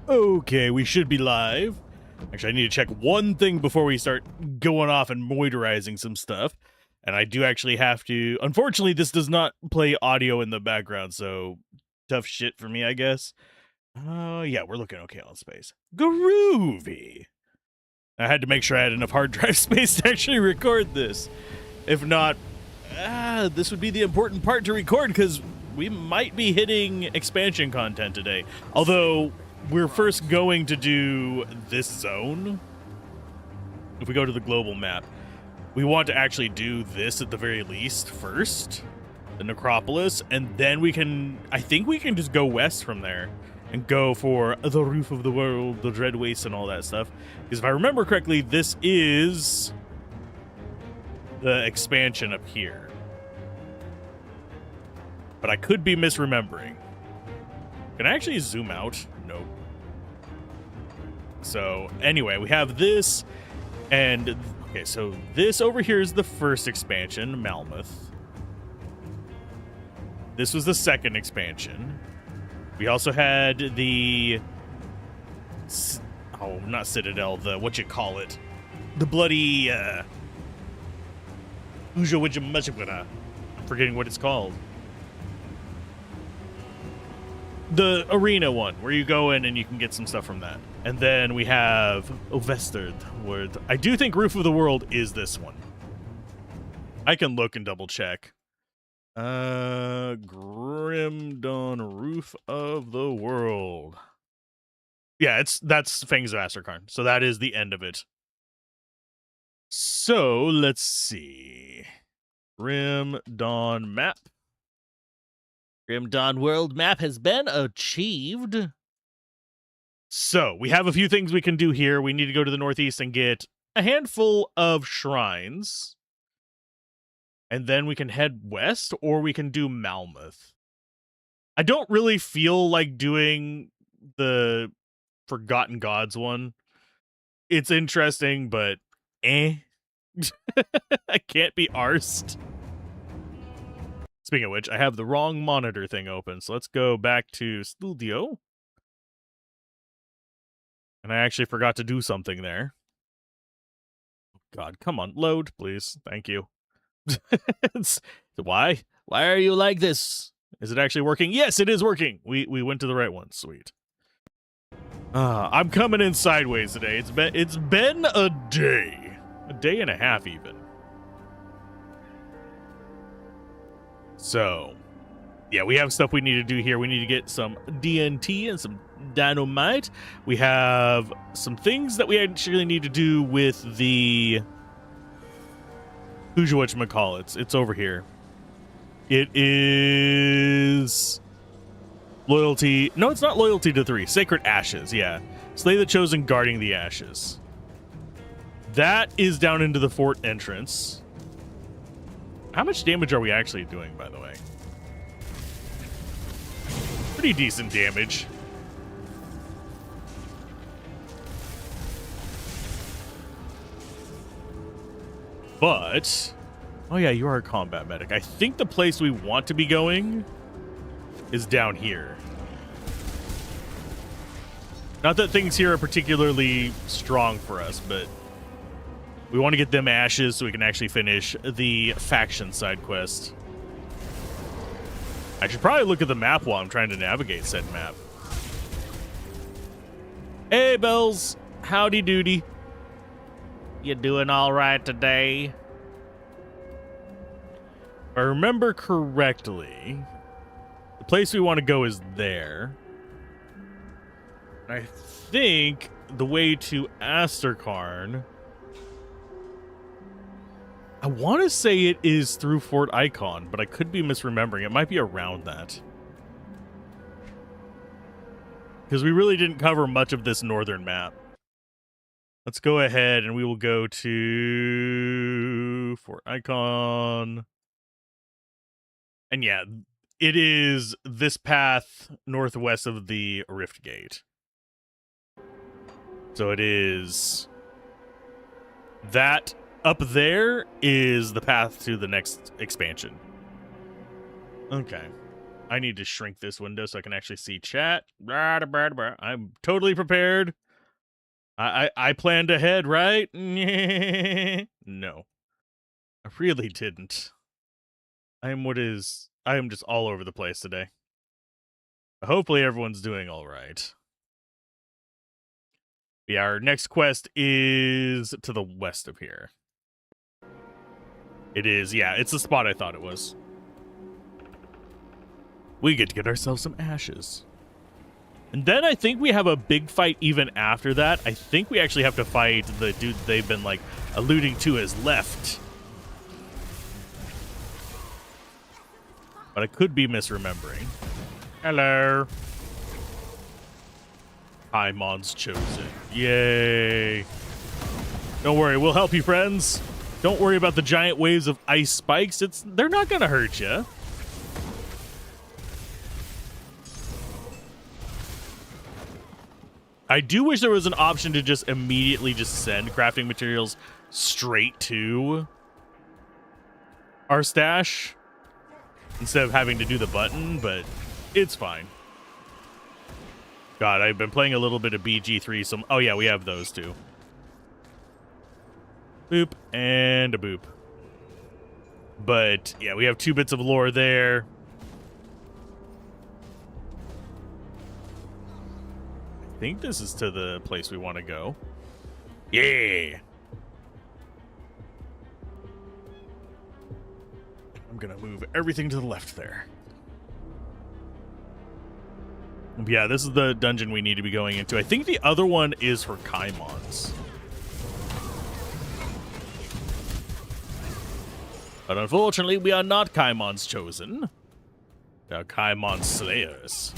Okay, we should be live. Actually, I need to check one thing before we start going off and moisturizing some stuff. And I do actually have to... Unfortunately, this does not play audio in the background, so tough shit for me, I guess. Yeah, we're looking okay on space. Groovy! I had to make sure I had enough hard drive space to actually record this. If not, this would be the important part to record, because we might be hitting expansion content today. Although... we're first going to do this zone. If we go to the global map, we want to actually do this at the very least first, the necropolis, and then we can, I think we can just go west from there and go for the roof of the world, the dread waste, and all that stuff. Because if I remember correctly, this is the expansion up here. But I could be misremembering. Can I actually zoom out? Nope. So, anyway, we have this, and, okay, so this over here is the first expansion, Malmoth. This was the second expansion. We also had the, oh, not Citadel, the, what you call it, the bloody, I'm forgetting what it's called. The arena one, where you go in and you can get some stuff from that. And then we have Ovesterd, where I do think Roof of the World is this one. I can look and double check. Grim Dawn Roof of the World. Yeah, that's Fangs of Asterkarn. So that is the end of it. So let's see. Grim Dawn map. Grim Dawn World map has been achieved. So, we have a few things we can do here. We need to go to the northeast and get a handful of shrines. And then we can head west, or we can do Malmoth. I don't really feel like doing the Forgotten Gods one. It's interesting, but I can't be arsed. Speaking of which, I have the wrong monitor thing open, so let's go back to Studio. And I actually forgot to do something there. God, come on, load, please. Thank you. Why? Why are you like this? Is it actually working? Yes, it is working. We went to the right one. Sweet. I'm coming in sideways today. It's been a day and a half even. So, yeah, we have stuff we need to do here. We need to get some DNT and some dynamite. We have some things that we actually need to do with the whatchamacallits. It's over here. It is loyalty. No, it's not loyalty to 3. Sacred Ashes, yeah. Slay the Chosen guarding the ashes. That is down into the fort entrance. How much damage are we actually doing, by the way? Pretty decent damage. But, oh yeah, you are a combat medic. I think the place we want to be going is down here. Not that things here are particularly strong for us, but we want to get them ashes so we can actually finish the faction side quest. I should probably look at the map while I'm trying to navigate said map. Hey, Bells. Howdy doody. You doing all right today? If I remember correctly, the place we want to go is there. I think the way to Asterkarn, I want to say it is through Fort Icon, but I could be misremembering. It might be around that. Because we really didn't cover much of this northern map. Let's go ahead and we will go to Fort Icon. And yeah, it is this path northwest of the Rift Gate. So it is that up there is the path to the next expansion. Okay. I need to shrink this window so I can actually see chat. I'm totally prepared. I planned ahead, right? No, I really didn't. I am just all over the place today. Hopefully everyone's doing all right. Yeah, our next quest is to the west of here. It is, yeah, it's the spot I thought it was. We get to get ourselves some ashes. And then I think we have a big fight even after that. I think we actually have to fight the dude they've been, like, alluding to as left. But I could be misremembering. Hello. Paimon's chosen. Yay. Don't worry, we'll help you, friends. Don't worry about the giant waves of ice spikes. They're not gonna hurt you. I do wish there was an option to just immediately just send crafting materials straight to our stash instead of having to do the button, but it's fine. God, I've been playing a little bit of BG3, so... Oh, yeah, we have those, too. Boop, and a boop. But, yeah, we have 2 bits of lore there. I think this is to the place we want to go. Yeah! I'm gonna move everything to the left there. Yeah, this is the dungeon we need to be going into. I think the other one is for Kaimons. But unfortunately, we are not Kaimon's chosen. We are Kaimon's slayers.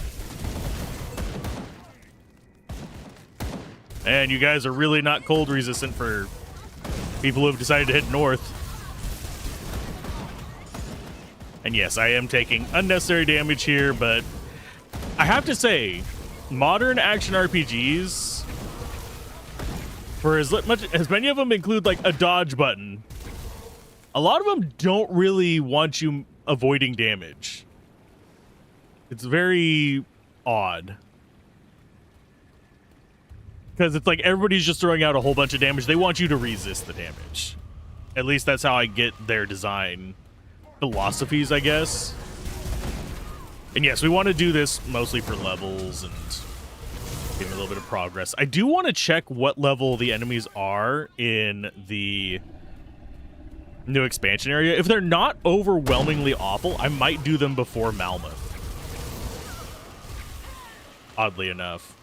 And you guys are really not cold resistant for people who have decided to hit north. And yes, I am taking unnecessary damage here, but I have to say, modern action RPGs, for as many of them include like a dodge button, a lot of them don't really want you avoiding damage. It's very odd. Because it's like everybody's just throwing out a whole bunch of damage. They want you to resist the damage. At least that's how I get their design philosophies, I guess. And yes, we want to do this mostly for levels and getting a little bit of progress. I do want to check what level the enemies are in the new expansion area. If they're not overwhelmingly awful, I might do them before Malmoth. Oddly enough.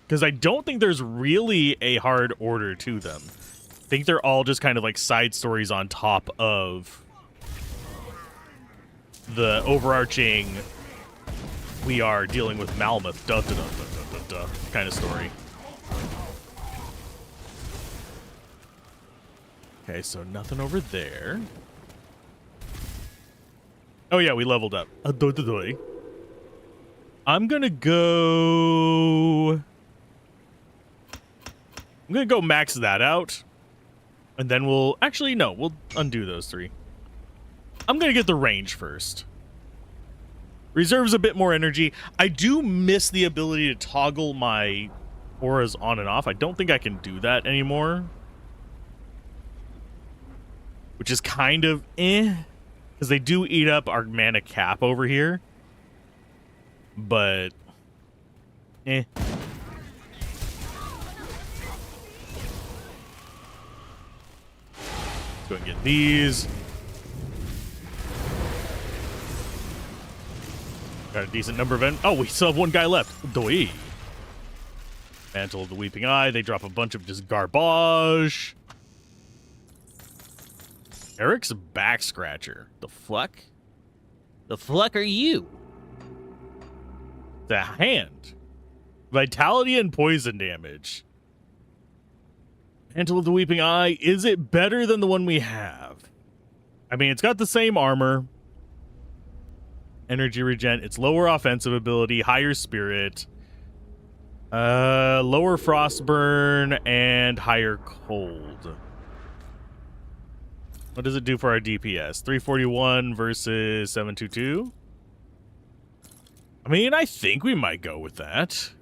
Because I don't think there's really a hard order to them. I think they're all just kind of like side stories on top of the overarching we are dealing with Malmoth kind of story. Okay, so nothing over there. Oh yeah, we leveled up. I'm gonna go max that out. And then we'll undo those 3. I'm gonna get the range first. Reserves a bit more energy. I do miss the ability to toggle my auras on and off. I don't think I can do that anymore. Which is kind of because they do eat up our mana cap over here. But Let's go and get these. Got a decent number of oh, we still have 1 guy left. Doi. Mantle of the Weeping Eye. They drop a bunch of just garbage. Eric's back scratcher. The fuck? The fuck are you? The hand. Vitality and poison damage. Mantle of the Weeping Eye. Is it better than the one we have? I mean, it's got the same armor. Energy regen. It's lower offensive ability, higher spirit, lower frostburn, and higher cold. What does it do for our DPS? 341 versus 722. I mean, I think we might go with that.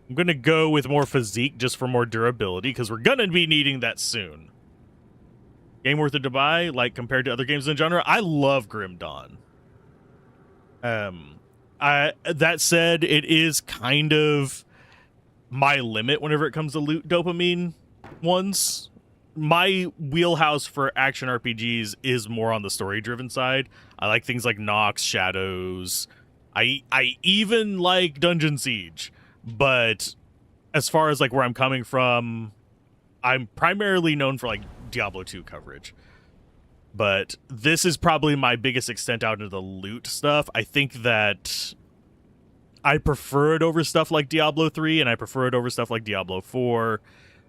I'm going to go with more physique just for more durability, because we're going to be needing that soon. Game worth it to buy, like, compared to other games in the genre? I love Grim Dawn. That said, it is kind of my limit whenever it comes to loot dopamine ones. My wheelhouse for action RPGs is more on the story-driven side. I like things like Nox, Shadows. I even like Dungeon Siege. But as far as like where I'm coming from, I'm primarily known for like Diablo 2 coverage. But this is probably my biggest extent out into the loot stuff. I think that I prefer it over stuff like Diablo 3, and I prefer it over stuff like Diablo 4.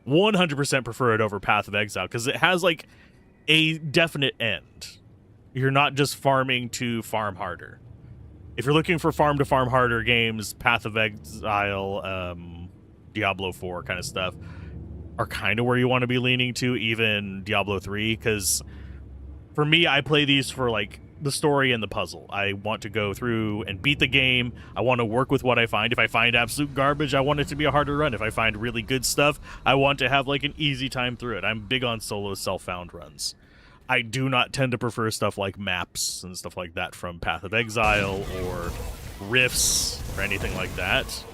100% prefer it over Path of Exile, because it has like a definite end. You're not just farming to farm harder. If you're looking for farm to farm harder games, Path of Exile, Diablo 4 kind of stuff are kind of where you want to be leaning to, even Diablo 3, because for me, I play these for like the story and the puzzle. I want to go through and beat the game. I want to work with what I find. If I find absolute garbage, I want it to be a harder run. If I find really good stuff, I want to have like an easy time through it. I'm big on solo self-found runs. I do not tend to prefer stuff like maps and stuff like that from Path of Exile or Rifts or anything like that.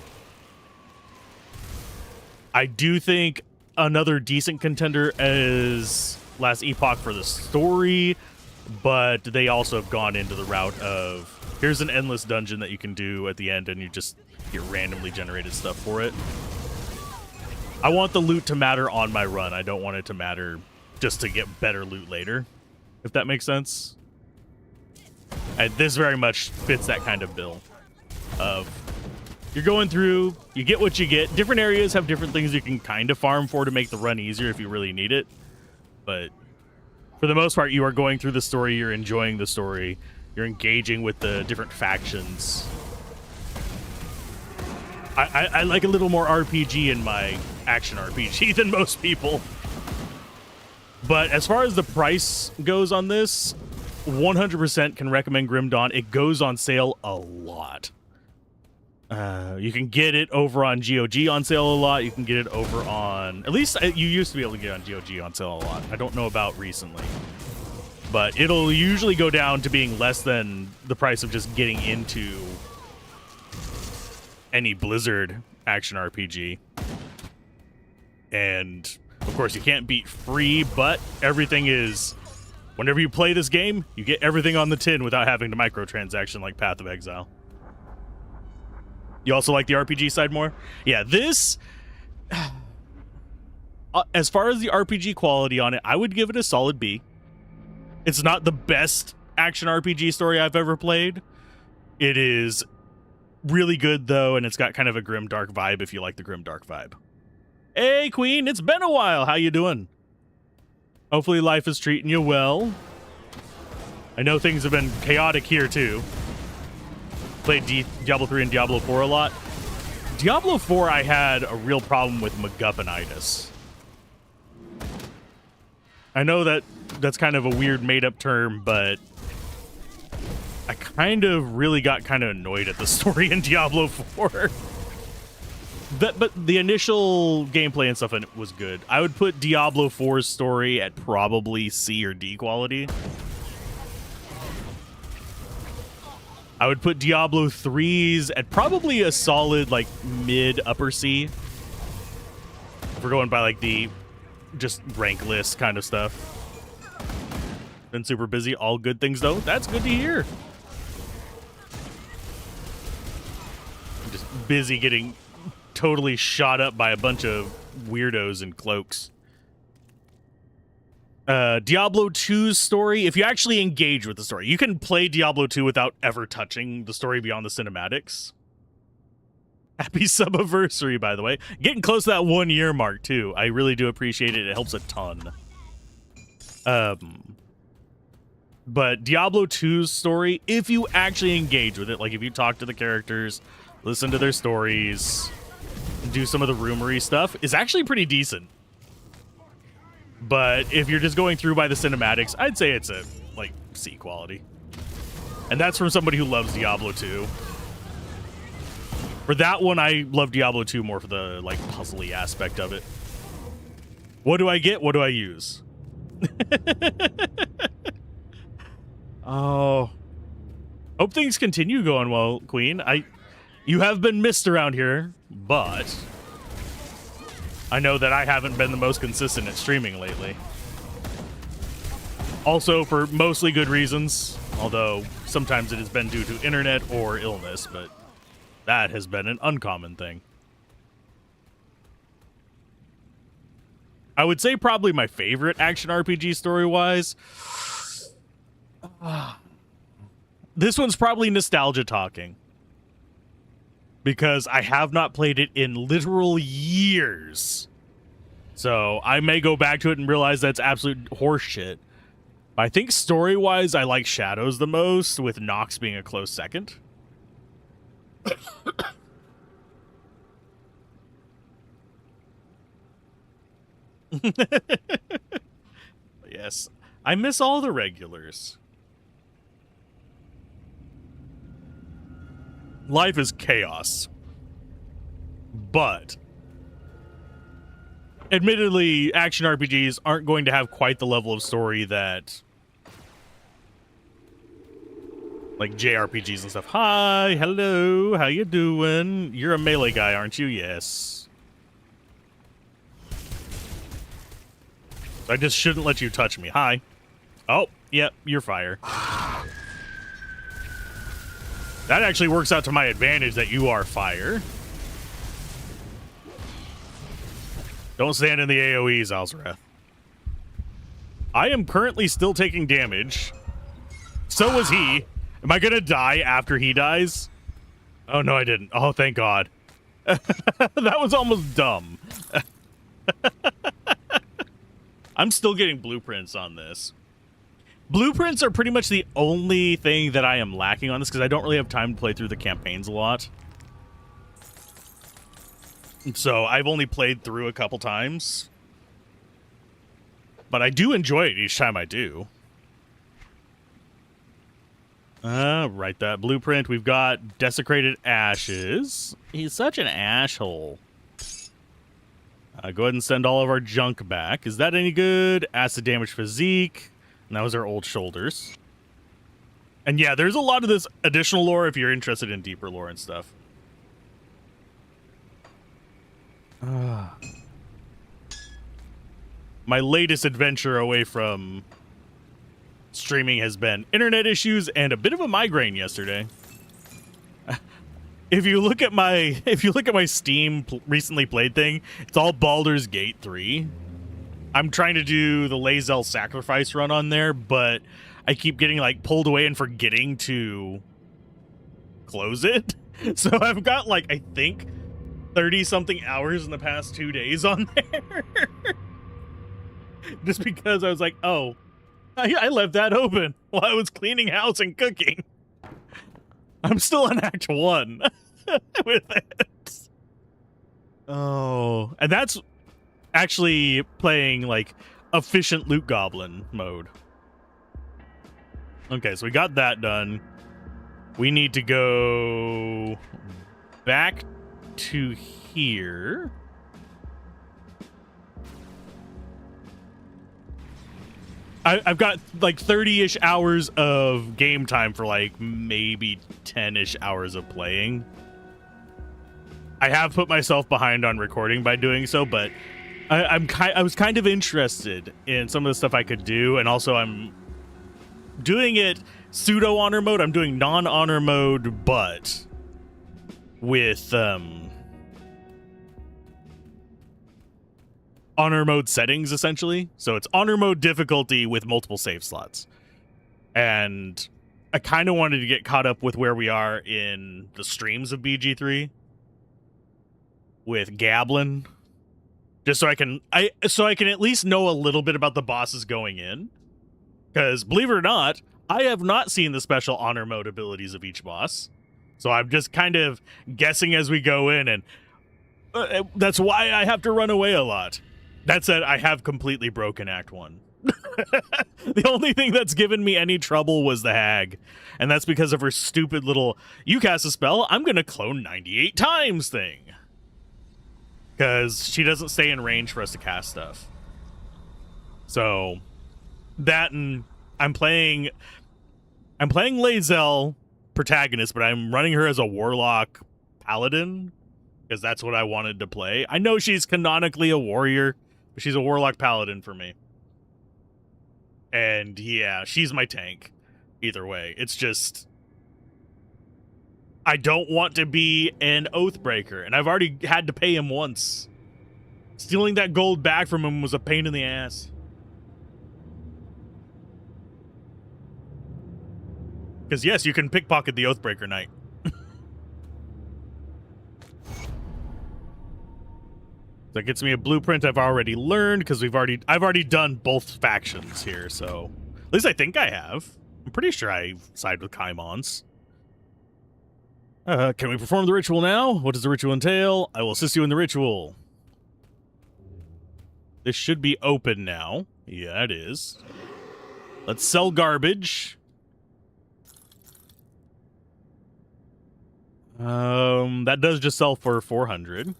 I do think another decent contender is Last Epoch for the story, but they also have gone into the route of here's an endless dungeon that you can do at the end and you just get randomly generated stuff for it. I want the loot to matter on my run. I don't want it to matter just to get better loot later, if that makes sense. And this very much fits that kind of bill of you're going through, you get what you get. Different areas have different things you can kind of farm for to make the run easier if you really need it. But for the most part, you are going through the story, you're enjoying the story, you're engaging with the different factions. I like a little more RPG in my action RPG than most people. But as far as the price goes on this, 100% can recommend Grim Dawn. It goes on sale a lot. You can get it over on GOG on sale a lot. You can get it over on... At least you used to be able to get on GOG on sale a lot. I don't know about recently. But it'll usually go down to being less than the price of just getting into any Blizzard action RPG. And, of course, you can't beat free, but everything is... Whenever you play this game, you get everything on the tin without having to microtransaction like Path of Exile. You also like the RPG side more? Yeah, this... as far as the RPG quality on it, I would give it a solid B. It's not the best action RPG story I've ever played. It is really good, though, and it's got kind of a grimdark vibe if you like the grimdark vibe. Hey, Queen, it's been a while. How you doing? Hopefully life is treating you well. I know things have been chaotic here, too. Played Diablo 3 and Diablo 4 a lot. Diablo 4, I had a real problem with MacGuffinitis. I know that that's kind of a weird made-up term, but I kind of really got kind of annoyed at the story in Diablo 4. But the initial gameplay and stuff in it was good. I would put Diablo 4's story at probably C or D quality. I would put Diablo 3's at probably a solid, like, mid-upper C. If we're going by, like, the just rank list kind of stuff. Been super busy. All good things, though. That's good to hear. I'm just busy getting totally shot up by a bunch of weirdos in cloaks. Diablo 2's story, if you actually engage with the story, you can play Diablo 2 without ever touching the story beyond the cinematics. Happy sub-anniversary, by the way. Getting close to that 1 year mark, too. I really do appreciate it. It helps a ton. But Diablo 2's story, if you actually engage with it, like if you talk to the characters, listen to their stories, do some of the rumory stuff, is actually pretty decent. But if you're just going through by the cinematics, I'd say it's a, like, C quality. And that's from somebody who loves Diablo 2. For that one, I love Diablo 2 more for the, like, puzzly aspect of it. What do I get? What do I use? Oh. Hope things continue going well, Queen. You have been missed around here, but I know that I haven't been the most consistent at streaming lately. Also, for mostly good reasons, although sometimes it has been due to internet or illness, but that has been an uncommon thing. I would say probably my favorite action RPG story-wise. This one's probably nostalgia talking, because I have not played it in literal years. So I may go back to it and realize that's absolute horseshit. I think story-wise, I like Shadows the most, with Nox being a close second. Yes, I miss all the regulars. Life is chaos. But admittedly, action RPGs aren't going to have quite the level of story that, like, JRPGs and stuff. Hi, hello, how you doing? You're a melee guy, aren't you? Yes. I just shouldn't let you touch me. Hi. Oh, yep, you're fire. That actually works out to my advantage that you are fire. Don't stand in the AoEs, Alzorath. I am currently still taking damage. So was he. Am I gonna die after he dies? Oh, no, I didn't. Oh, thank God. That was almost dumb. I'm still getting blueprints on this. Blueprints are pretty much the only thing that I am lacking on this, because I don't really have time to play through the campaigns a lot. So I've only played through a couple times. But I do enjoy it each time I do. Right, that blueprint. We've got Desecrated Ashes. He's such an asshole. Go ahead and send all of our junk back. Is that any good? Acid damage physique. And that was our old shoulders. And yeah, there's a lot of this additional lore if you're interested in deeper lore and stuff. My latest adventure away from streaming has been internet issues and a bit of a migraine yesterday. If you look at my Steam recently played thing, it's all Baldur's Gate 3. I'm trying to do the Lae'zel sacrifice run on there, but I keep getting like pulled away and forgetting to close it. So I've got like, I think 30 something hours in the past 2 days on there. Just because I was like, oh, I left that open while I was cleaning house and cooking. I'm still on Act 1 with it. Oh, and that's actually playing like efficient loot goblin mode. Okay, so we got that done. We need to go back to here. I've got like 30-ish hours of game time for like maybe 10-ish hours of playing. I have put myself behind on recording by doing so, but I was kind of interested in some of the stuff I could do, and also I'm doing it pseudo honor mode. I'm doing non-honor mode, but with honor mode settings, essentially. So it's honor mode difficulty with multiple save slots. And I kind of wanted to get caught up with where we are in the streams of BG3 with Gablin, just so I can at least know a little bit about the bosses going in. Because believe it or not, I have not seen the special honor mode abilities of each boss. So I'm just kind of guessing as we go in, and that's why I have to run away a lot. That said, I have completely broken Act 1. The only thing that's given me any trouble was the hag. And that's because of her stupid little, you cast a spell, I'm going to clone 98 times thing. Because she doesn't stay in range for us to cast stuff. So, that and I'm playing Lae'zel protagonist, but I'm running her as a warlock paladin. Because that's what I wanted to play. I know she's canonically a warrior, but she's a warlock paladin for me. And yeah, she's my tank. Either way, it's just I don't want to be an Oathbreaker, and I've already had to pay him once. Stealing that gold back from him was a pain in the ass. Because yes, you can pickpocket the Oathbreaker Knight. That gets me a blueprint I've already learned because I've already done both factions here, so at least I think I have. I'm pretty sure I side with Kaimons. Can we perform the ritual now? What does the ritual entail? I will assist you in the ritual. This should be open now. Yeah, it is. Let's sell garbage. That does just sell for 400.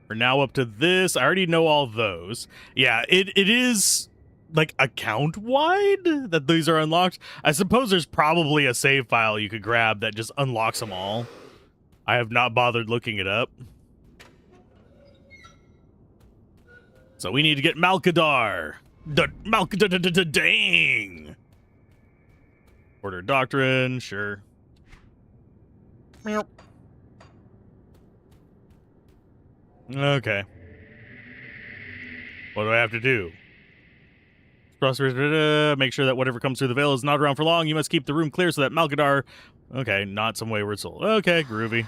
We're now up to this. I already know all those. Yeah, it is like account-wide that these are unlocked. I suppose there's probably a save file you could grab that just unlocks them all. I have not bothered looking it up. So we need to get Malkadar. Dang. Order Doctrine, sure. Okay. What do I have to do? Make sure that whatever comes through the veil is not around for long. You must keep the room clear so that Malkadar... Okay, not some wayward soul. Okay, groovy.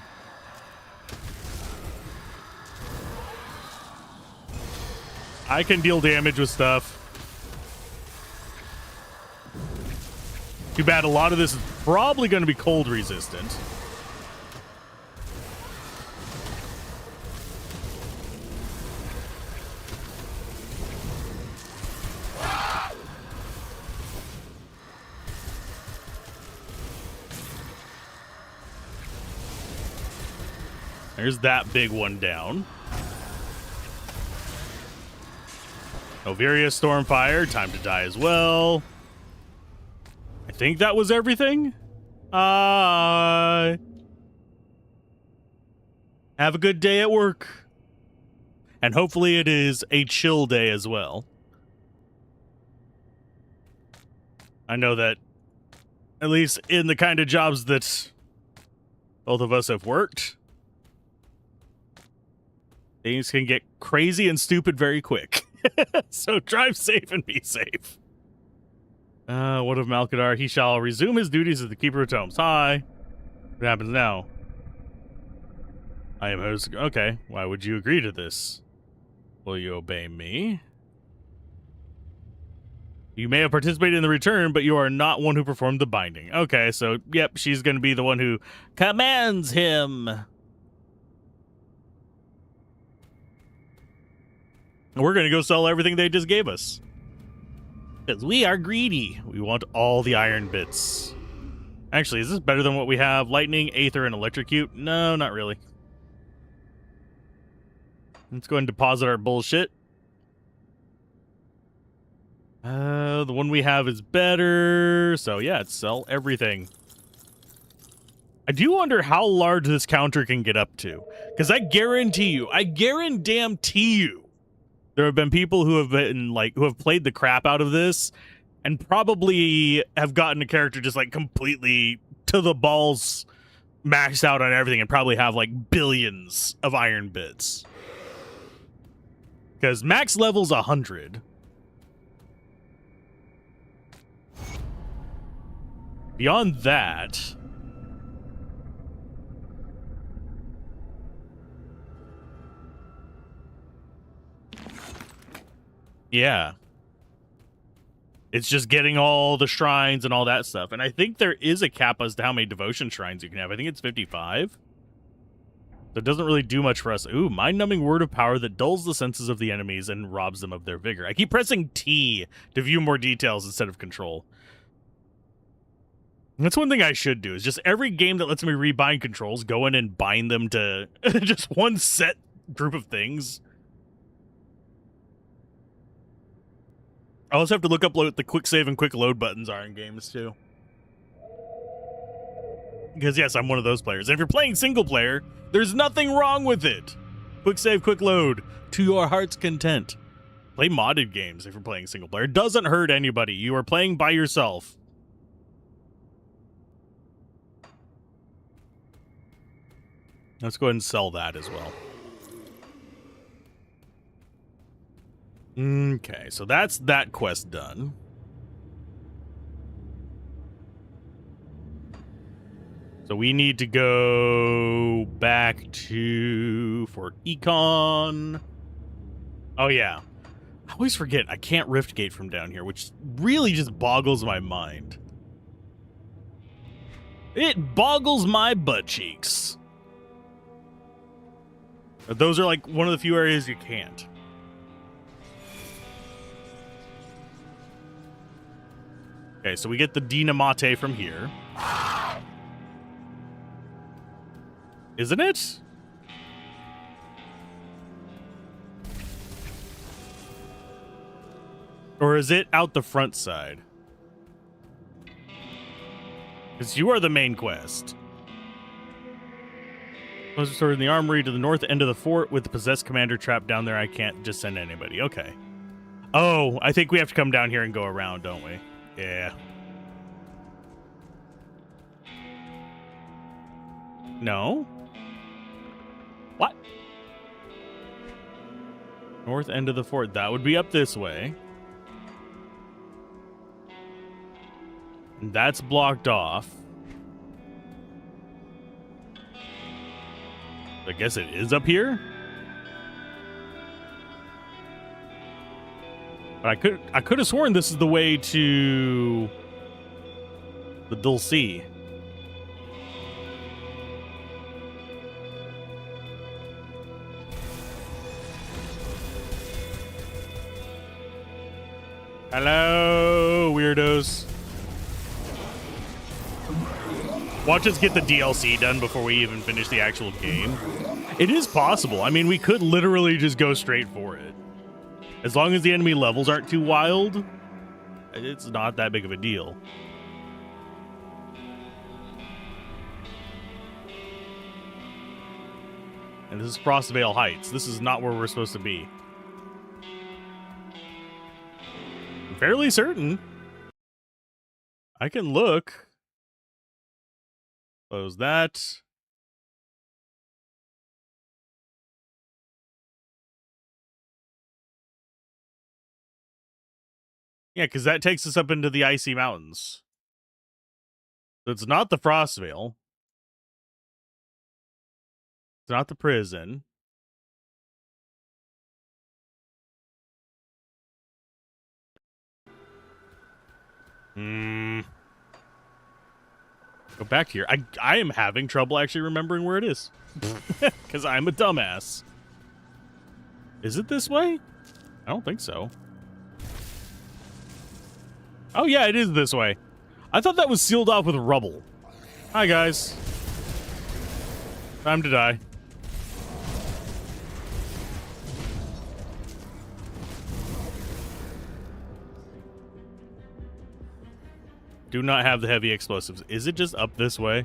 I can deal damage with stuff. Too bad a lot of this is probably going to be cold resistant. There's that big one down. Overia Stormfire, time to die as well. I think that was everything. Have a good day at work. And hopefully it is a chill day as well. I know that, at least in the kind of jobs that both of us have worked, things can get crazy and stupid very quick. So drive safe and be safe. What of Malkadar? He shall resume his duties as the Keeper of Tomes. Hi. What happens now? I am host. Okay. Why would you agree to this? Will you obey me? You may have participated in the return, but you are not one who performed the binding. Okay, so, yep, she's going to be the one who commands him. We're going to go sell everything they just gave us. Because we are greedy. We want all the iron bits. Actually, is this better than what we have? Lightning, Aether, and Electrocute? No, not really. Let's go ahead and deposit our bullshit. The one we have is better. So, yeah, let's sell everything. I do wonder how large this counter can get up to. Because I guarantee you, there have been people who have been who have played the crap out of this and probably have gotten a character just like completely to the balls maxed out on everything and probably have like billions of iron bits. Because max level's 100. Beyond that, yeah. It's just getting all the shrines and all that stuff. And I think there is a cap as to how many devotion shrines you can have. I think it's 55. That doesn't really do much for us. Ooh, mind-numbing word of power that dulls the senses of the enemies and robs them of their vigor. I keep pressing T to view more details instead of control. That's one thing I should do, is just every game that lets me rebind controls, go in and bind them to just one set group of things. I also have to look up what the quick save and quick load buttons are in games, too. Because, yes, I'm one of those players. And if you're playing single player, there's nothing wrong with it. Quick save, quick load, to your heart's content. Play modded games if you're playing single player. It doesn't hurt anybody. You are playing by yourself. Let's go ahead and sell that as well. Okay, so that's that quest done. So we need to go back to Fort Econ. Oh, yeah. I always forget I can't rift gate from down here, which really just boggles my mind. It boggles my butt cheeks. But those are like one of the few areas you can't. Okay, so we get the Dinamate from here. Isn't it? Or is it out the front side? Because you are the main quest. Closest sword in the armory to the north end of the fort with the possessed commander trapped down there. I can't just send anybody. Okay. Oh, I think we have to come down here and go around, don't we? Yeah. No. What? North end of the fort. That would be up this way. And that's blocked off. I guess it is up here. But I could have sworn this is the way to the Dulce. Hello, weirdos. Watch us get the DLC done before we even finish the actual game. It is possible. I mean, we could literally just go straight for it. As long as the enemy levels aren't too wild, it's not that big of a deal. And this is Frostvale Heights. This is not where we're supposed to be. I'm fairly certain. I can look. Close that. Yeah, because that takes us up into the icy mountains. So it's not the Frostvale. It's not the prison. Go back here. I am having trouble actually remembering where it is. Because I'm a dumbass. Is it this way? I don't think so. Oh yeah, it is this way. I thought that was sealed off with rubble. Hi guys. Time to die. Do not have the heavy explosives. Is it just up this way?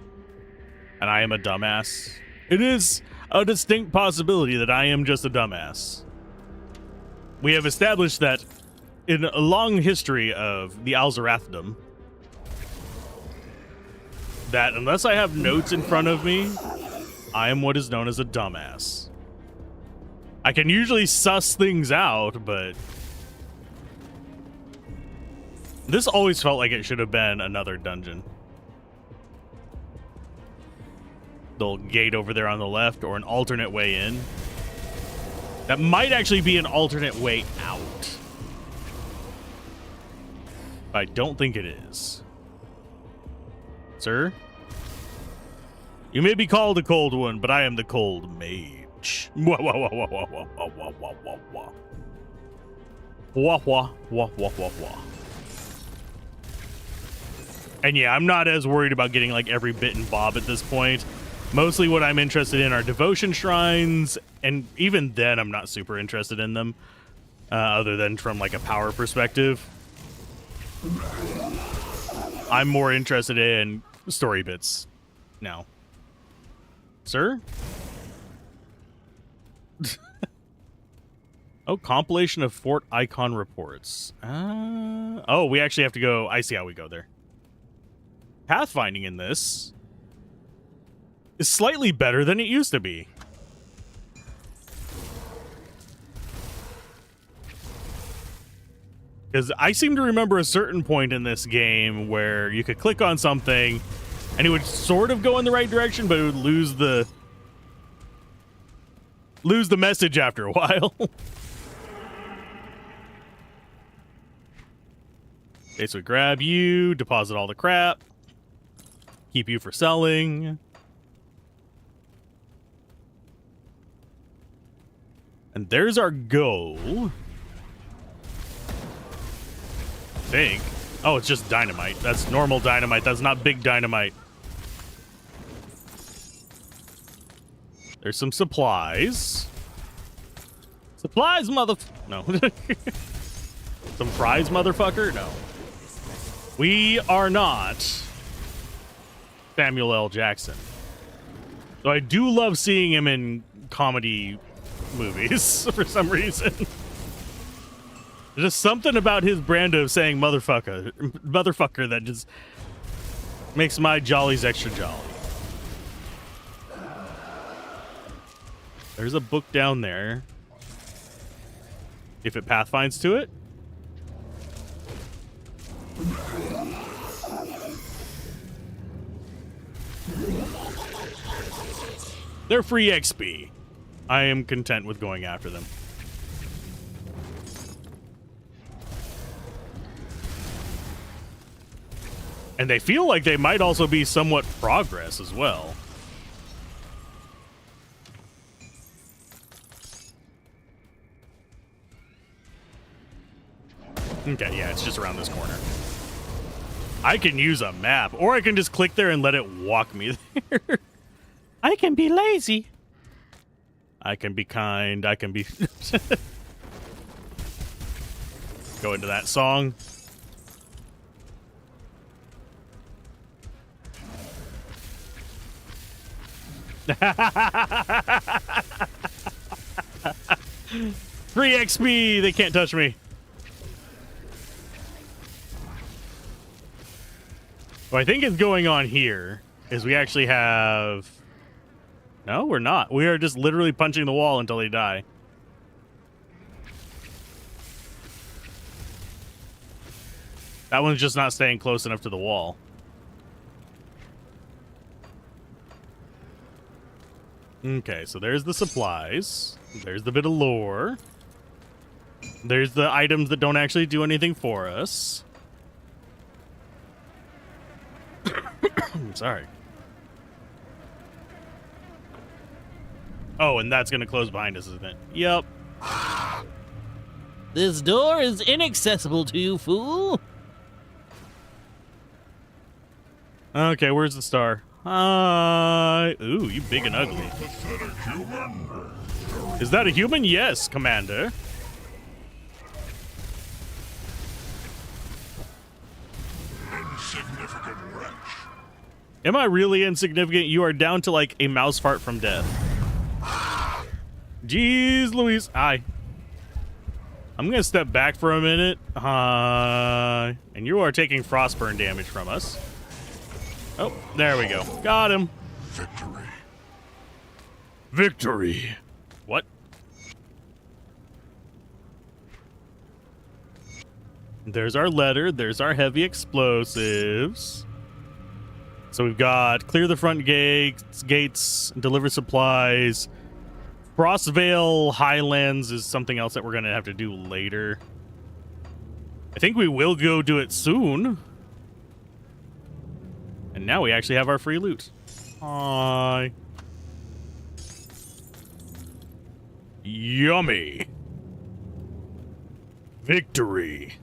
And I am a dumbass? It is a distinct possibility that I am just a dumbass. We have established that in a long history of the Alzorathdom, that unless I have notes in front of me, I am what is known as a dumbass. I can usually suss things out, but this always felt like it should have been another dungeon. The little gate over there on the left, or an alternate way in. That might actually be an alternate way out. But I don't think it is. Sir? You may be called a cold one, but I am the cold mage. Wah, wah, wah, wah, wah, wah, wah, wah, wah, wah, wah. Wah, wah, wah, wah, wah, wah. And yeah, I'm not as worried about getting like every bit and bob at this point. Mostly what I'm interested in are devotion shrines, and even then I'm not super interested in them, other than from like a power perspective. I'm more interested in story bits now. Sir? Oh, compilation of fort icon reports. Oh, we actually have to go. I see how we go there. Pathfinding in this is slightly better than it used to be. Because I seem to remember a certain point in this game where you could click on something and it would sort of go in the right direction, but it would lose the message after a while. Okay, so we grab you, deposit all the crap, keep you for selling. And there's our goal. I think. Oh, it's just dynamite. That's normal dynamite. That's not big dynamite. There's some supplies. Supplies, no. Some fries, motherfucker? No. We are not Samuel L. Jackson. So I do love seeing him in comedy movies for some reason. There's just something about his brand of saying motherfucker that just makes my jollies extra jolly. There's a book down there. If it pathfinds to it. They're free XP. I am content with going after them. And they feel like they might also be somewhat progress as well. Okay, yeah, it's just around this corner. I can use a map, or I can just click there and let it walk me there. I can be lazy. I can be kind. I can be... Go into that song. Free XP! They can't touch me. What I think is going on here is we actually have... No, we're not. We are just literally punching the wall until they die. That one's just not staying close enough to the wall. Okay, so there's the supplies. There's the bit of lore. There's the items that don't actually do anything for us. Sorry. Oh, and that's going to close behind us, isn't it? Yep. This door is inaccessible to you, fool. Okay, where's the star? Ooh, you big and ugly. Is that a human? Yes, Commander. Insignificant wretch. Am I really insignificant? You are down to like a mouse fart from death. Jeez Louise. Hi. I'm going to step back for a minute. And you are taking frostburn damage from us. Oh, there we go. Got him. Victory. Victory. What? There's our letter. There's our heavy explosives. So we've got clear the front gates, deliver supplies. Frostvale Highlands is something else that we're going to have to do later. I think we will go do it soon. And now we actually have our free loot. Hi. Yummy. Victory.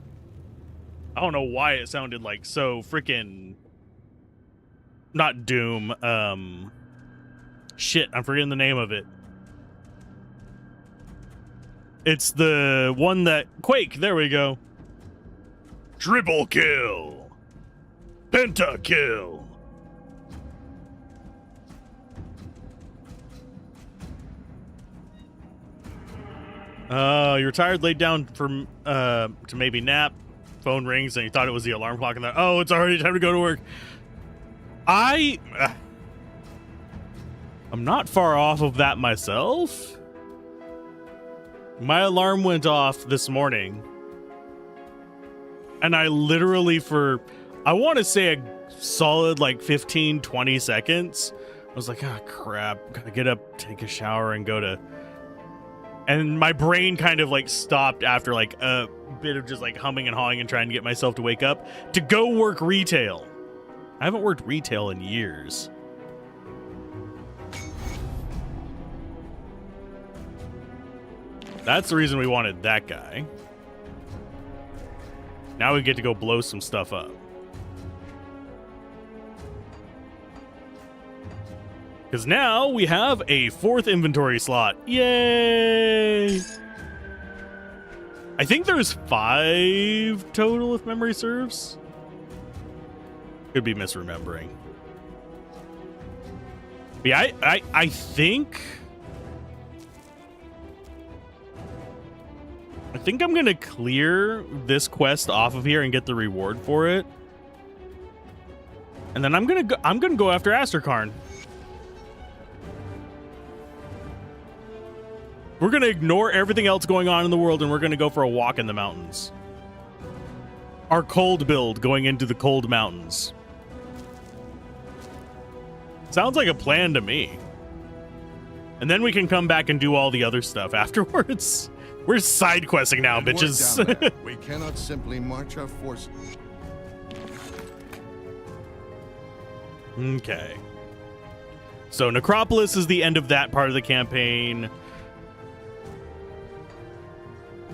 I don't know why it sounded like so freaking not Doom. Shit, I'm forgetting the name of it. It's the one that Quake. There we go. Triple kill. Pentakill. You're tired, laid down for to maybe nap. Phone rings and you thought it was the alarm clock, and oh, it's already time to go to work. I'm not far off of that myself. My alarm went off this morning, and I literally, for I want to say a solid like 15-20 seconds, I was like, oh crap, gotta get up, take a shower, and go to. And my brain kind of like stopped after like a bit of just like humming and hawing and trying to get myself to wake up to go work retail. I haven't worked retail in years. That's the reason we wanted that guy. Now we get to go blow some stuff up. Because now we have a 4th inventory slot. Yay! I think there's 5 total, if memory serves. Could be misremembering. But yeah, I think I'm gonna clear this quest off of here and get the reward for it. And then I'm gonna go after Asterkarn. We're going to ignore everything else going on in the world, and we're going to go for a walk in the mountains. Our cold build going into the cold mountains. Sounds like a plan to me. And then we can come back and do all the other stuff afterwards. We're side questing now, bitches. We cannot simply march our forces. Okay. So Necropolis is the end of that part of the campaign.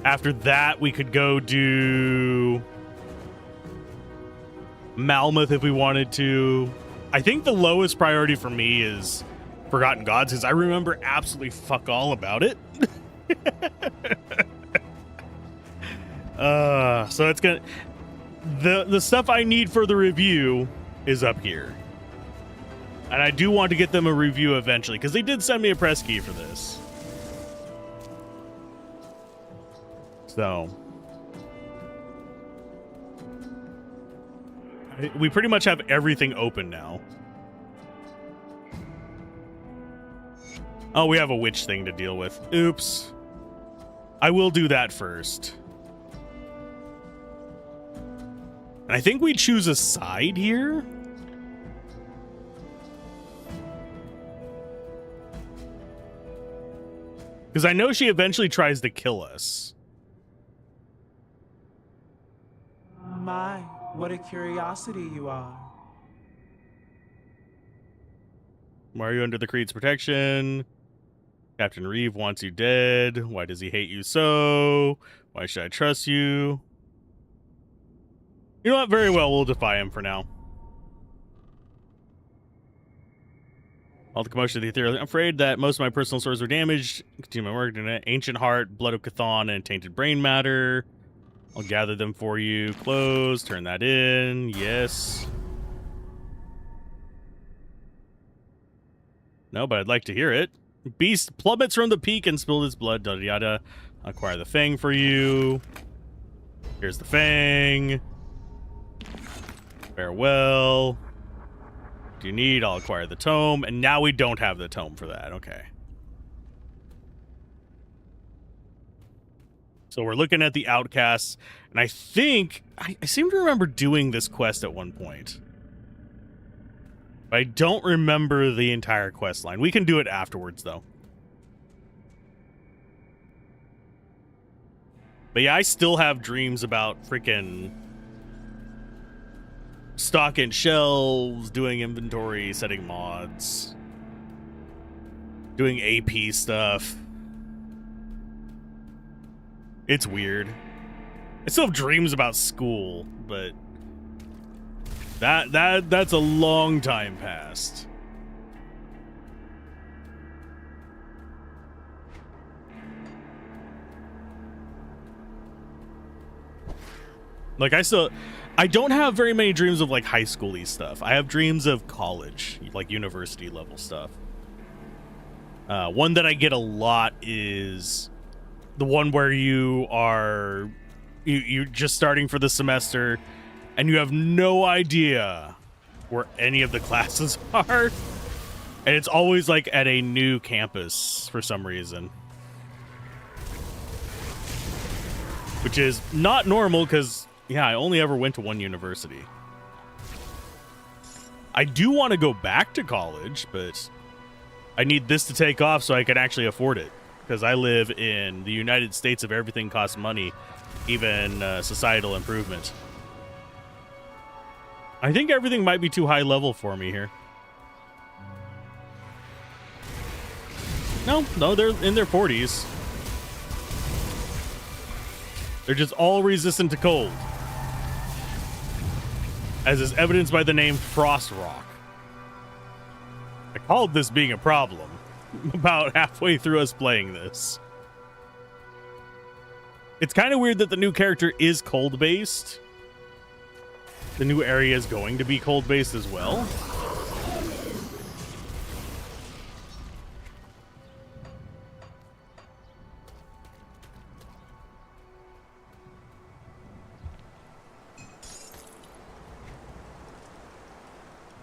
After that, we could go do Malmoth if we wanted to. I think the lowest priority for me is Forgotten Gods, because I remember absolutely fuck all about it. So it's gonna the stuff I need for the review is up here. And I do want to get them a review eventually, because they did send me a press key for this. So we pretty much have everything open now. Oh, we have a witch thing to deal with. Oops. I will do that first. And I think we choose a side here. Because I know she eventually tries to kill us. My, what a curiosity you are. Why are you under the Creed's protection? Captain Reeve wants you dead. Why does he hate you so? Why should I trust you? You know what? Very well, we'll defy him for now. All the commotion of the ethereal. I'm afraid that most of my personal stores were damaged. Continue my work. Ancient Heart, Blood of Chthon, and Tainted Brain Matter. I'll gather them for you. Close. Turn that in. Yes. No, but I'd like to hear it. Beast plummets from the peak and spilled his blood. Yada yada. Acquire the Fang for you. Here's the Fang. Farewell. What do you need? I'll acquire the tome. And now we don't have the tome for that. Okay. So we're looking at the outcasts, and I think I seem to remember doing this quest at one point. But I don't remember the entire quest line. We can do it afterwards, though. But yeah, I still have dreams about freaking stocking shelves, doing inventory, setting mods, doing AP stuff. It's weird. I still have dreams about school, but that's a long time past. Like I don't have very many dreams of like high school-y stuff. I have dreams of college, like university level stuff. One that I get a lot is the one where you're just starting for the semester and you have no idea where any of the classes are. And it's always like at a new campus for some reason. Which is not normal because, yeah, I only ever went to one university. I do want to go back to college, but I need this to take off so I can actually afford it. Because I live in the United States of everything costs money, even societal improvement. I think everything might be too high level for me here. No, they're in their 40s. They're just all resistant to cold. As is evidenced by the name Frost Rock. I called this being a problem about halfway through us playing this. It's kind of weird that the new character is cold-based. The new area is going to be cold-based as well.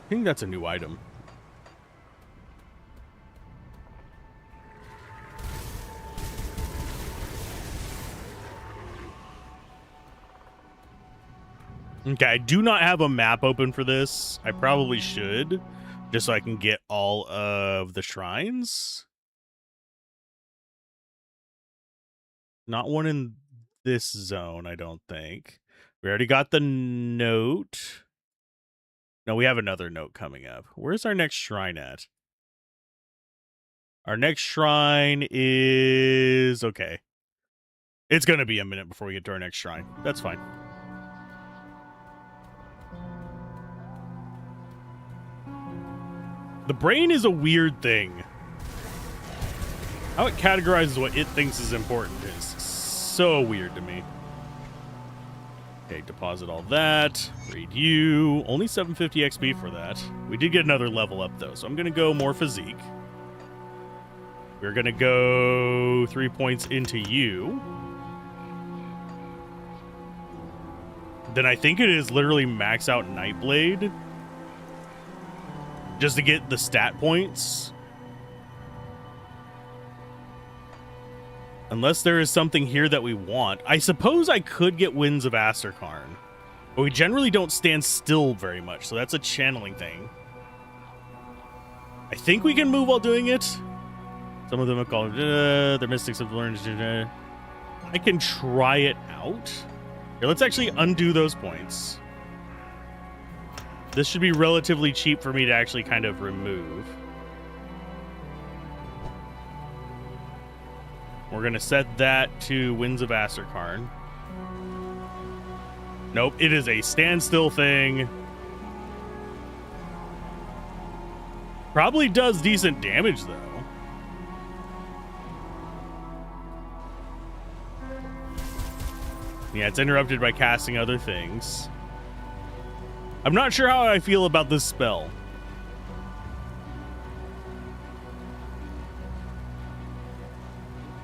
I think that's a new item. Okay, I do not have a map open for this. I probably should, just so I can get all of the shrines. Not one in this zone, I don't think. We already got the note. No, we have another note coming up. Where's our next shrine at? Our next shrine is... okay. It's going to be a minute before we get to our next shrine. That's fine. The brain is a weird thing. How it categorizes what it thinks is important is so weird to me. Okay, deposit all that. Raid you. Only 750 XP for that. We did get another level up, though, so I'm going to go more physique. We're going to go 3 points into you. Then I think it is literally max out Nightblade. Just to get the stat points. Unless there is something here that we want. I suppose I could get Winds of Asterkarn. But we generally don't stand still very much, so that's a channeling thing. I think we can move while doing it. Some of them are called, they're mystics have learned. I can try it out. Here, let's actually undo those points. This should be relatively cheap for me to actually kind of remove. We're going to set that to Winds of Asterkarn. Nope, it is a standstill thing. Probably does decent damage, though. Yeah, it's interrupted by casting other things. I'm not sure how I feel about this spell.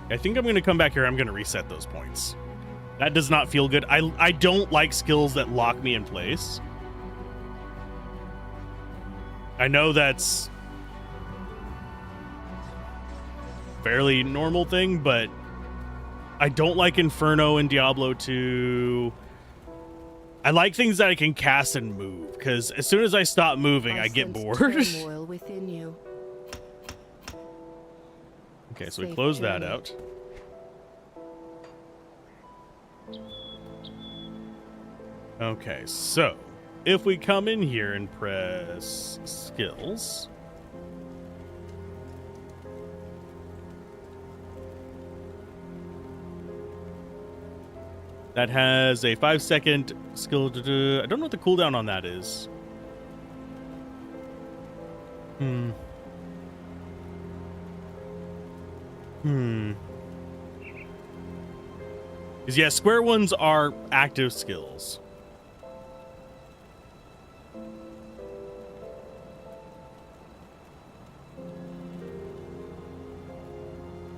I think I'm going to come back here. I'm going to reset those points. That does not feel good. I don't like skills that lock me in place. I know that's a fairly normal thing, but I don't like Inferno in Diablo 2. I like things that I can cast and move, because as soon as I stop moving, I get bored. Within you. Okay, so we close that out. Okay, so if we come in here and press skills, that has a 5-second skill. I don't know what the cooldown on that is. Because, yeah, square ones are active skills.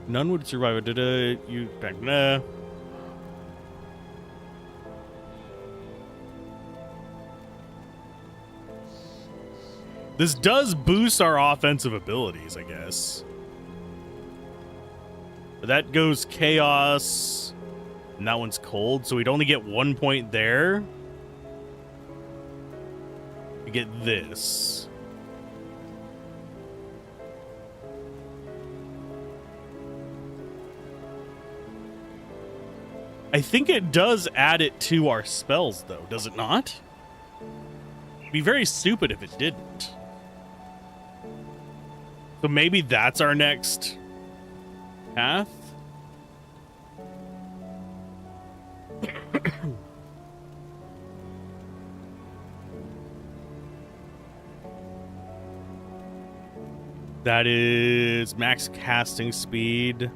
None would survive. You back? Nah. This does boost our offensive abilities, I guess. But that goes chaos, and that one's cold, so we'd only get 1 point there. We get this. I think it does add it to our spells, though, does it not? It'd be very stupid if it didn't. So maybe that's our next path. That is max casting speed.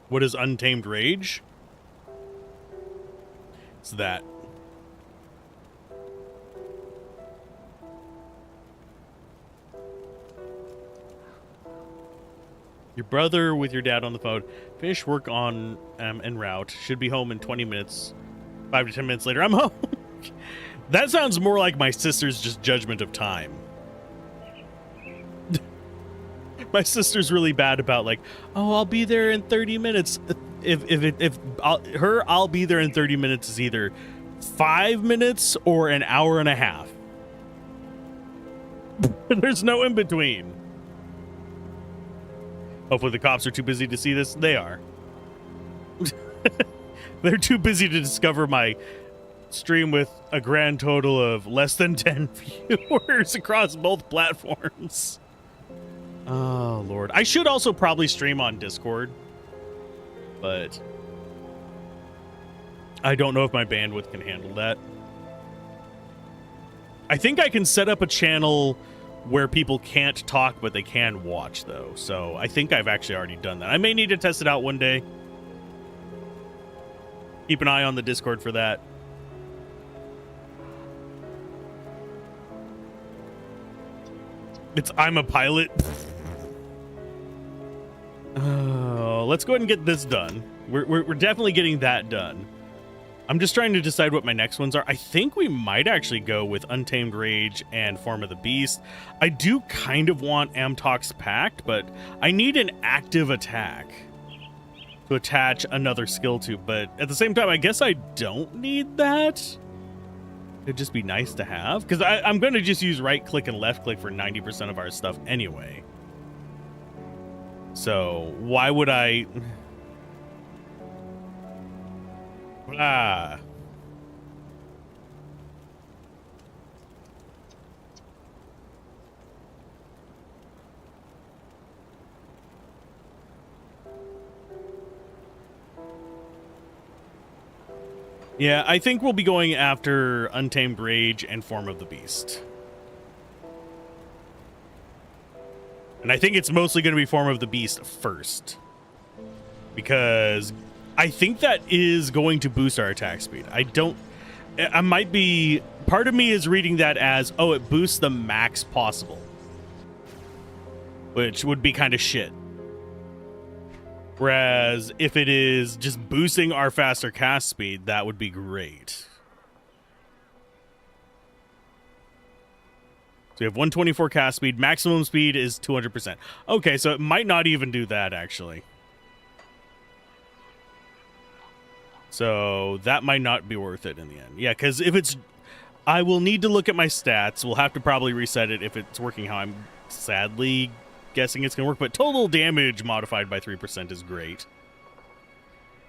What is Untamed Rage? It's that. Your brother with your dad on the phone. Finish work on en route. Should be home in 20 minutes. 5 to 10 minutes later, I'm home. That sounds more like my sister's just judgment of time. My sister's really bad about like, oh, I'll be there in 30 minutes. I'll be there in 30 minutes is either 5 minutes or an hour and a half. There's no in between. Hopefully the cops are too busy to see this. They are. They're too busy to discover my stream with a grand total of less than 10 viewers across both platforms. Oh, Lord. I should also probably stream on Discord, but I don't know if my bandwidth can handle that. I think I can set up a channel where people can't talk, but they can watch, though. So I think I've actually already done that. I may need to test it out one day. Keep an eye on the Discord for that. It's I'm a pilot. Let's go ahead and get this done. We're definitely getting that done. I'm just trying to decide what my next ones are. I think we might actually go with Untamed Rage and Form of the Beast. I do kind of want Amtox Pact, but I need an active attack to attach another skill to. But at the same time, I guess I don't need that. It'd just be nice to have, because I'm going to just use right click and left click for 90% of our stuff anyway. So why would I? Yeah, I think we'll be going after Untamed Rage and Form of the Beast. And I think it's mostly going to be Form of the Beast first. Because I think that is going to boost our attack speed. I might be, part of me is reading that as, oh, it boosts the max possible. Which would be kind of shit. Whereas if it is just boosting our faster cast speed, that would be great. So we have 124 cast speed. Maximum speed is 200%. Okay, so it might not even do that, actually. So that might not be worth it in the end. Yeah, because if it's... I will need to look at my stats. We'll have to probably reset it if it's working how I'm sadly guessing it's going to work. But total damage modified by 3% is great.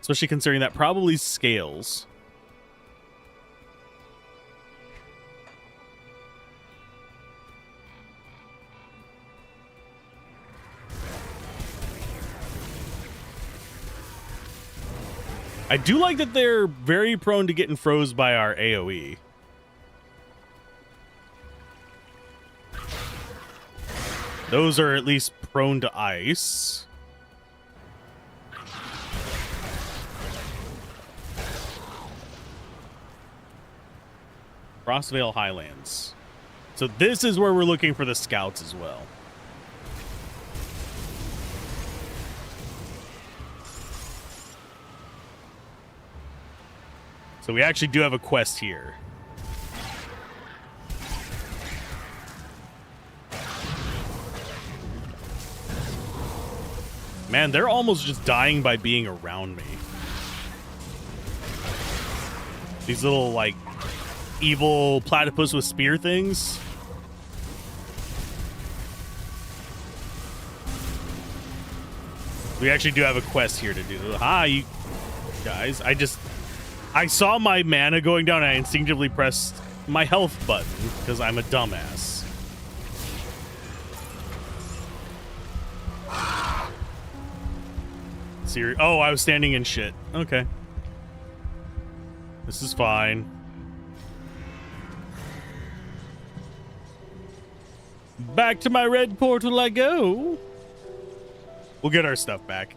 Especially considering that probably scales. I do like that they're very prone to getting froze by our AoE. Those are at least prone to ice. Frostvale Highlands. So this is where we're looking for the scouts as well. So we actually do have a quest here. Man, they're almost just dying by being around me. These little, like, evil platypus with spear things. We actually do have a quest here to do. Hi, you guys. I saw my mana going down and I instinctively pressed my health button because I'm a dumbass. Oh, I was standing in shit. Okay. This is fine. Back to my red portal I go. We'll get our stuff back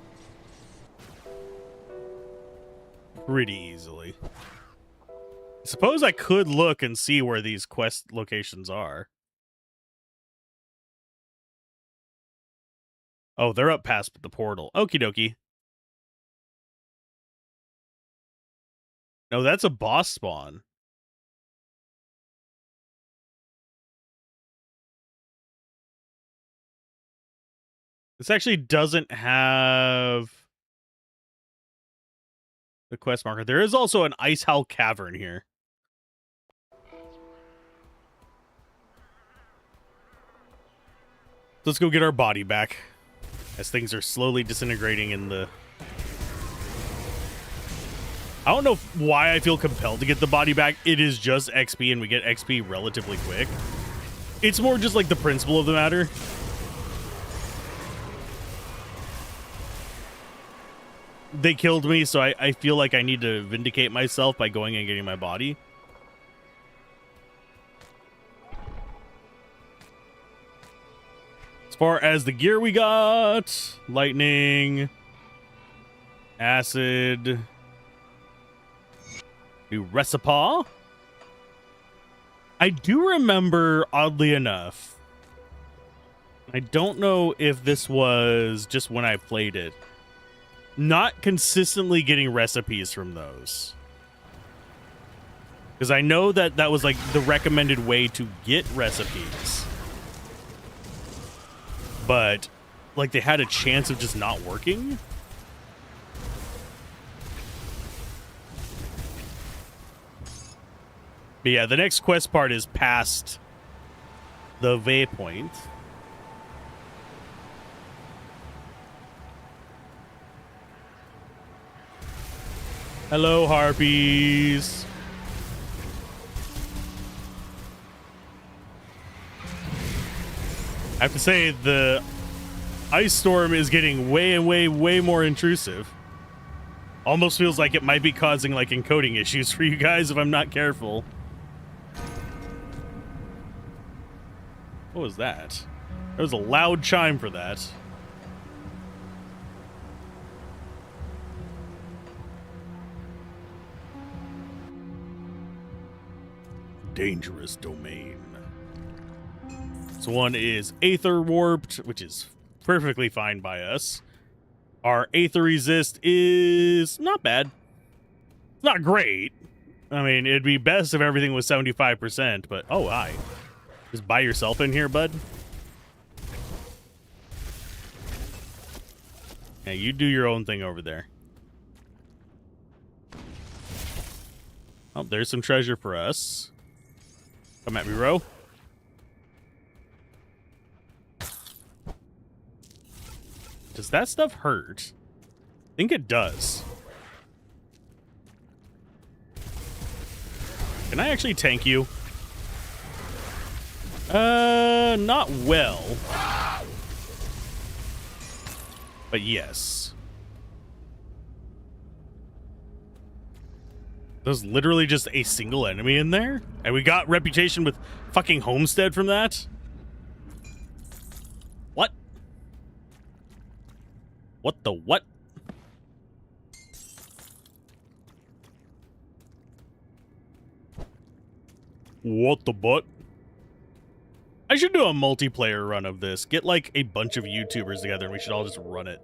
pretty easily. I suppose I could look and see where these quest locations are. Oh, they're up past the portal. Okie dokie. No, that's a boss spawn. This actually doesn't have the quest marker. There is also an Ice Howl Cavern here. Let's go get our body back as things are slowly disintegrating in the... I don't know why I feel compelled to get the body back. It is just XP and we get XP relatively quick. It's more just like the principle of the matter. They killed me, so I feel like I need to vindicate myself by going and getting my body. As far as the gear we got, lightning, acid, new recipe. I do remember, oddly enough, I don't know if this was just when I played it, not consistently getting recipes from those. Because I know that that was like the recommended way to get recipes. But like they had a chance of just not working. But yeah, the next quest part is past the waypoint. Hello, harpies. I have to say, the ice storm is getting way more intrusive. Almost feels like it might be causing like encoding issues for you guys if I'm not careful. What was that? There was a loud chime for that. Dangerous domain. This one is Aether Warped, which is perfectly fine by us. Our Aether Resist is not bad. It's not great. I mean, it'd be best if everything was 75%, but oh, hi. Just by yourself in here, bud. Yeah, you do your own thing over there. Oh, there's some treasure for us. Come at me, Ro. Does that stuff hurt? I think it does. Can I actually tank you? Not well. But yes. There's literally just a single enemy in there? And we got reputation with fucking Homestead from that? What? What the what? What the butt? I should do a multiplayer run of this. Get like a bunch of YouTubers together and we should all just run it.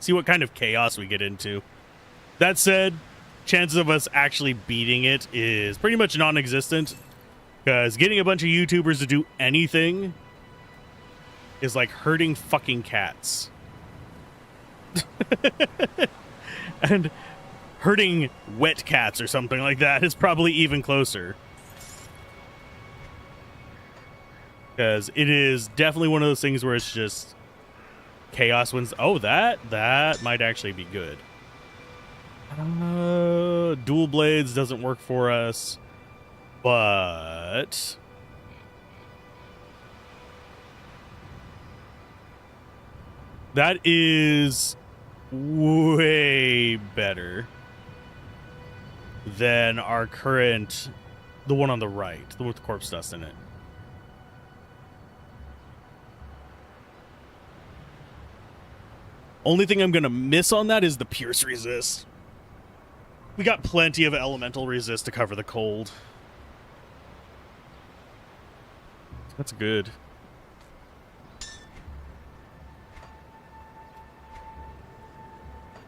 See what kind of chaos we get into. That said, chances of us actually beating it is pretty much non-existent. Because getting a bunch of YouTubers to do anything is like herding fucking cats. And herding wet cats or something like that is probably even closer. Because it is definitely one of those things where it's just chaos wins. Oh, that might actually be good. Dual blades doesn't work for us, but that is way better than our current, the one on the right, the one with corpse dust in it. Only thing I'm gonna miss on that is the pierce resist. We got plenty of elemental resist to cover the cold. That's good.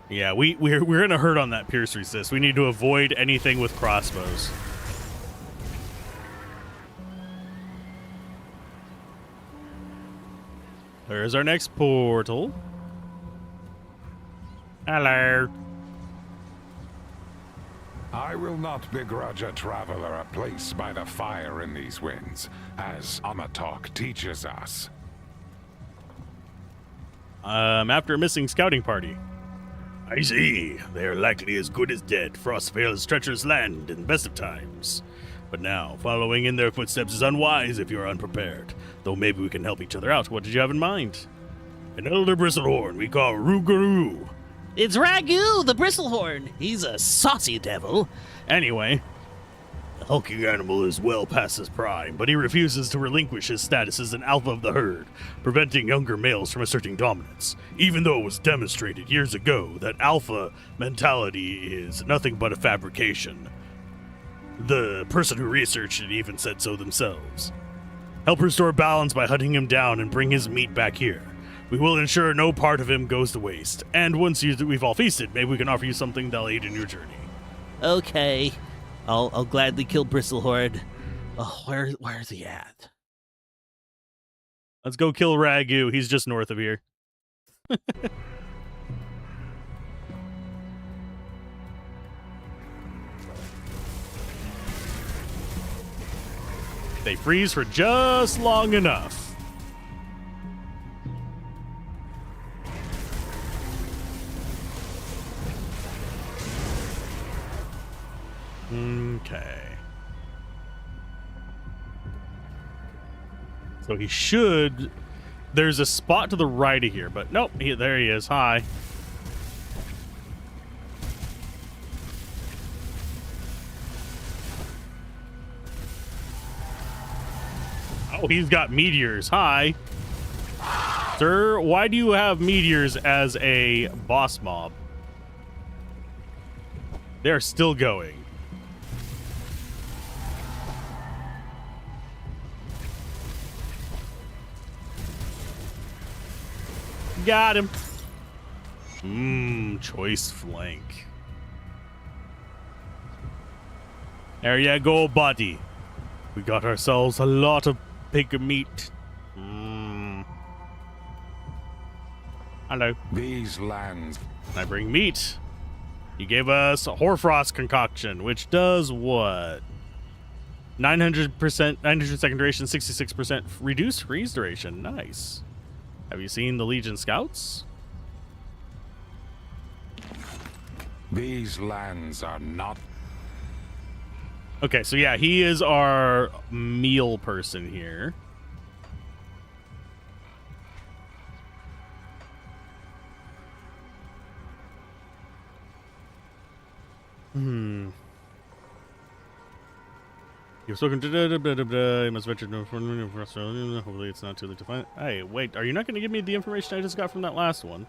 Yeah, we're in a hurt on that pierce resist. We need to avoid anything with crossbows. There's our next portal. Hello. I will not begrudge a traveler a place by the fire in these winds, as Amatok teaches us. After a missing scouting party. I see. They are likely as good as dead. Frostvale is treacherous land in the best of times. But now, following in their footsteps is unwise if you are unprepared. Though maybe we can help each other out. What did you have in mind? An elder bristlehorn we call Rougarou. It's Ragu, the Bristlehorn. He's a saucy devil. Anyway, The hulking animal is well past his prime, but he refuses to relinquish his status as an alpha of the herd, preventing younger males from asserting dominance, even though it was demonstrated years ago that alpha mentality is nothing but a fabrication. The person who researched it even said so themselves. Help restore balance by hunting him down and bring his meat back here. We will ensure no part of him goes to waste, and once we've all feasted, maybe we can offer you something that'll aid in your journey. Okay. I'll gladly kill Bristlehorn. Oh, where's he at? Let's go kill Ragu. He's just north of here. They freeze for just long enough. Okay. So he should... There's a spot to the right of here, but nope, there he is. Hi. Oh, he's got meteors. Hi. Sir, why do you have meteors as a boss mob? They're still going. Got him. Choice flank. There you go, buddy. We got ourselves a lot of pig meat. Hello. These lands. Can I bring meat? You gave us a Hoarfrost concoction, which does what? 900%, 900 second duration, 66% reduced freeze duration. Nice. Have you seen the Legion Scouts? These lands are not. Okay, so yeah, he is our meal person here. You've spoken to you must venture no hopefully it's not too late to find. Hey, wait, are you not going to give me the information I just got from that last one?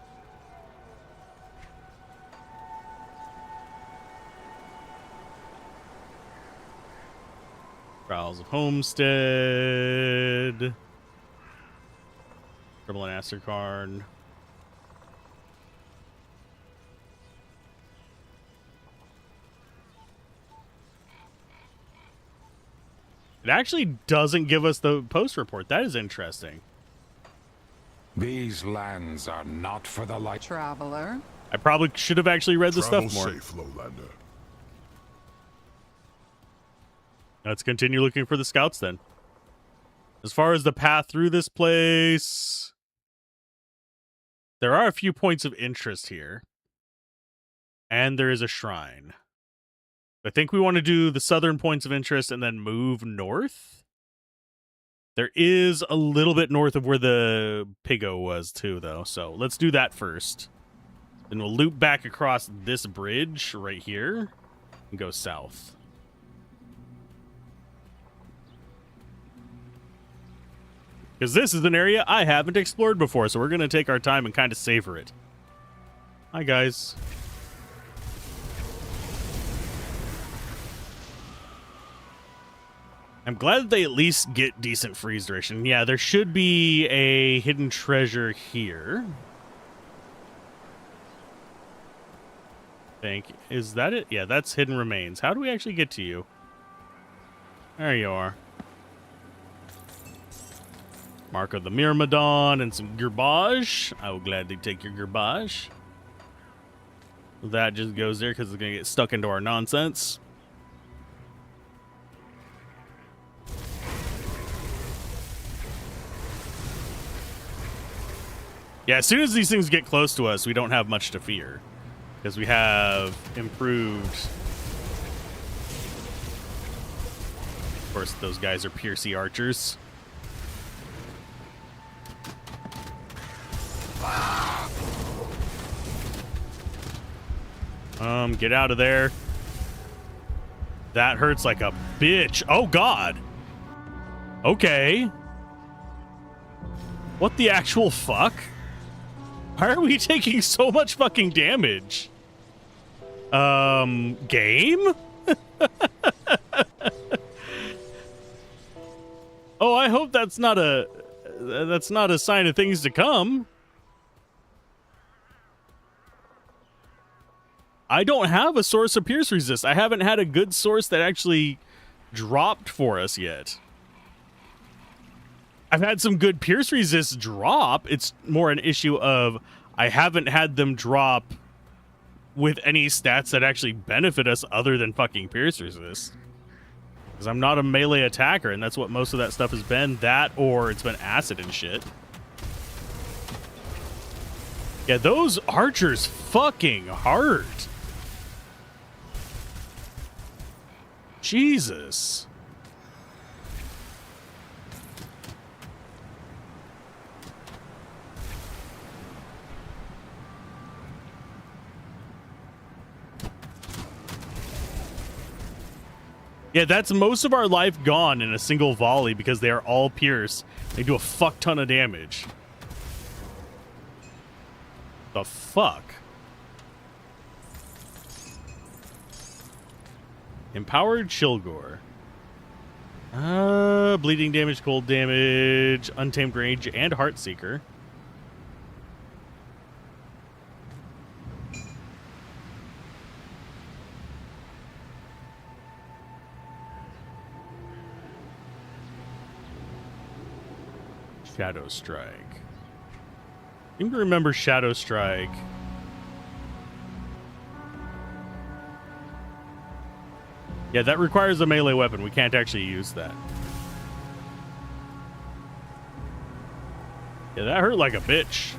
Trials of Homestead. Dribble and Asterkarn. It actually doesn't give us the post report. That is interesting. These lands are not for the light. Traveler. I probably should have actually read the Travel stuff more. safe, Lowlander. Let's continue looking for the scouts then. As far as the path through this place, there are a few points of interest here. And there is a shrine. I think we want to do the southern points of interest and then move north. There is a little bit north of where the Pigo was too, though. So let's do that first. Then we'll loop back across this bridge right here and go south. Because this is an area I haven't explored before, so we're going to take our time and kind of savor it. Hi, guys. I'm glad that they at least get decent freeze duration. Yeah, there should be a hidden treasure here. Is that it? Yeah, that's hidden remains. How do we actually get to you? There you are. Mark of the Myrmidon and some garbage. I will gladly take your garbage. That just goes there because it's going to get stuck into our nonsense. Yeah, as soon as these things get close to us, we don't have much to fear. Because we have improved... Of course, those guys are Piercy archers. Get out of there. That hurts like a bitch. Oh, God. Okay. What the actual fuck? Why are we taking so much fucking damage? Game? Oh, I hope that's not a sign of things to come. I don't have a source of pierce resist. I haven't had a good source that actually dropped for us yet. I've had some good pierce resist drop. It's more an issue of I haven't had them drop with any stats that actually benefit us other than fucking pierce resist. Because I'm not a melee attacker, and that's what most of that stuff has been. That or it's been acid and shit. Yeah, those archers fucking hurt. Jesus. Yeah, that's most of our life gone in a single volley because they are all pierce. They do a fuck ton of damage. The fuck? Empowered Chilgore. Bleeding damage, cold damage, untamed rage, and Heartseeker. Shadow Strike. I seem to remember Shadow Strike Yeah, that requires a melee weapon. We can't actually use that. Yeah, that hurt like a bitch.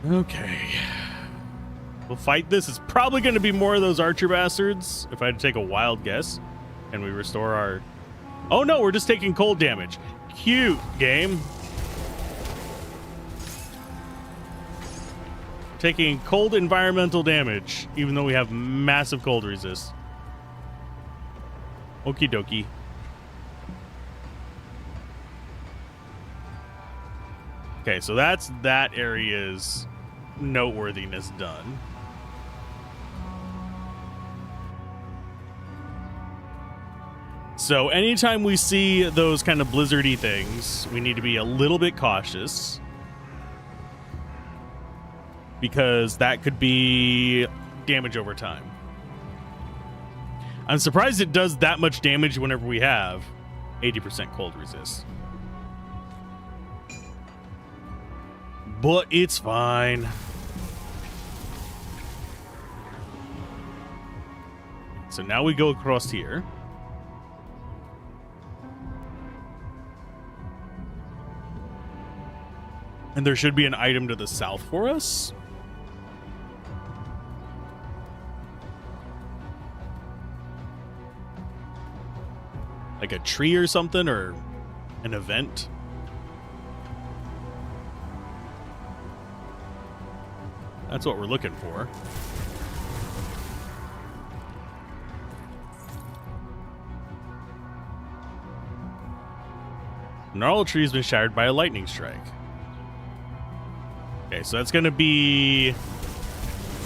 Okay. We'll fight this. It's probably going to be more of those archer bastards, if I had to take a wild guess. Can we restore our... Oh, no, we're just taking cold damage. Cute, game. Taking cold environmental damage, even though we have massive cold resist. Okie dokie. Okay, so that's that area's noteworthiness done. So anytime we see those kind of blizzardy things, we need to be a little bit cautious, because that could be damage over time. I'm surprised it does that much damage whenever we have 80% cold resist. But it's fine. So now we go across here. And there should be an item to the south for us. Like a tree or something, or an event. That's what we're looking for. Gnarled tree's been shattered by a lightning strike. Okay, so that's going to be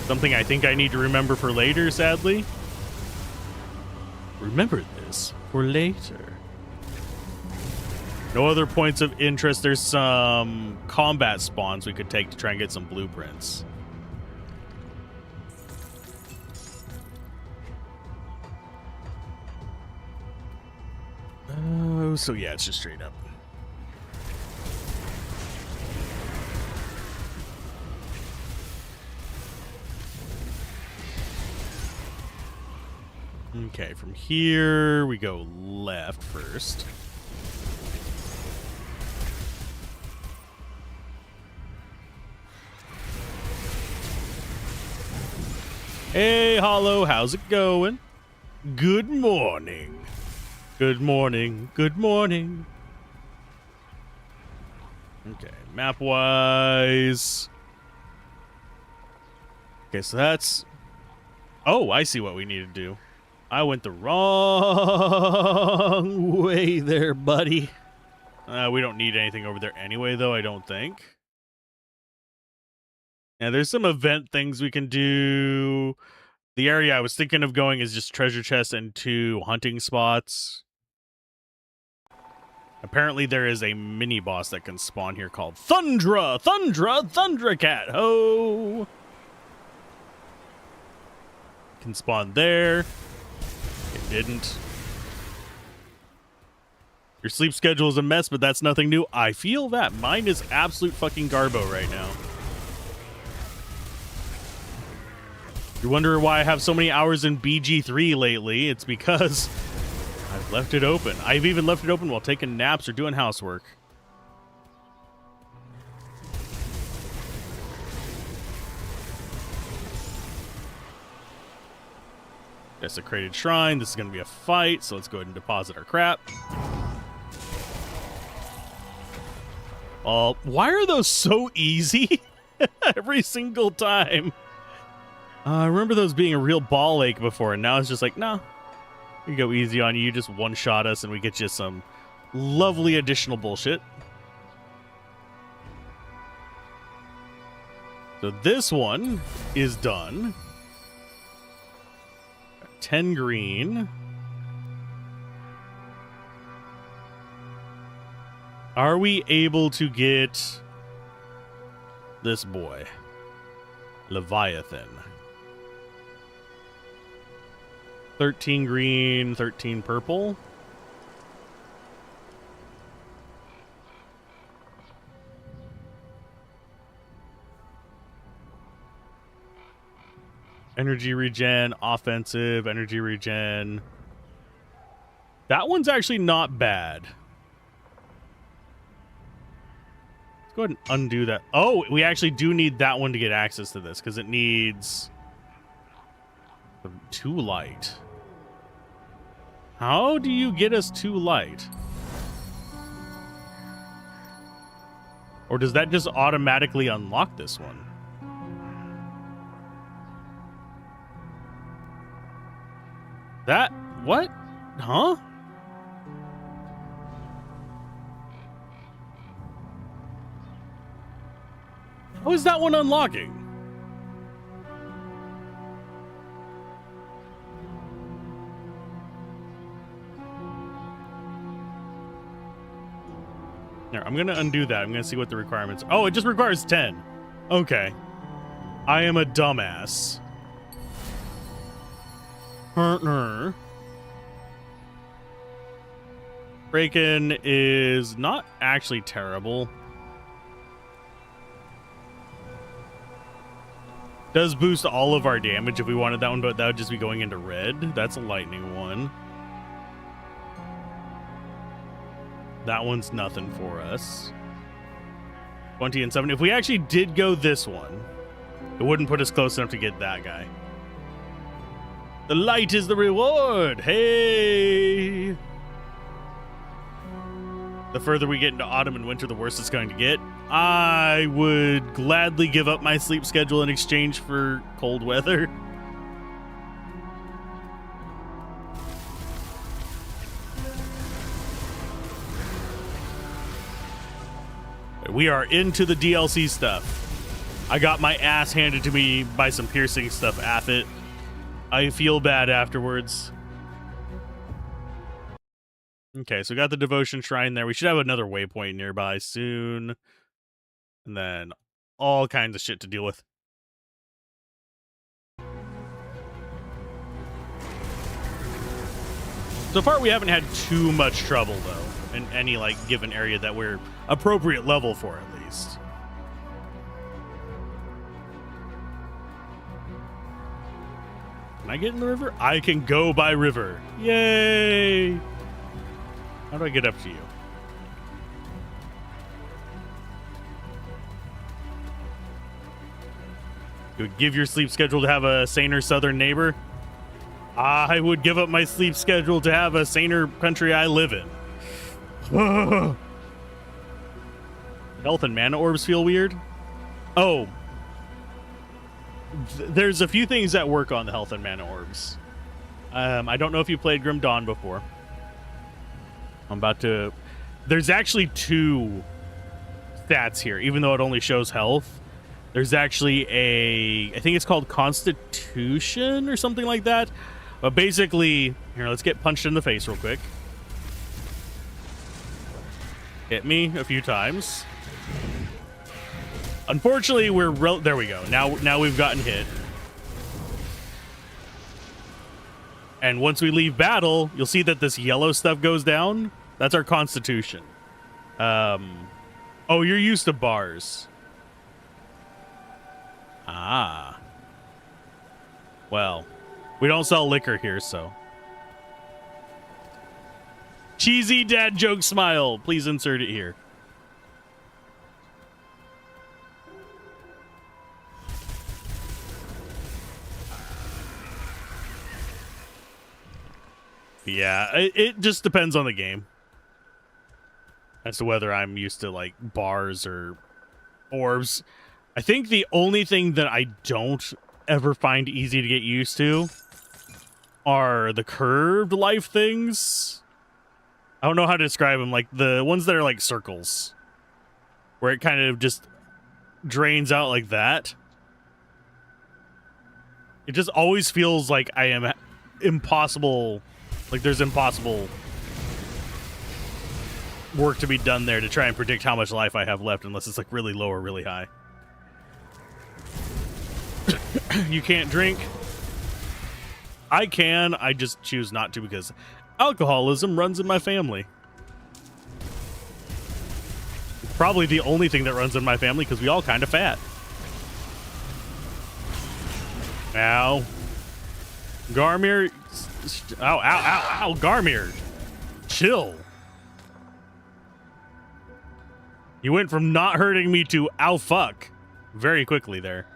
something I think I need to remember for later, sadly. Remember this for later. No other points of interest. There's some combat spawns we could take to try and get some blueprints. Oh, so yeah, it's just straight up. Okay, from here we go left first. Hey, Hollow, how's it going? Good morning. Good morning. Good morning. Okay, map-wise. Okay, so that's... Oh, I see what we need to do. I went the wrong way there, buddy. We don't need anything over there anyway, though, I don't think. Yeah, there's some event things we can do. The area I was thinking of going is just treasure chests and 2 hunting spots. Apparently there is a mini boss that can spawn here called Thundra Cat. Ho! Can spawn there. It didn't. Your sleep schedule is a mess, but that's nothing new. I feel that. Mine is absolute fucking garbo right now. You wonder why I have so many hours in BG3 lately? It's because I've left it open. I've even left it open while taking naps or doing housework. Desecrated Shrine. This is going to be a fight, so let's go ahead and deposit our crap. Why are those so easy every single time? I remember those being a real ball ache before, and now it's just like, nah, we go easy on you. Just one-shot us, and we get you some lovely additional bullshit. So this one is done. 10 green. Are we able to get this boy? Leviathan. 13 green, 13 purple. Energy regen, offensive, energy regen. That one's actually not bad. Let's go ahead and undo that. Oh, we actually do need that one to get access to this because it needs 2 light. How do you get us 2 light? Or does that just automatically unlock this one? That, what? Huh? How is that one unlocking? Here, I'm gonna undo that. I'm gonna see what the requirements. Oh, it just requires 10. Okay. I am a dumbass. Break-in is not actually terrible. Does boost all of our damage if we wanted that one, but that would just be going into red. That's a lightning one. That one's nothing for us. 20 and 7. If we actually did go this one, it wouldn't put us close enough to get that guy. The light is the reward. Hey! The further we get into autumn and winter, the worse it's going to get. I would gladly give up my sleep schedule in exchange for cold weather. We are into the DLC stuff. I got my ass handed to me by some piercing stuff at it. I feel bad afterwards. Okay, so we got the devotion shrine there. We should have another waypoint nearby soon. And then all kinds of shit to deal with. So far, we haven't had too much trouble, though, in any, like, given area that we're appropriate level for, at least. Can I get in the river? I can go by river. Yay! How do I get up to you? You would give your sleep schedule to have a saner southern neighbor? I would give up my sleep schedule to have a saner country I live in. Health and mana orbs feel weird. Oh. There's a few things that work on the health and mana orbs. I don't know if you played Grim Dawn before. I'm about to... There's actually 2 stats here, even though it only shows health. There's actually a... I think it's called Constitution or something like that. But basically... Here, let's get punched in the face real quick. Hit me a few times. Unfortunately, there we go. Now we've gotten hit. And once we leave battle, you'll see that this yellow stuff goes down. That's our constitution. Oh, you're used to bars. Ah. Well, we don't sell liquor here, so. Cheesy dad joke smile. Please insert it here. Yeah, it just depends on the game as to whether I'm used to like bars or orbs. I think the only thing that I don't ever find easy to get used to are the curved life things. I don't know how to describe them, like the ones that are like circles where it kind of just drains out like that. It just always feels like I am impossible. Like, there's impossible work to be done there to try and predict how much life I have left, unless it's, like, really low or really high. You can't drink. I can. I just choose not to because alcoholism runs in my family. It's probably the only thing that runs in my family because we all kind of fat. Ow. Garmir. Ow, ow, ow, ow. Garmir. Chill. You went from not hurting me to ow fuck very quickly there.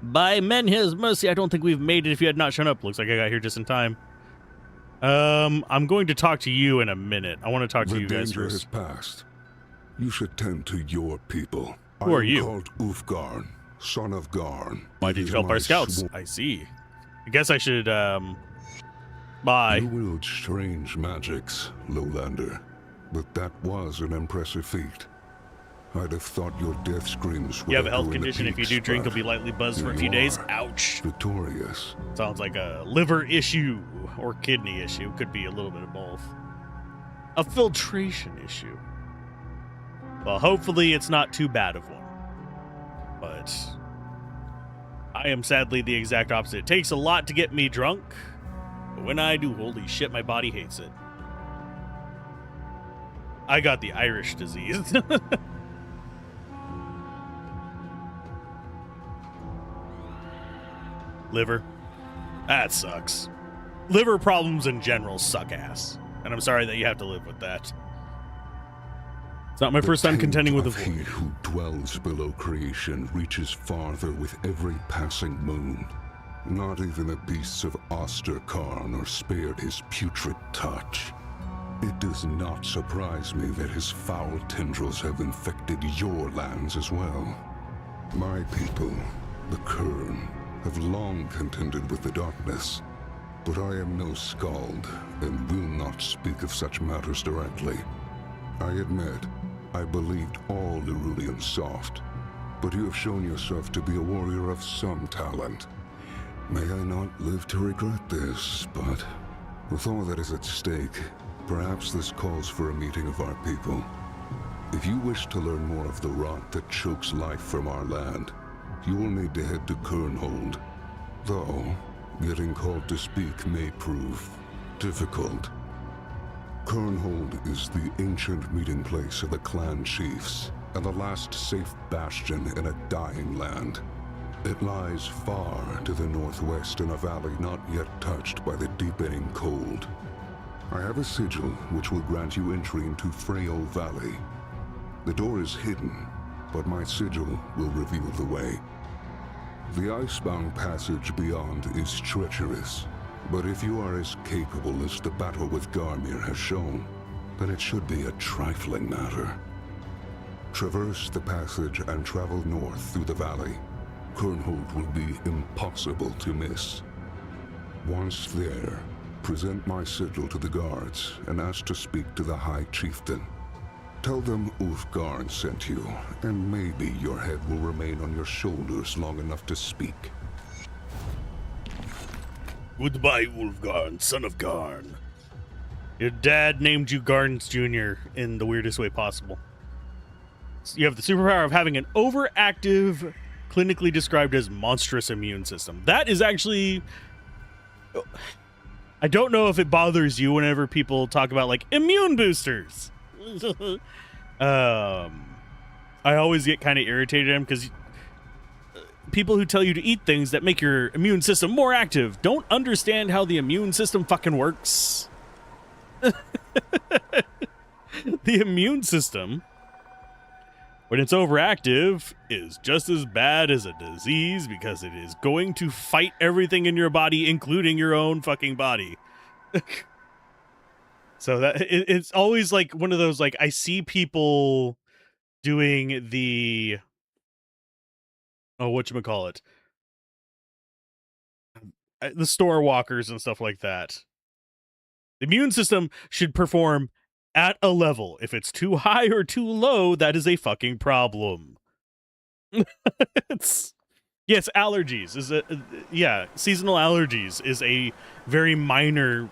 By Menhir's mercy, I don't think we've made it if you had not shown up. Looks like I got here just in time. I'm going to talk to you in a minute. I want to talk to you guys The danger has first. passed. You should tend to your people. Who are I am you? called Ulfgarn, son of Garn. Why It did is you help my our scouts? sworn- I see. I guess I should, bye. You wield strange magics, Lowlander, but that was an impressive feat. I'd have thought your death screams would You have a echo health in the condition. If you peaks, do drink, but you'll be lightly buzzed for a here few you days. are, Ouch. victorious. Sounds like a liver issue or kidney issue. Could be a little bit of both. A filtration issue. Well, hopefully it's not too bad of one. But I am sadly the exact opposite. It takes a lot to get me drunk. But when I do, holy shit, my body hates it. I got the Irish disease. Liver. That sucks. Liver problems in general suck ass. And I'm sorry that you have to live with that. It's not my The first time taint contending with a of he void. who dwells below creation reaches farther with every passing moon. Not even the beasts of Asterkarn are spared his putrid touch. It does not surprise me that his foul tendrils have infected your lands as well. My people, the Kern, have long contended with the darkness, but I am no skald and will not speak of such matters directly. I admit, I believed all Irulians soft, but you have shown yourself to be a warrior of some talent. May I not live to regret this, but with all that is at stake, perhaps this calls for a meeting of our people. If you wish to learn more of the rot that chokes life from our land, you will need to head to Kernhold. Though, getting called to speak may prove difficult. Kernhold is the ancient meeting place of the clan chiefs, and the last safe bastion in a dying land. It lies far to the northwest in a valley not yet touched by the deepening cold. I have a sigil which will grant you entry into Freyol Valley. The door is hidden, but my sigil will reveal the way. The icebound passage beyond is treacherous, but if you are as capable as the battle with Garmir has shown, then it should be a trifling matter. Traverse the passage and travel north through the valley. Kernhold will be impossible to miss. Once there, present my sigil to the guards and ask to speak to the High Chieftain. Tell them Ulfgarn sent you, and maybe your head will remain on your shoulders long enough to speak. Goodbye, Ulfgarn, son of Garn. Your dad named you Garns Jr. in the weirdest way possible. You have the superpower of having an overactive, clinically described as monstrous immune system. That is actually... I don't know if it bothers you whenever people talk about, like, immune boosters. I always get kind of irritated at them because people who tell you to eat things that make your immune system more active don't understand how the immune system fucking works. The immune system, when it's overactive, is just as bad as a disease because it is going to fight everything in your body, including your own fucking body. So that it's always like one of those, like, I see people doing the, oh, whatchamacallit, the store walkers and stuff like that. The immune system should perform at a level. If it's too high or too low, that is a fucking problem. Yes, allergies is seasonal allergies is a very minor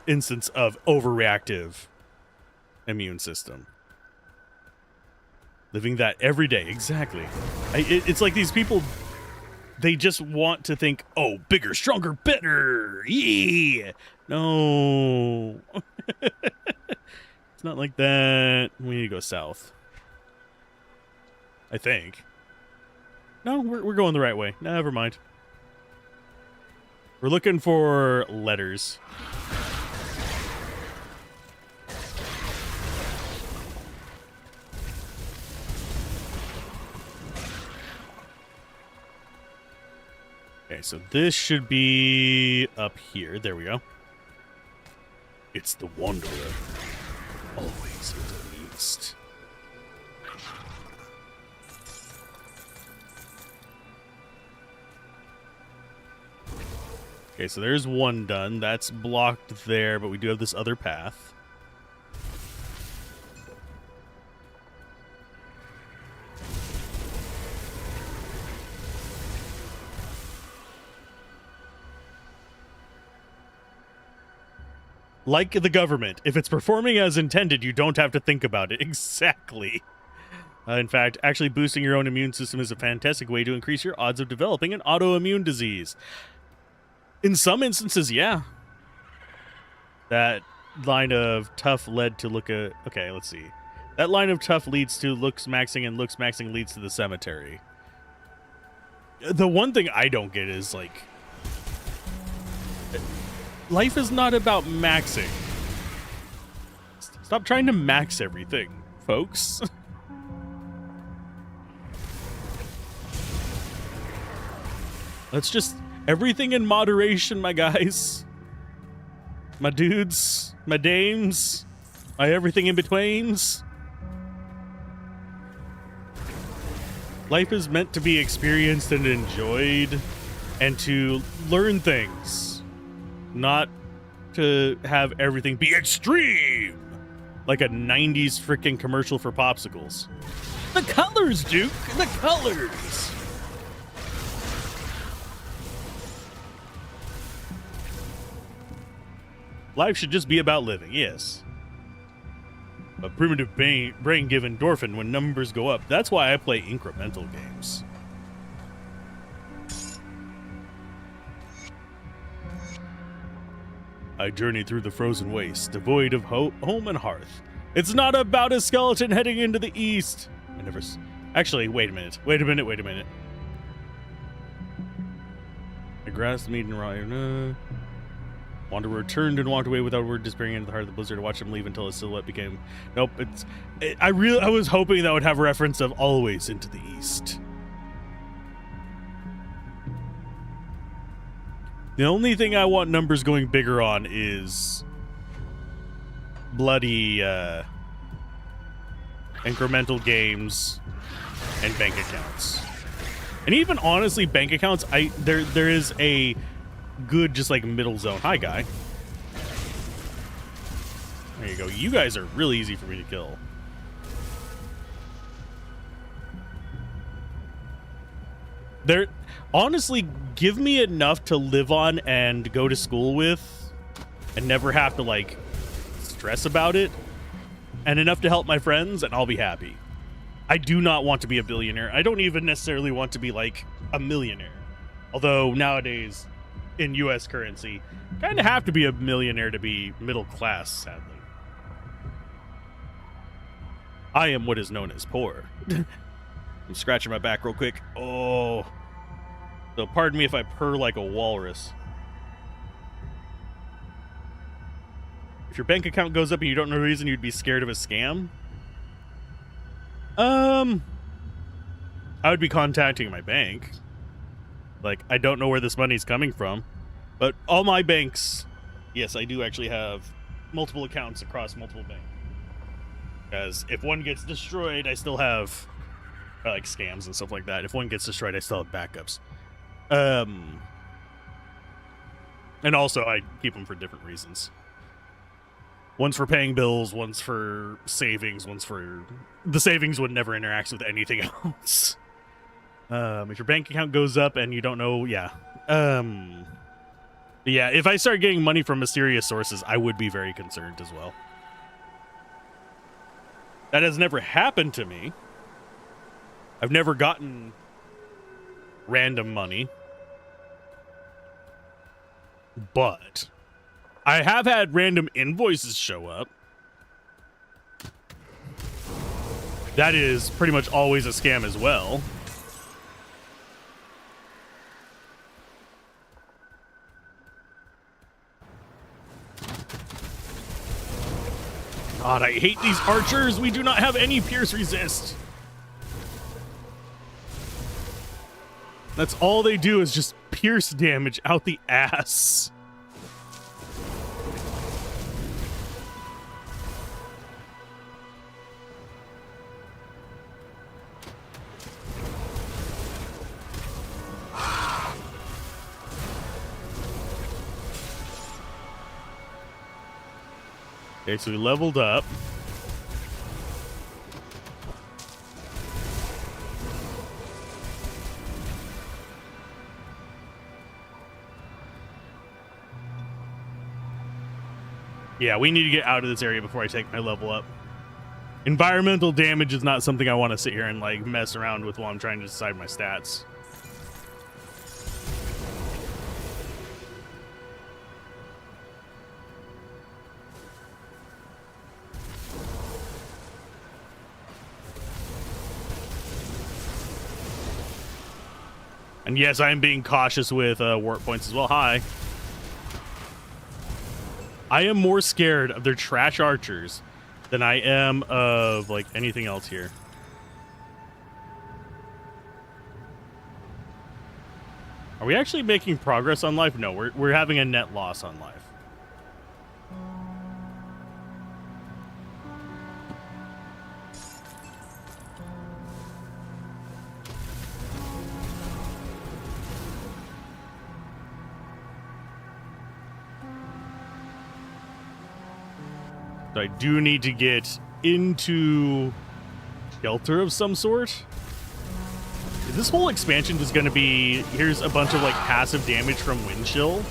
instance of overreactive immune system. Living that every day, exactly. It's like these people, they just want to think, oh, bigger, stronger, better. Yeah. No. It's not like that. We need to go south. I think. No, we're going the right way. Never mind. We're looking for letters. Okay, so this should be up here. There we go. It's the Wanderer. Always in the east. Okay, so there's one done. That's blocked there, but we do have this other path. Like the government, if it's performing as intended, you don't have to think about it. Exactly. In fact, actually boosting your own immune system is a fantastic way to increase your odds of developing an autoimmune disease. In some instances, yeah. That line of tough led to look at... Okay, let's see. That line of tough leads to looks maxing, and looks maxing leads to the cemetery. The one thing I don't get is, like... Life is not about maxing. Stop trying to max everything, folks. Let's just... Everything in moderation, my guys. My dudes. My dames. My everything in betweens. Life is meant to be experienced and enjoyed, and to learn things. Not to have everything be extreme. Like a 90s freaking commercial for popsicles. The colors, Duke! The colors! Life should just be about living, yes. A primitive brain give endorphin when numbers go up. That's why I play incremental games. I journey through the frozen waste, devoid of home and hearth. It's not about a skeleton heading into the east. I never... Actually, wait a minute. Wait a minute. I grasped the meat and raw... Wanderer turned and walked away without a word, disappearing into the heart of the blizzard. To watch him leave until his silhouette became... Nope, I was hoping that would have a reference of always into the east. The only thing I want numbers going bigger on is bloody incremental games and bank accounts. And even honestly, bank accounts, there is a good just like middle zone. Hi, guy. There you go. You guys are really easy for me to kill. They're honestly, give me enough to live on and go to school with and never have to like stress about it, and enough to help my friends, and I'll be happy. I do not want to be a billionaire. I don't even necessarily want to be like a millionaire. Although nowadays in US currency, kind of have to be a millionaire to be middle class, sadly. I am what is known as poor. I'm scratching my back real quick. Oh. So pardon me if I purr like a walrus. If your bank account goes up and you don't know the reason, you'd be scared of a scam? I would be contacting my bank. Like, I don't know where this money's coming from. But all my banks, yes, I do actually have multiple accounts across multiple banks. Because if one gets destroyed, I still have, like, scams and stuff like that. If one gets destroyed, I still have backups. And also, I keep them for different reasons. One's for paying bills, one's for savings, one's for... The savings would never interact with anything else. If your bank account goes up and you don't know, yeah. Yeah, if I start getting money from mysterious sources, I would be very concerned as well. That has never happened to me. I've never gotten random money. But I have had random invoices show up. That is pretty much always a scam as well. God, I hate these archers. We do not have any pierce resist. That's all they do is just pierce damage out the ass. Okay, so we leveled up. Yeah, we need to get out of this area before I take my level up. Environmental damage is not something I want to sit here and like mess around with while I'm trying to decide my stats. And yes, I am being cautious with warp points as well. Hi. I am more scared of their trash archers than I am of like anything else here. Are we actually making progress on life? No, we're having a net loss on life. So I do need to get into shelter of some sort. This whole expansion is going to be, here's a bunch of like passive damage from wind chill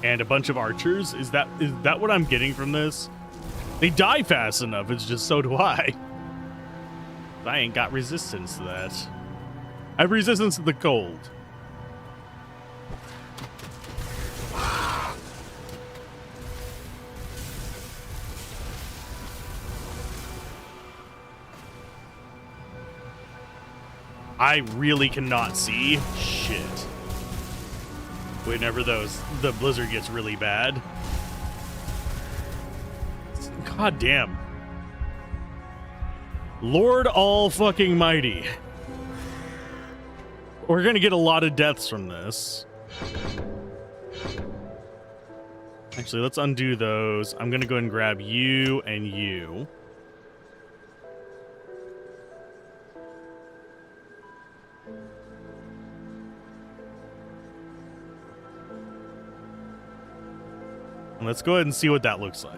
and a bunch of archers. Is that what I'm getting from this? They die fast enough. It's just so do I. I ain't got resistance to that. I have resistance to the cold. I really cannot see shit whenever the blizzard gets really bad. God damn. Lord all fucking mighty. We're gonna get a lot of deaths from this. Actually, let's undo those. I'm gonna go ahead and grab you and you. And let's go ahead and see what that looks like.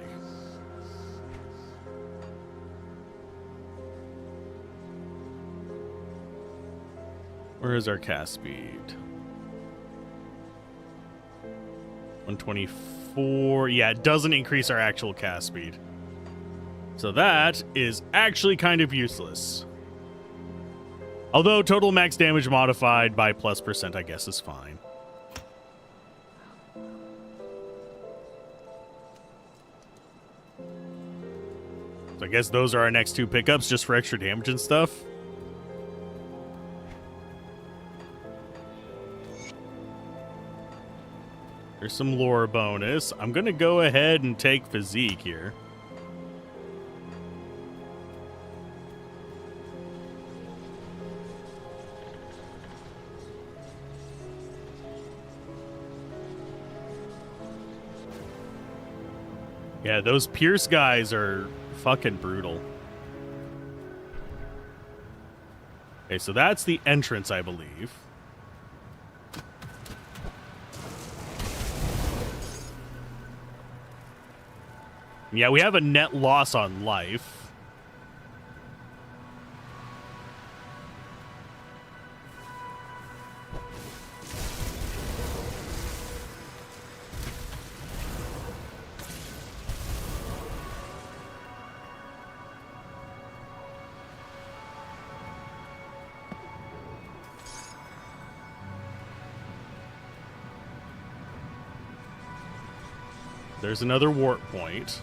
Where is our cast speed? 124. Yeah, it doesn't increase our actual cast speed. So that is actually kind of useless. Although total max damage modified by +% I guess is fine. I guess those are our next two pickups just for extra damage and stuff. There's some lore bonus. I'm going to go ahead and take physique here. Yeah, those Pierce guys are fucking brutal. Okay, so that's the entrance, I believe. Yeah, we have a net loss on life. There's another warp point.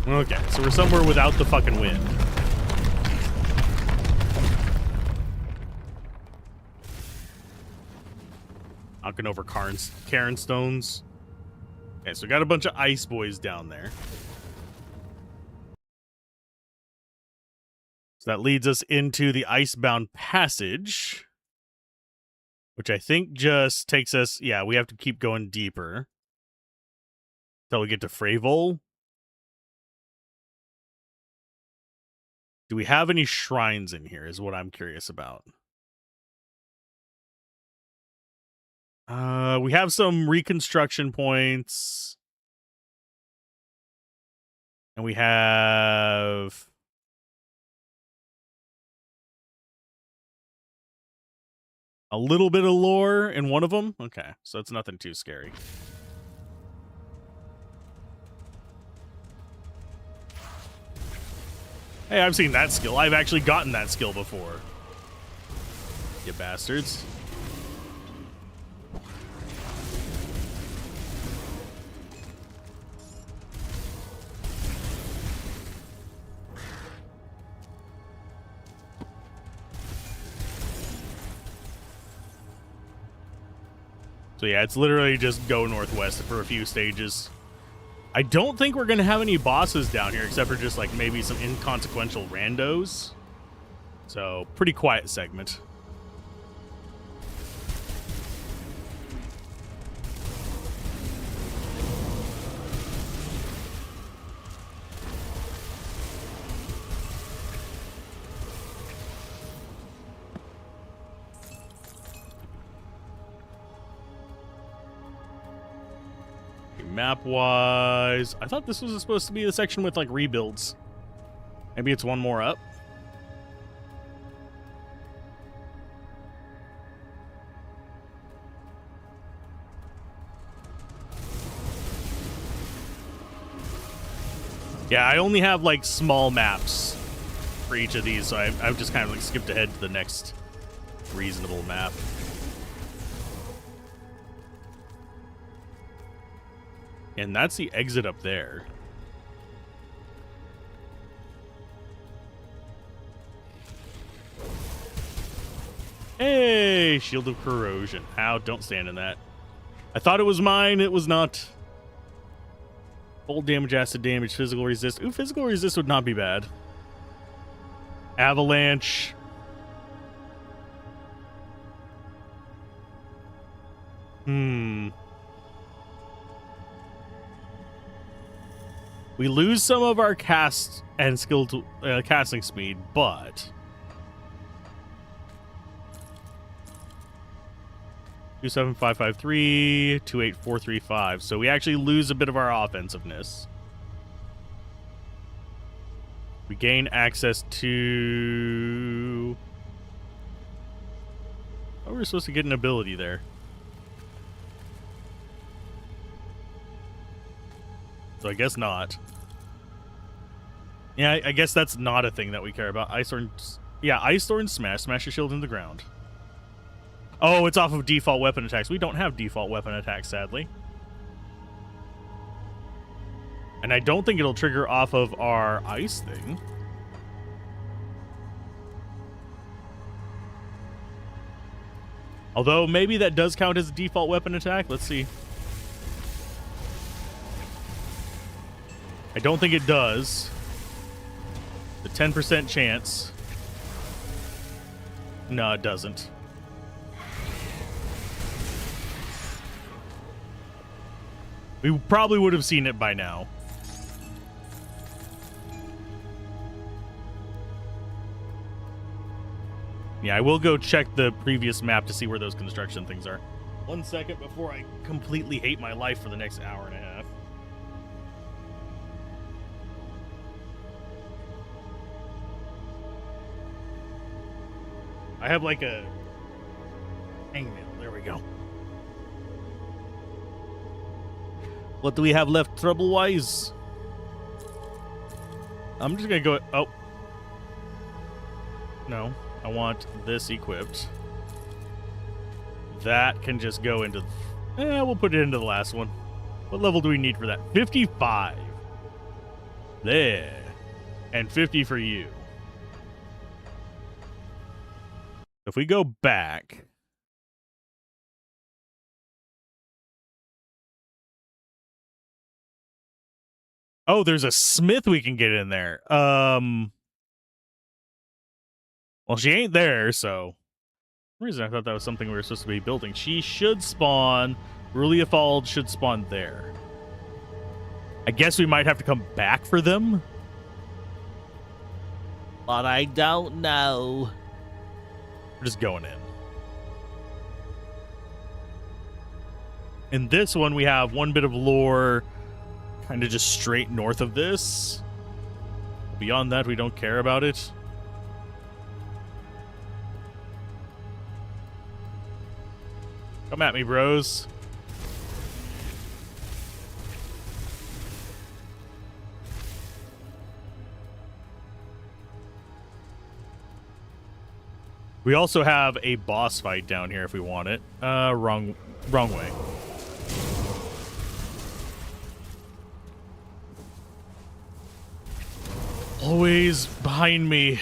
Okay, so we're somewhere without the fucking wind. Knocking over Cairn stones. Okay, so we got a bunch of ice boys down there. So that leads us into the Icebound Passage, which I think just takes us... Yeah, we have to keep going deeper until we get to Freyvol. Do we have any shrines in here is what I'm curious about. We have some reconstruction points. And we have... a little bit of lore in one of them. Okay, so it's nothing too scary. Hey, I've seen that skill. I've actually gotten that skill before. You bastards. So yeah, it's literally just go northwest for a few stages. I don't think we're going to have any bosses down here except for just like maybe some inconsequential randos. So pretty quiet segment. Map-wise, I thought this was supposed to be the section with, like, rebuilds. Maybe it's one more up? Yeah, I only have, like, small maps for each of these, so I've just kind of, like, skipped ahead to the next reasonable map. And that's the exit up there. Hey, Shield of Corrosion. Ow, don't stand in that. I thought it was mine. It was not. Full damage, acid damage, physical resist. Ooh, physical resist would not be bad. Avalanche. We lose some of our cast and skill to, casting speed, but 27553, 28435. So we actually lose a bit of our offensiveness. We gain access to... Oh, we're supposed to get an ability there. So I guess not. Yeah, I guess that's not a thing that we care about. Ice Thorn... Yeah, Ice Thorn Smash. Smash your shield into the ground. Oh, it's off of default weapon attacks. We don't have default weapon attacks, sadly. And I don't think it'll trigger off of our ice thing. Although, maybe that does count as a default weapon attack. Let's see. I don't think it does. The 10% chance. No, it doesn't. We probably would have seen it by now. Yeah, I will go check the previous map to see where those construction things are. 1 second before I completely hate my life for the next hour and a half. I have like a hangnail. There we go. What do we have left trouble-wise? I'm just gonna go... Oh. No. I want this equipped. That can just go into... we'll put it into the last one. What level do we need for that? 55. There. And 50 for you. If we go back... Oh, there's a smith we can get in there. Well, she ain't there, so... For some reason I thought that was something we were supposed to be building. She should spawn... Ruliafald should spawn there. I guess we might have to come back for them. But I don't know. We're just going in. In this one, we have one bit of lore kind of just straight north of this. Beyond that, we don't care about it. Come at me, bros. We also have a boss fight down here if we want it. Wrong way. Always behind me.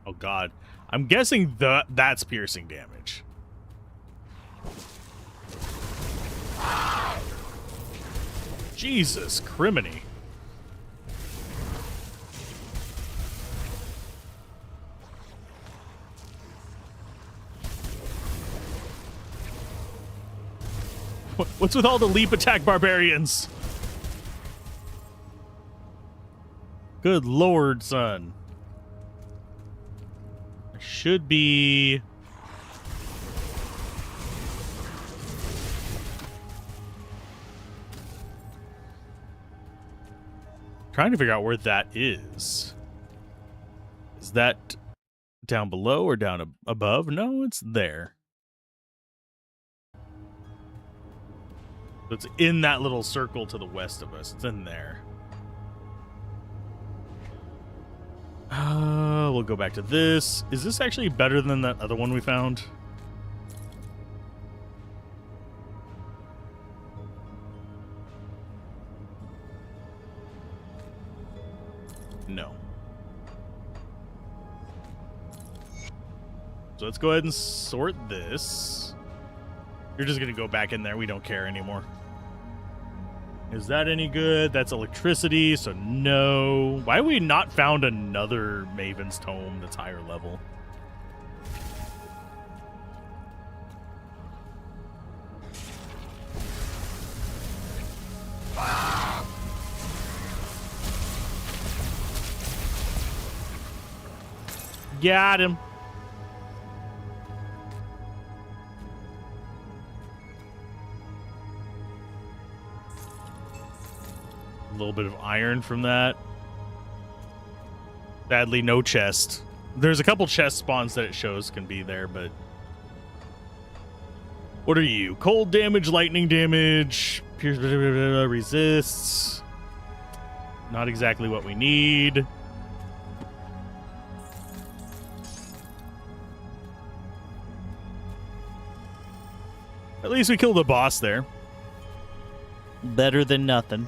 Oh god. I'm guessing that's piercing damage. Jesus, criminy. What's with all the leap attack barbarians? Good lord, son. Should be... Trying to figure out where that is. Is that down below or down above? No, it's there. So it's in that little circle to the west of us. It's in there. We'll go back to this. Is this actually better than that other one we found? No. So let's go ahead and sort this. You're just going to go back in there. We don't care anymore. Is that any good? That's electricity, so no. Why have we not found another Maven's Tome that's higher level? Got him. A little bit of iron from that. Sadly, no chest. There's a couple chest spawns that it shows can be there, but... What are you? Cold damage, lightning damage, pierce, resists. Not exactly what we need. At least we killed the boss there. Better than nothing.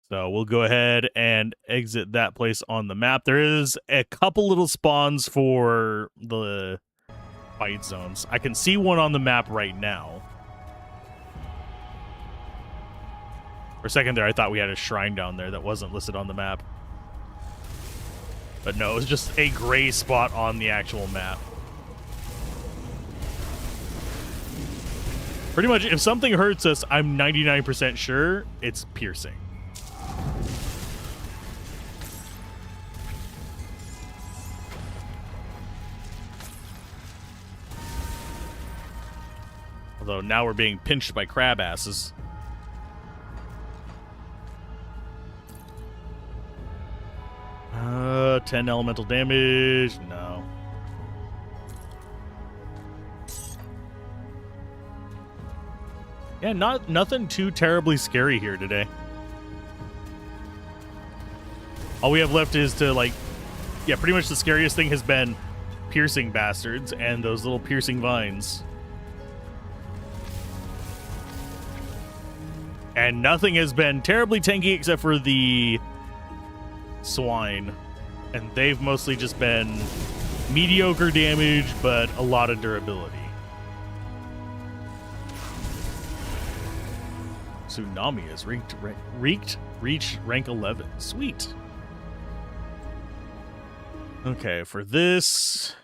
So we'll go ahead and exit that place on the map. There is a couple little spawns for the fight zones. I can see one on the map right now. For a second there, I thought we had a shrine down there that wasn't listed on the map. But no, it was just a gray spot on the actual map. Pretty much, if something hurts us, I'm 99% sure it's piercing. Although now we're being pinched by crab asses. Uh, 10 elemental damage. No. Yeah, nothing too terribly scary here today. All we have left is to, like, yeah, pretty much the scariest thing has been piercing bastards and those little piercing vines. And nothing has been terribly tanky except for the swine. And they've mostly just been mediocre damage, but a lot of durability. Tsunami has reached rank 11. Sweet. Okay, for this...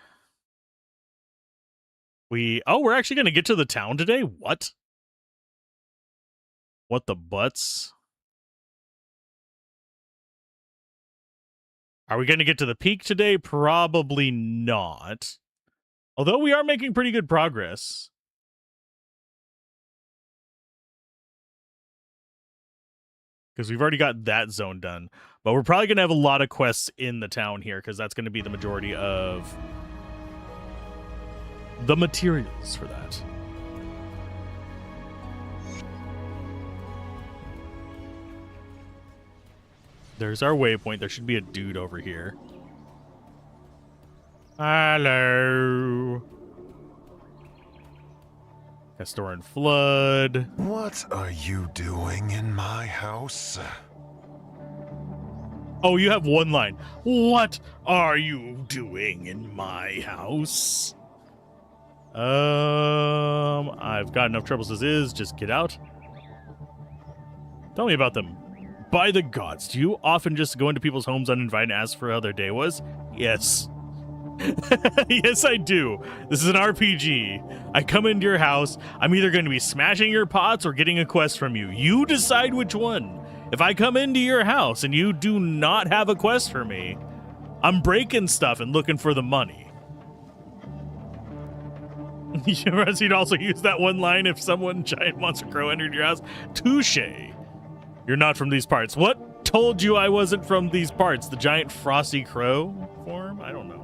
we're actually going to get to the town today? What? What the butts? Are we going to get to the peak today? Probably not. Although we are making pretty good progress. Because we've already got that zone done. But we're probably going to have a lot of quests in the town here, because that's going to be the majority of the materials for that. There's our waypoint. There should be a dude over here. Hello. Castoran Flood. What are you doing in my house? Oh, you have one line. What are you doing in my house? I've got enough troubles as is. Just get out. Tell me about them. By the gods, do you often just go into people's homes uninvited and ask for how their day was? Yes. Yes, I do. This is an RPG. I come into your house. I'm either going to be smashing your pots or getting a quest from you. You decide which one. If I come into your house and you do not have a quest for me, I'm breaking stuff and looking for the money. You'd also use that one line if someone giant monster crow entered your house. Touche. You're not from these parts. What told you I wasn't from these parts? The giant frosty crow form? I don't know.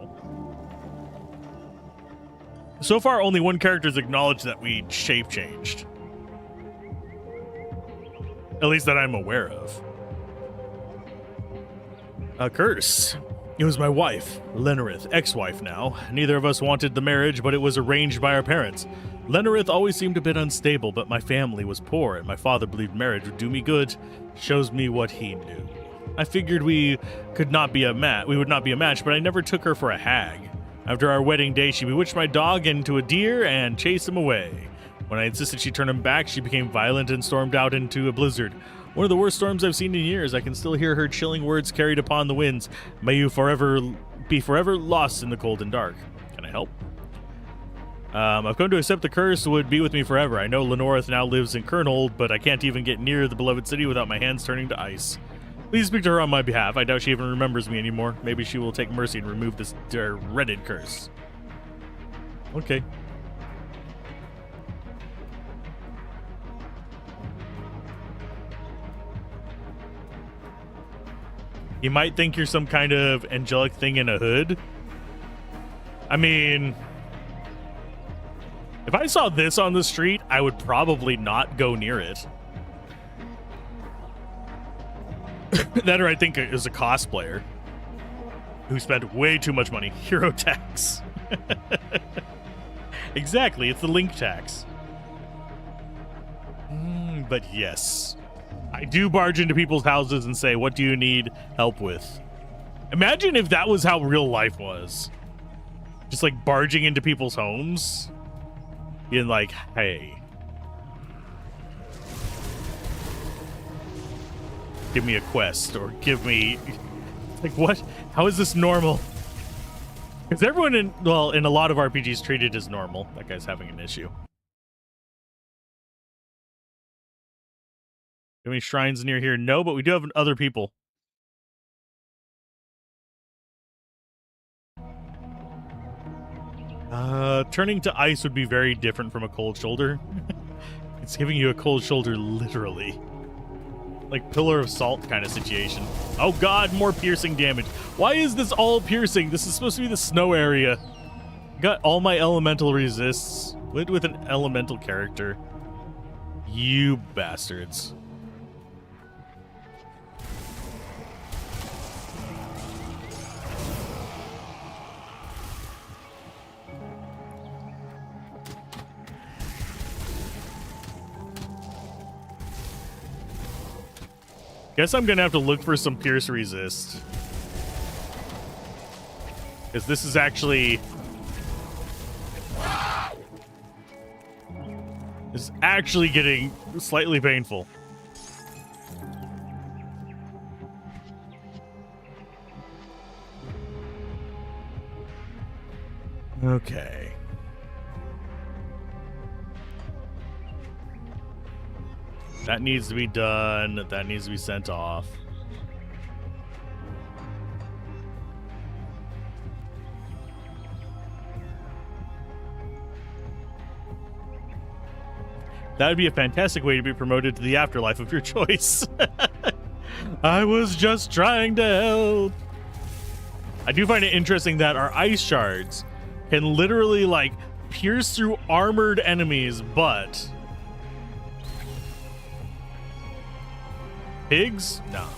So far, only one character has acknowledged that we shape changed. At least that I'm aware of. A curse. It was my wife, Lenarith, ex-wife now. Neither of us wanted the marriage, but it was arranged by our parents. Lenarith always seemed a bit unstable, but my family was poor, and my father believed marriage would do me good. Shows me what he knew. I figured we would not be a match, but I never took her for a hag. After our wedding day, she bewitched my dog into a deer and chased him away. When I insisted she turn him back, she became violent and stormed out into a blizzard. One of the worst storms I've seen in years. I can still hear her chilling words carried upon the winds. May you be forever lost in the cold and dark. Can I help? I've come to accept the curse would be with me forever. I know Lenorith now lives in Kernhold, but I can't even get near the beloved city without my hands turning to ice. Please speak to her on my behalf. I doubt she even remembers me anymore. Maybe she will take mercy and remove this dreaded curse. Okay. You might think you're some kind of angelic thing in a hood. I mean, if I saw this on the street, I would probably not go near it. That, or I think it is a cosplayer who spent way too much money. Hero tax. Exactly, it's the link tax. But yes, I do barge into people's houses and say, what do you need help with? Imagine if that was how real life was. Just like barging into people's homes. Being like, hey, give me a quest, or give me, like, what? How is this normal? Because everyone in a lot of RPGs treated as normal. That guy's having an issue. Do any shrines near here? No, but we do have other people. Turning to ice would be very different from a cold shoulder. It's giving you a cold shoulder, literally. Like pillar of salt kind of situation. Oh god, more piercing damage. Why is this all piercing? This is supposed to be the snow area. Got all my elemental resists with an elemental character. You bastards. Guess I'm gonna have to look for some pierce resist. Because this is actually... It's actually getting slightly painful. Okay. That needs to be done. That needs to be sent off. That would be a fantastic way to be promoted to the afterlife of your choice. I was just trying to help. I do find it interesting that our ice shards can literally, like, pierce through armored enemies, but... pigs? No.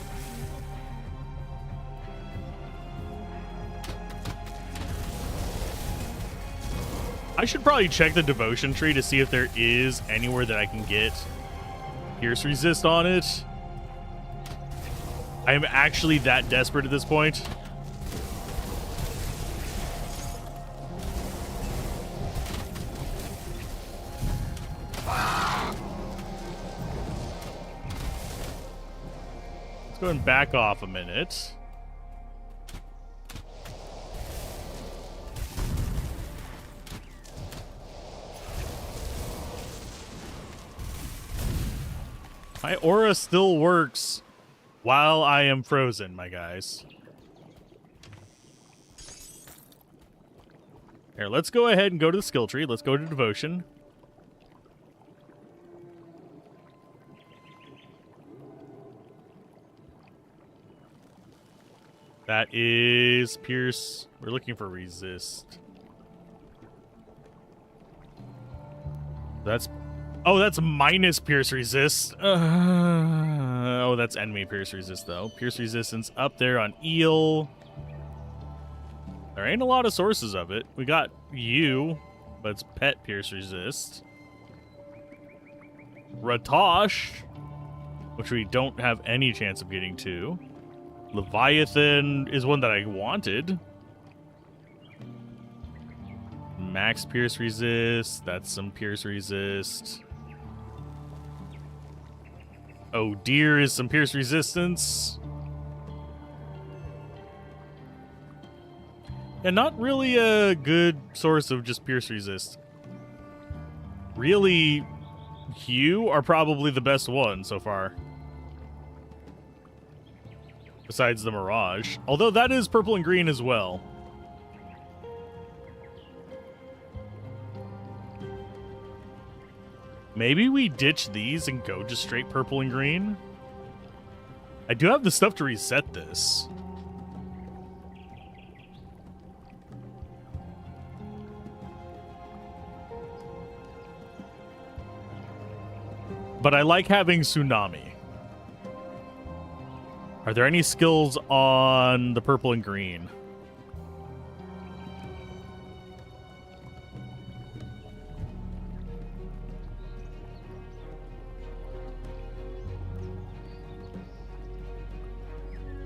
I should probably check the devotion tree to see if there is anywhere that I can get pierce resist on it. I am actually that desperate at this point. Let's go and back off a minute. My aura still works while I am frozen, my guys. Here, let's go ahead and go to the skill tree. Let's go to devotion. That is pierce. We're looking for resist. That's... oh, that's minus pierce resist. Oh, that's enemy pierce resist, though. Pierce resistance up there on eel. There ain't a lot of sources of it. We got you, but it's pet pierce resist. Ratosh, which we don't have any chance of getting to. Leviathan is one that I wanted. Max pierce resist. That's some pierce resist. Oh, deer is some pierce resistance. Yeah, not really a good source of just pierce resist. Really, Hue are probably the best one so far. Besides the Mirage. Although that is purple and green as well. Maybe we ditch these and go just straight purple and green. I do have the stuff to reset this. But I like having Tsunami. Are there any skills on the purple and green?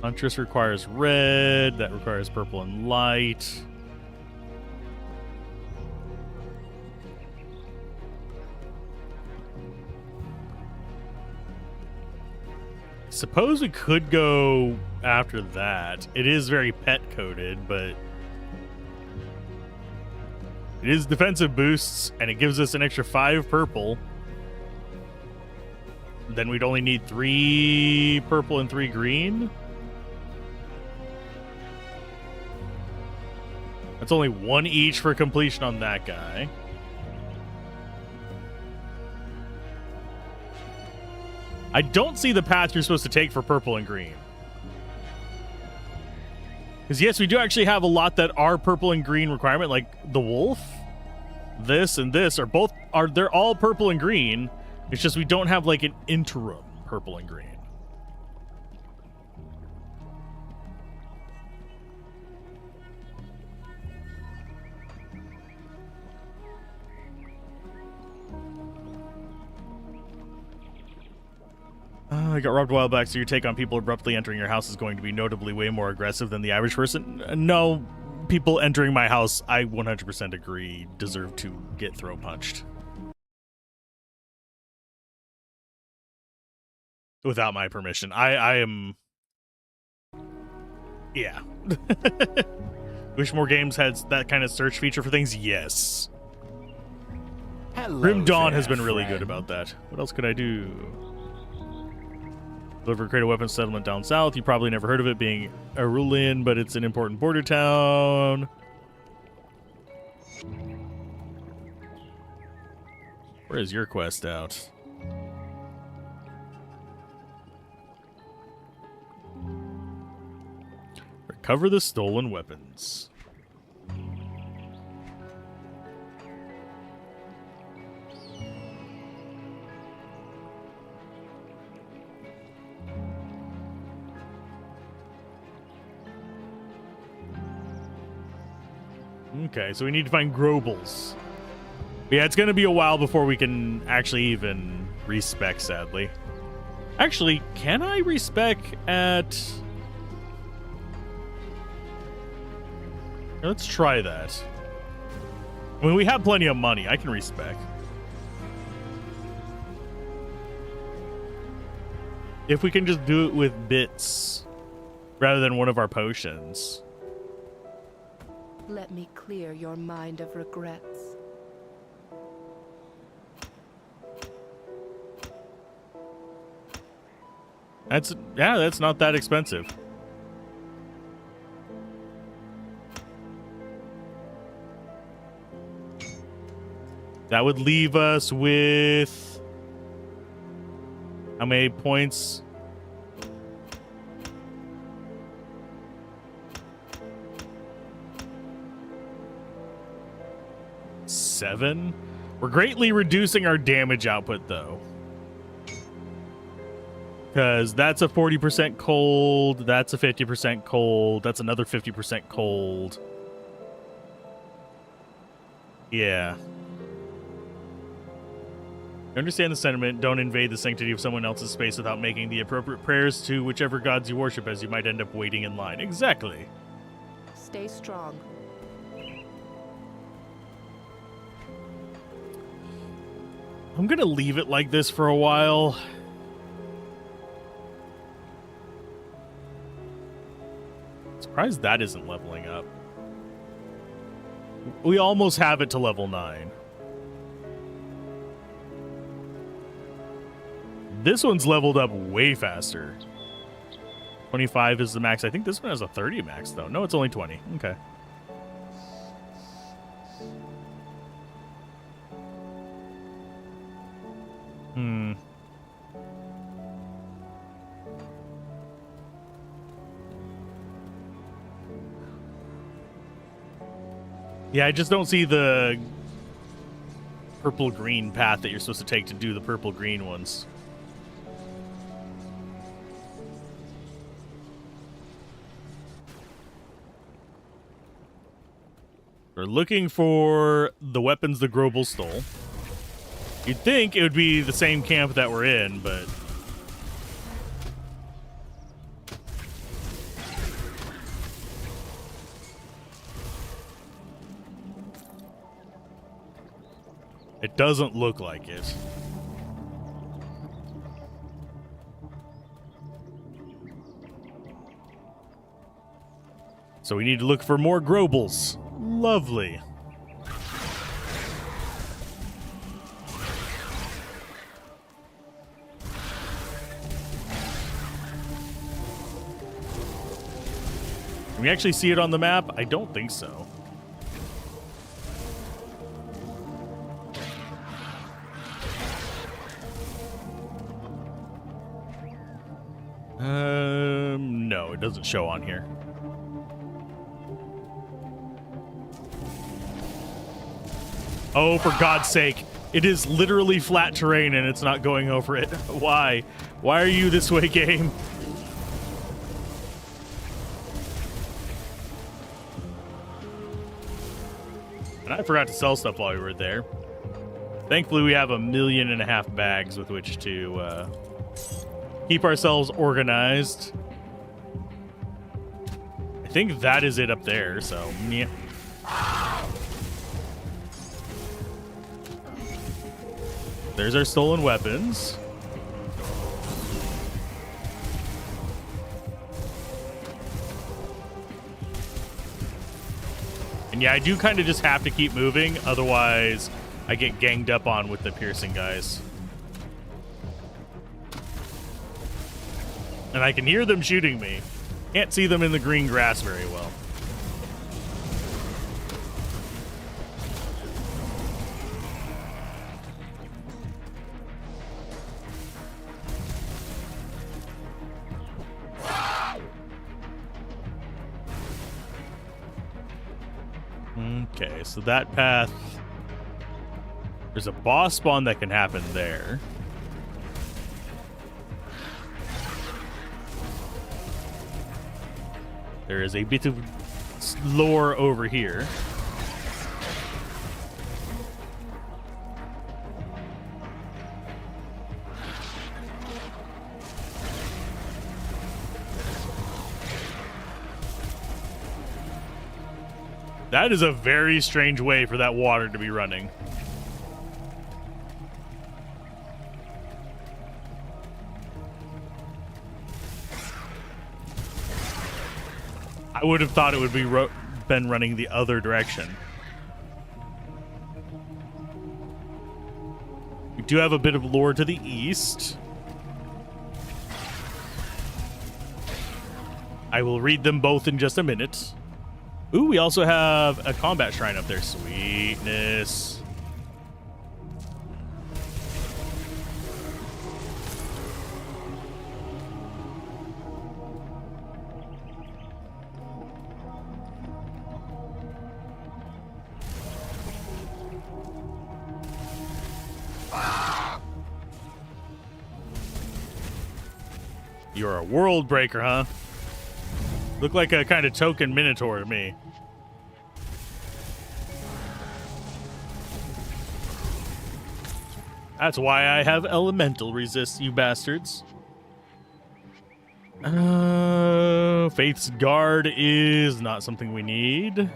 Huntress requires red. That requires purple and light. Suppose we could go after that. It is very pet coded, but it is defensive boosts, and it gives us an extra 5 purple. Then we'd only need 3 purple and 3 green. That's only 1 each for completion on that guy. I don't see the path you're supposed to take for purple and green. Because yes, we do actually have a lot that are purple and green requirement, like the wolf. This and this they're all purple and green. It's just we don't have like an interim purple and green. I got robbed a while back, so your take on people abruptly entering your house is going to be notably way more aggressive than the average person. No, people entering my house, I 100% agree, deserve to get throw punched. Without my permission. I am... Yeah. Wish more games had that kind of search feature for things? Yes. Hello Grim Dawn there, has been really good friend. about that. What else could I do? Deliver create a weapons settlement down south. You probably never heard of it, being Arulian, but it's an important border town. Where is your quest out? Recover the stolen weapons. Okay, so we need to find Grobles. Yeah, it's going to be a while before we can actually even respec, sadly. Actually, can I respec at... Let's try that. I mean, we have plenty of money. I can respec. If we can just do it with bits rather than one of our potions. Let me clear your mind of regrets. That's not that expensive. That would leave us with how many points? Seven. We're greatly reducing our damage output though. Because that's a 40% cold, that's a 50% cold, that's another 50% cold. Yeah. Understand the sentiment. Don't invade the sanctity of someone else's space without making the appropriate prayers to whichever gods you worship, as you might end up waiting in line. Exactly. Stay strong. I'm gonna leave it like this for a while. Surprised that isn't leveling up. We almost have it to level 9. This one's leveled up way faster. 25 is the max. I think this one has a 30 max, though. No, it's only 20. Okay. Yeah, I just don't see the purple-green path that you're supposed to take to do the purple-green ones. We're looking for the weapons the Grobel stole. You'd think it would be the same camp that we're in, but... it doesn't look like it. So we need to look for more Grobels. Lovely. Can we actually see it on the map? I don't think so. No, it doesn't show on here. Oh, for God's sake. It is literally flat terrain and it's not going over it. Why? Why are you this way, game? And I forgot to sell stuff while we were there. Thankfully, we have 1.5 million bags with which to keep ourselves organized. I think that is it up there, so yeah. There's our stolen weapons. And yeah, I do kind of just have to keep moving, otherwise I get ganged up on with the piercing guys. And I can hear them shooting me. Can't see them in the green grass very well. Okay, so that path... There's a boss spawn that can happen there. There is a bit of lore over here. That is a very strange way for that water to be running. I would have thought it would be been running the other direction. We do have a bit of lore to the east. I will read them both in just a minute. Ooh, we also have a combat shrine up there. Sweetness. You're a world breaker, huh? Look like a kind of token minotaur to me. That's why I have elemental resist, you bastards. Faith's Guard is not something we need.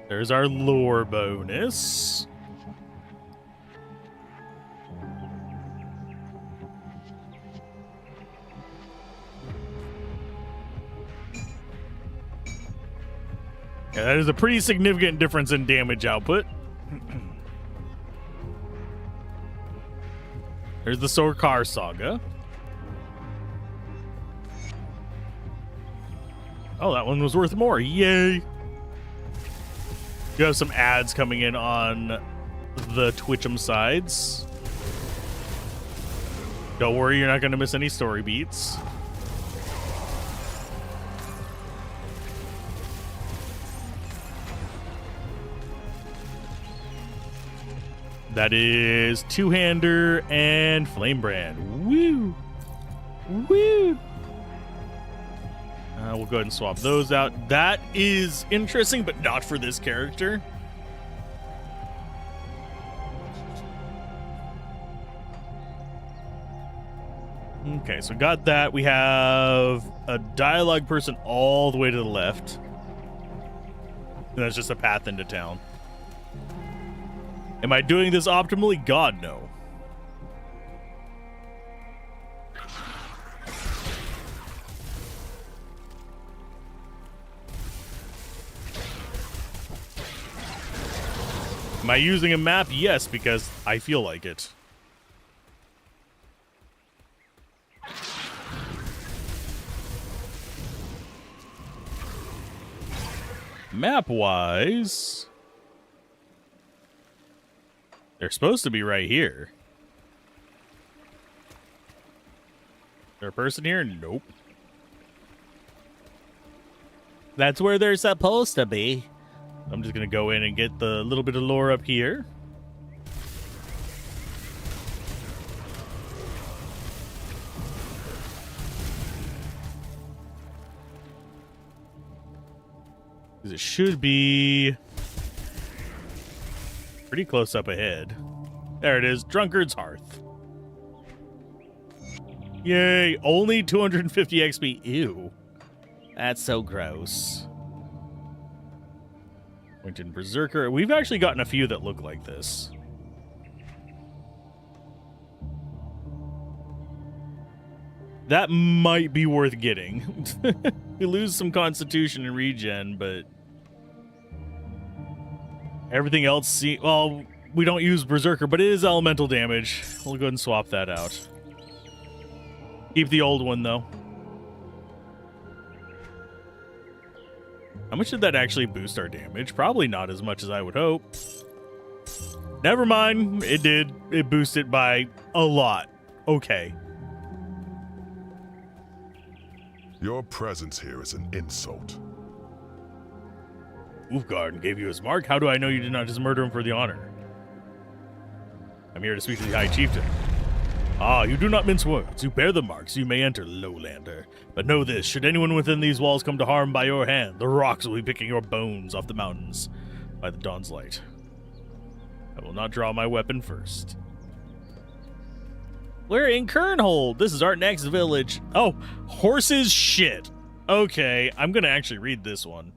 There's our lore bonus. Yeah, that is a pretty significant difference in damage output. There's the Sorkar Saga. Oh, that one was worth more. Yay. You have some ads coming in on the Twitch'em sides. Don't worry, you're not going to miss any story beats. That is Two-Hander and Flamebrand. Woo! Woo! We'll go ahead and swap those out. That is interesting, but not for this character. Okay, so got that. We have a dialogue person all the way to the left. And that's just a path into town. Am I doing this optimally? God, no. Am I using a map? Yes, because I feel like it. Map-wise... they're supposed to be right here. Is there a person here? Nope. That's where they're supposed to be. I'm just going to go in and get the little bit of lore up here. Because it should be... pretty close up ahead. There it is. Drunkard's Hearth. Yay. Only 250 XP. Ew. That's so gross. Winton Berserker. We've actually gotten a few that look like this. That might be worth getting. We lose some constitution and regen, but everything else, well, we don't use Berserker, but it is elemental damage. We'll go ahead and swap that out. Keep the old one, though. How much did that actually boost our damage? Probably not as much as I would hope. Never mind. It did. It boosted by a lot. Okay. Your presence here is an insult. Ulfgarden gave you his mark. How do I know you did not just murder him for the honor? I'm here to speak to the High Chieftain. Ah, you do not mince words. You bear the marks. You may enter, Lowlander. But know this, should anyone within these walls come to harm by your hand, the rocks will be picking your bones off the mountains by the dawn's light. I will not draw my weapon first. We're in Kernhold. This is our next village. Oh, horses shit. Okay, I'm going to actually read this one.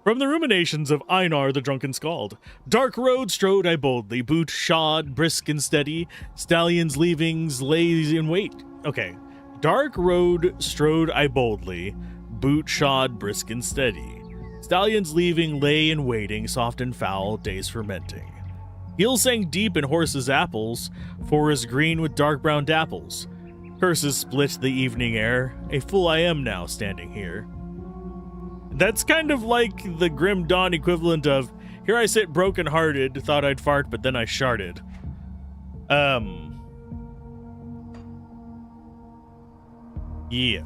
From the ruminations of Einar the Drunken Scald. Dark road strode I boldly, boot shod, brisk and steady, stallions leavings lays in wait. Okay. Dark road strode I boldly, boot shod, brisk and steady. Stallions leaving lay in waiting, soft and foul, days fermenting. Heels sank deep in horses' apples, forest green with dark brown dapples. Curses split the evening air, a fool I am now standing here. That's kind of like the Grim Dawn equivalent of, here I sit broken-hearted, thought I'd fart, but then I sharted. Yeah.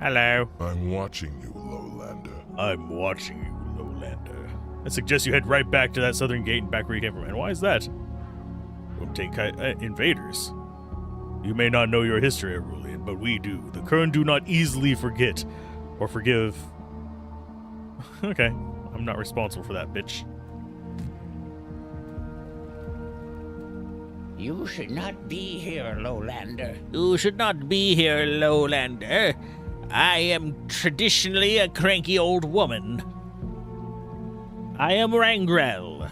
Hello. I'm watching you, Lowlander. I'm watching you, Lowlander. I suggest you head right back to that southern gate and back where you came from. And why is that? Don't take invaders. You may not know your history, Aurelian, but we do. The Kern do not easily forget or forgive. Okay, I'm not responsible for that, bitch. You should not be here, Lowlander. You should not be here, Lowlander. I am traditionally a cranky old woman. I am Rangrel,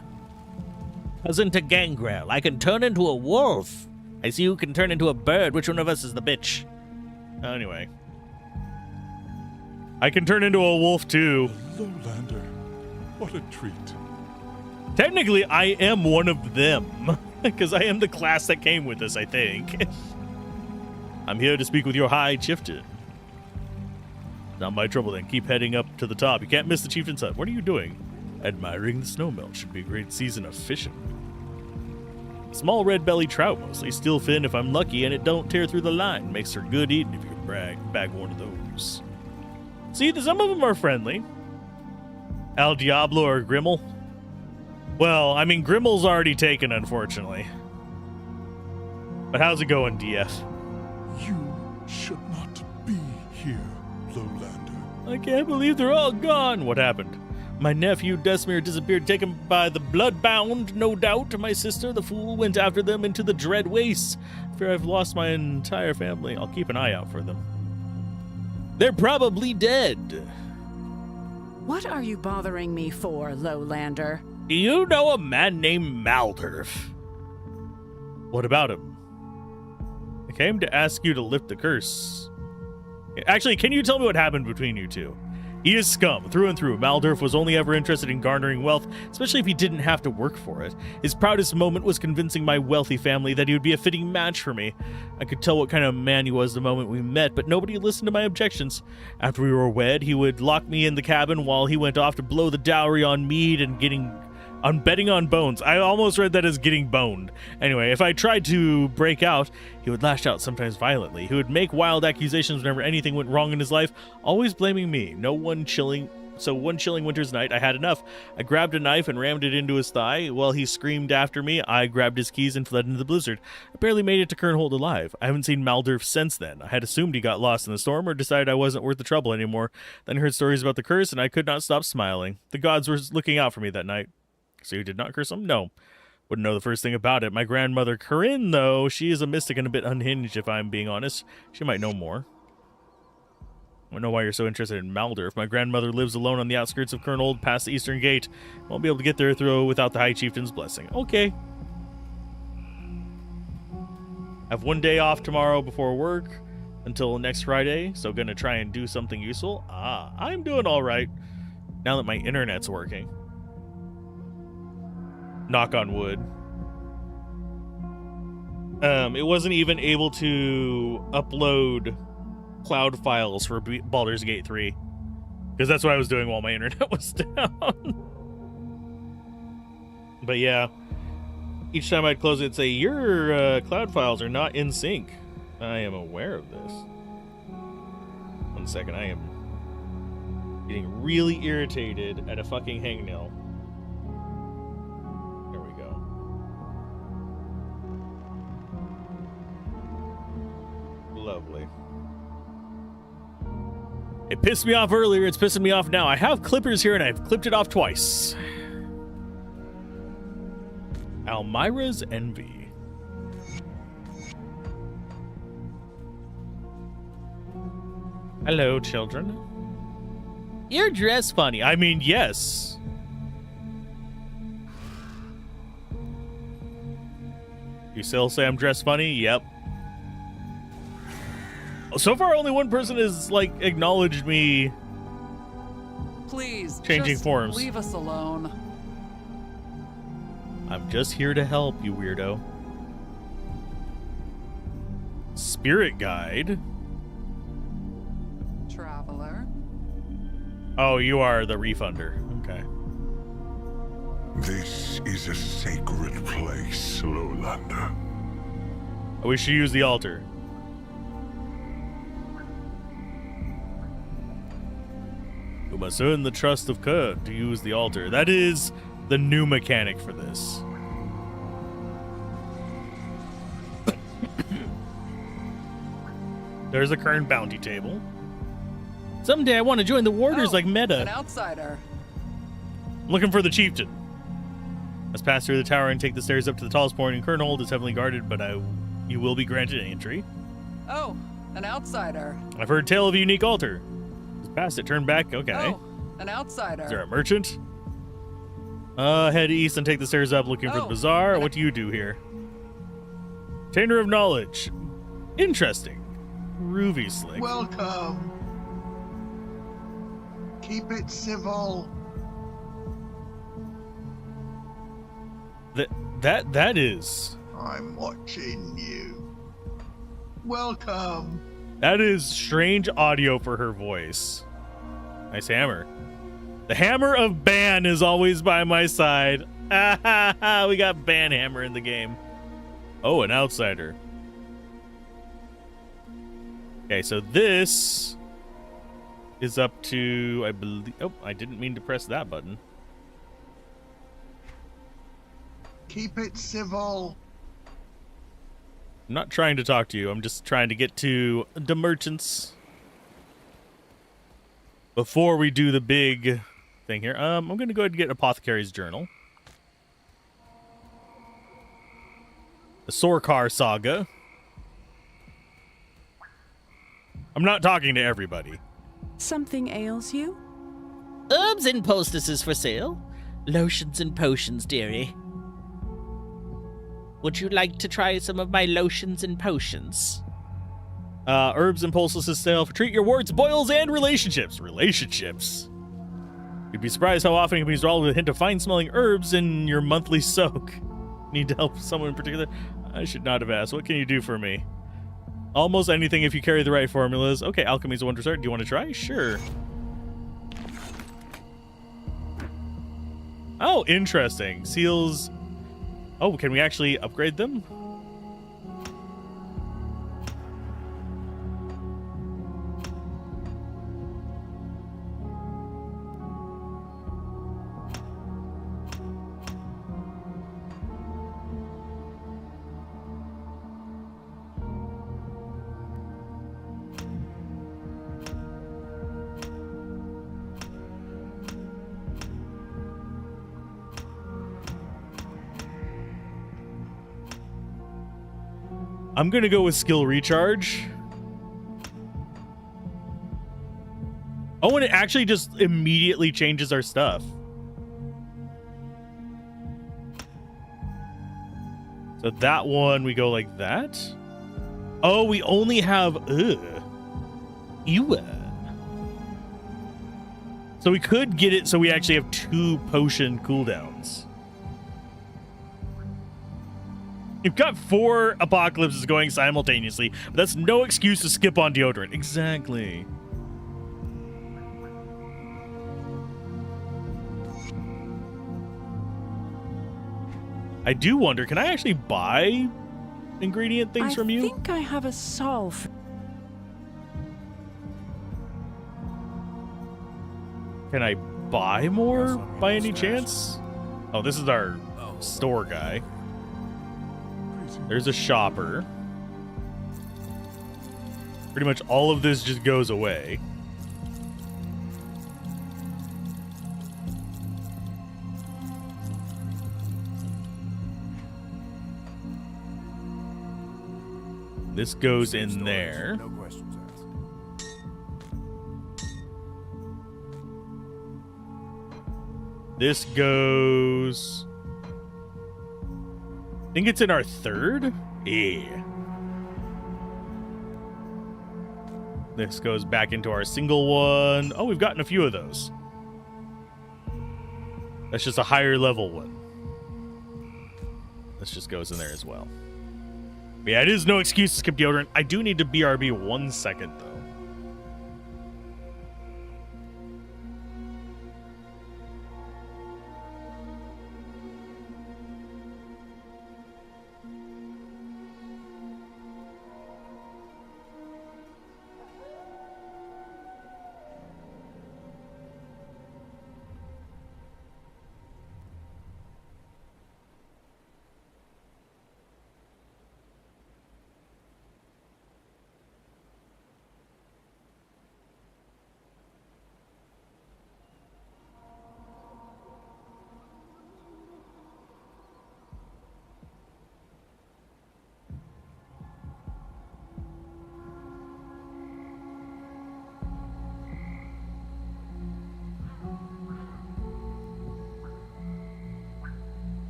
cousin to Gangrel. I can turn into a wolf. I see you can turn into a bird. Which one of us is the bitch? Anyway. I can turn into a wolf, too. Lowlander, what a treat. Technically, I am one of them. Because I am the class that came with us, I think. I'm here to speak with your High Chieftain. Not my trouble, then. Keep heading up to the top. You can't miss the Chieftain's hut. What are you doing? Admiring the snowmelt. Should be a great season of fishing. Small red-bellied trout, mostly. Steel fin if I'm lucky, and it don't tear through the line. Makes her good eating if you can bag one of those. See, some of them are friendly. El Diablo or Grimmel. Well, I mean, Grimmel's already taken, unfortunately. But how's it going, DF? You should not be here, Lowlander. I can't believe they're all gone. What happened? My nephew, Desmir, disappeared, taken by the Bloodbound, no doubt. My sister, the fool, went after them into the Dread Wastes. Fear I've lost my entire family. I'll keep an eye out for them. They're probably dead. What are you bothering me for, Lowlander? Do you know a man named Maldorf? What about him? I came to ask you to lift the curse. Actually, can you tell me what happened between you two? He is scum, through and through. Maldorf was only ever interested in garnering wealth, especially if he didn't have to work for it. His proudest moment was convincing my wealthy family that he would be a fitting match for me. I could tell what kind of man he was the moment we met, but nobody listened to my objections. After we were wed, he would lock me in the cabin while he went off to blow the dowry on mead and on betting on bones. I almost read that as getting boned. Anyway, if I tried to break out, he would lash out, sometimes violently. He would make wild accusations whenever anything went wrong in his life, always blaming me. No one chilling So one chilling winter's night, I had enough. I grabbed a knife and rammed it into his thigh. While he screamed after me, I grabbed his keys and fled into the blizzard. I barely made it to Kernhold alive. I haven't seen Maldorf since then. I had assumed he got lost in the storm or decided I wasn't worth the trouble anymore. Then I heard stories about the curse, and I could not stop smiling. The gods were looking out for me that night. So you did not curse him? No. Wouldn't know the first thing about it. My grandmother, Corinne, though, she is a mystic and a bit unhinged, if I'm being honest. She might know more. I don't know why you're so interested in Maldorf. My grandmother lives alone on the outskirts of Kernhold, past the Eastern Gate. Won't be able to get there without the High Chieftain's blessing. Okay. I have one day off tomorrow before work until next Friday, so gonna try and do something useful. I'm doing all right now that my internet's working. Knock on wood. It wasn't even able to upload cloud files for Baldur's Gate 3 because that's what I was doing while my internet was down. But yeah, each time I'd close it, it'd say your cloud files are not in sync. I am aware of this. 1 second, I am getting really irritated at a fucking hangnail. There we go. Lovely. It pissed me off earlier, it's pissing me off now. I have clippers here and I've clipped it off twice. Almira's Envy. Hello, children. You're dressed funny. I mean, yes. You still say I'm dressed funny? Yep. So far, only one person has, like, acknowledged me. Please, changing just forms. leave us alone. I'm just here to help, you weirdo. Spirit Guide. Traveler. Oh, you are the refunder. Okay. This is a sacred place, Lowlander. We should use the altar. You must earn the trust of Kerr to use the altar. That is the new mechanic for this. There's a current bounty table. Someday I want to join the warders like Meta. An outsider. I'm looking for the chieftain. Let's pass through the tower and take the stairs up to the tallest point in Kernhold. It's heavily guarded, but you will be granted entry. Oh, an outsider. I've heard tale of a unique altar. Just past it, turn back. Okay. Oh, an outsider. Is there a merchant? Head east and take the stairs up looking for the bazaar. What do you do here? Tainer of knowledge. Interesting. Groovy slick. Welcome. Keep it civil. That is. I'm watching you. Welcome. That is strange audio for her voice. Nice hammer. The hammer of Ban is always by my side. We got Ban hammer in the game. Oh, an outsider. Okay, so this is up to, I believe. Oh, I didn't mean to press that button. Keep it civil. I'm not trying to talk to you. I'm just trying to get to the merchants before we do the big thing here. I'm going to go ahead and get Apothecary's Journal. The Sorkar Saga. I'm not talking to everybody. Something ails you? Herbs and poultices for sale. Lotions and potions, dearie. Would you like to try some of my lotions and potions? Herbs and poultices sale for treat your warts, boils, and relationships. Relationships? You'd be surprised how often it can be swallowed with a hint of fine-smelling herbs in your monthly soak. Need to help someone in particular? I should not have asked. What can you do for me? Almost anything if you carry the right formulas. Okay, alchemy's a wondrous art. Do you want to try? Sure. Oh, interesting. Seals. Oh, can we actually upgrade them? I'm gonna go with skill recharge. Oh, and it actually just immediately changes our stuff. So that one, we go like that. Oh, we only have, ew. So we could get it so we actually have 2 potion cooldowns. You've got 4 apocalypses going simultaneously, but that's no excuse to skip on deodorant. Exactly. I do wonder, can I actually buy ingredient things from you? I think I have a solve. Can I buy more by any chance? Oh, this is our store guy. There's a shopper. Pretty much all of this just goes away. This goes in there. No questions asked. This goes... I think it's in our 3rd? Yeah. This goes back into our single one. Oh, we've gotten a few of those. That's just a higher level one. This just goes in there as well. But yeah, it is no excuse to skip deodorant. I do need to BRB 1 second, though.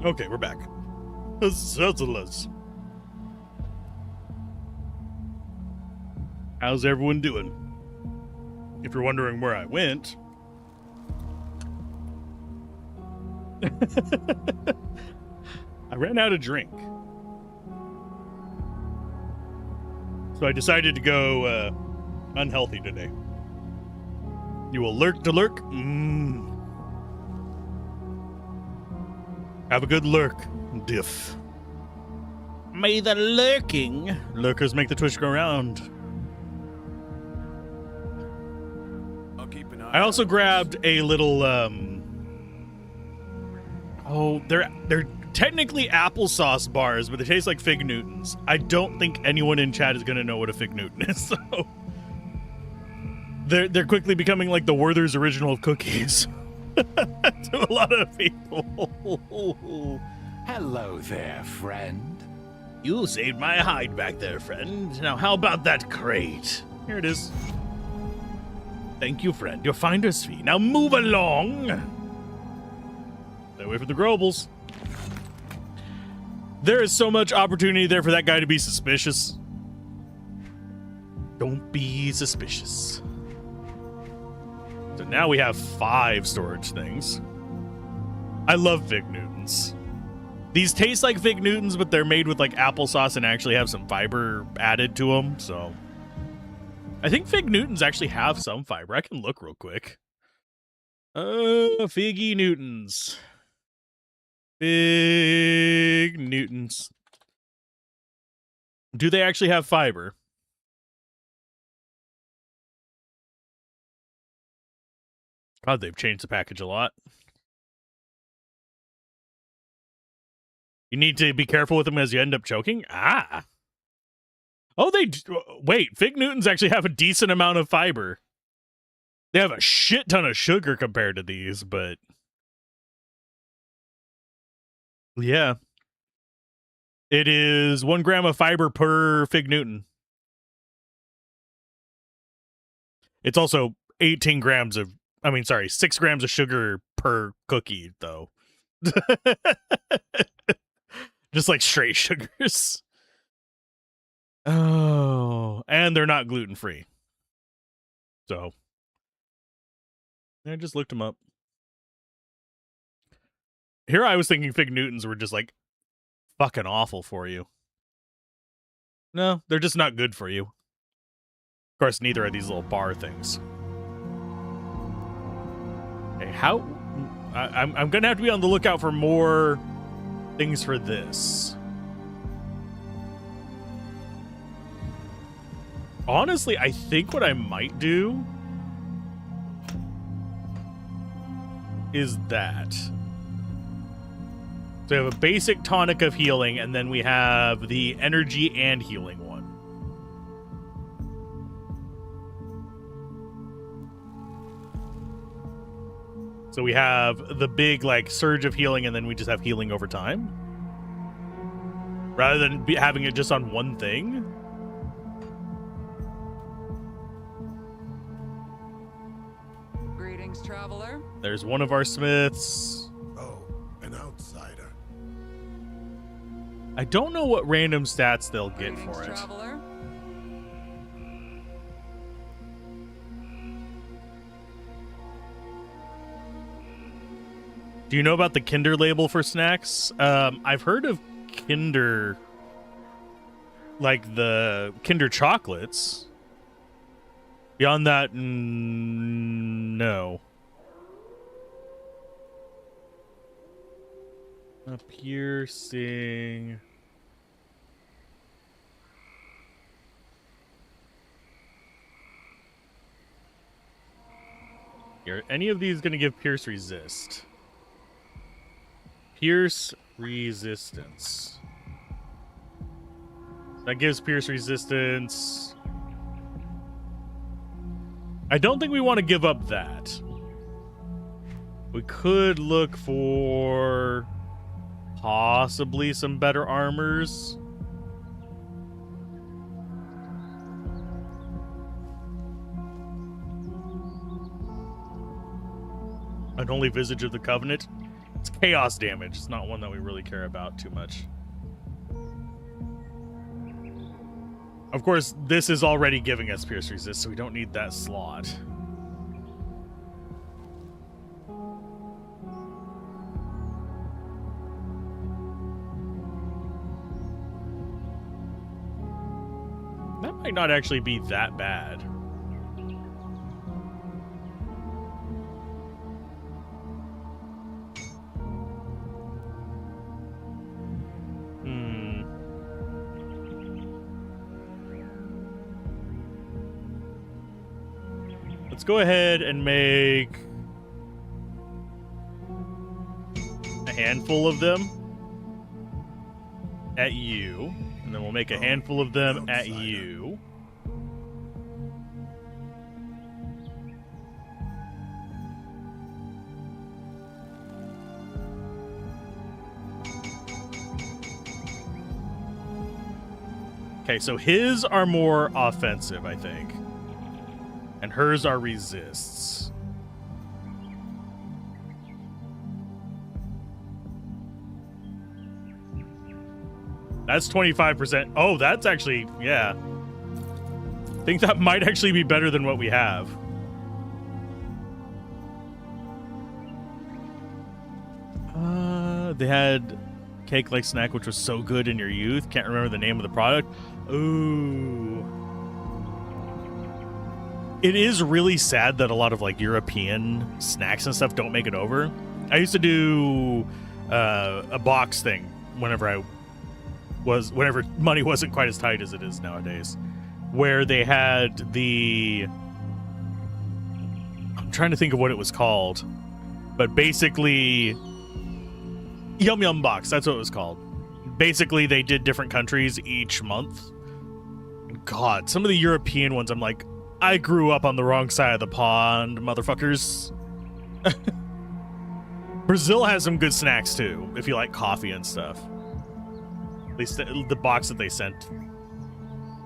Okay, we're back. How's everyone doing? If you're wondering where I went, I ran out of drink. So I decided to go unhealthy today. You will lurk to lurk? Have a good lurk, Diff. May the lurking... Lurkers make the Twitch go round. I'll keep an eye I also grabbed a little, oh, they're technically applesauce bars, but they taste like Fig Newtons. I don't think anyone in chat is going to know what a Fig Newton is, so... They're quickly becoming like the Werther's original of cookies. To a lot of people. Hello there, friend. You saved my hide back there, friend. Now, how about that crate? Here it is. Thank you, friend. Your finder's fee. Now move along. Stay away from the Grobles. There is so much opportunity there for that guy to be suspicious. Don't be suspicious. So now we have 5 storage things. I love Fig Newtons. These taste like Fig Newtons, but they're made with like applesauce and actually have some fiber added to them. So I think Fig Newtons actually have some fiber. I can look real quick. Figgy Newtons. Fig Newtons. Do they actually have fiber? God, they've changed the package a lot. You need to be careful with them as you end up choking? Ah. Oh, wait, Fig Newtons actually have a decent amount of fiber. They have a shit ton of sugar compared to these, but... yeah. It is 1 gram of fiber per Fig Newton. It's also 18 grams of... 6 grams of sugar per cookie, though. Just like straight sugars. Oh, and they're not gluten-free. So, I just looked them up. Here I was thinking Fig Newtons were just like fucking awful for you. No, they're just not good for you. Of course, neither are these little bar things. Okay, how... I'm gonna have to be on the lookout for more things for this. Honestly, I think what I might do is that. So we have a basic tonic of healing, and then we have the energy and healing one. So we have the big, like, surge of healing, and then we just have healing over time. Rather than having it just on one thing. Greetings, traveler. There's one of our smiths. Oh, an outsider. I don't know what random stats they'll get Greetings, for it. traveler. Do you know about the Kinder label for snacks? I've heard of Kinder, like the Kinder chocolates. Beyond that, no. A piercing. Are any of these going to give pierce resist? Pierce resistance. That gives pierce resistance. I don't think we want to give up that. We could look for possibly some better armors. Unholy Visage of the Covenant. It's chaos damage. It's not one that we really care about too much. Of course, this is already giving us pierce resist, so we don't need that slot. That might not actually be that bad. Let's go ahead and make a handful of them at you, and then we'll make a handful of them at you. Okay, so his are more offensive, I think. And hers are resists. That's 25%. Oh, that's actually, yeah. I think that might actually be better than what we have. They had cake like snack, which was so good in your youth. Can't remember the name of the product. Ooh. It is really sad that a lot of like European snacks and stuff don't make it over. I used to do a box thing whenever money wasn't quite as tight as it is nowadays, where they had the, I'm trying to think of what it was called, but basically Yum Yum Box, that's what it was called. Basically they did different countries each month. God, some of the European ones, I'm like, I grew up on the wrong side of the pond, motherfuckers. Brazil has some good snacks too, if you like coffee and stuff. At least the box that they sent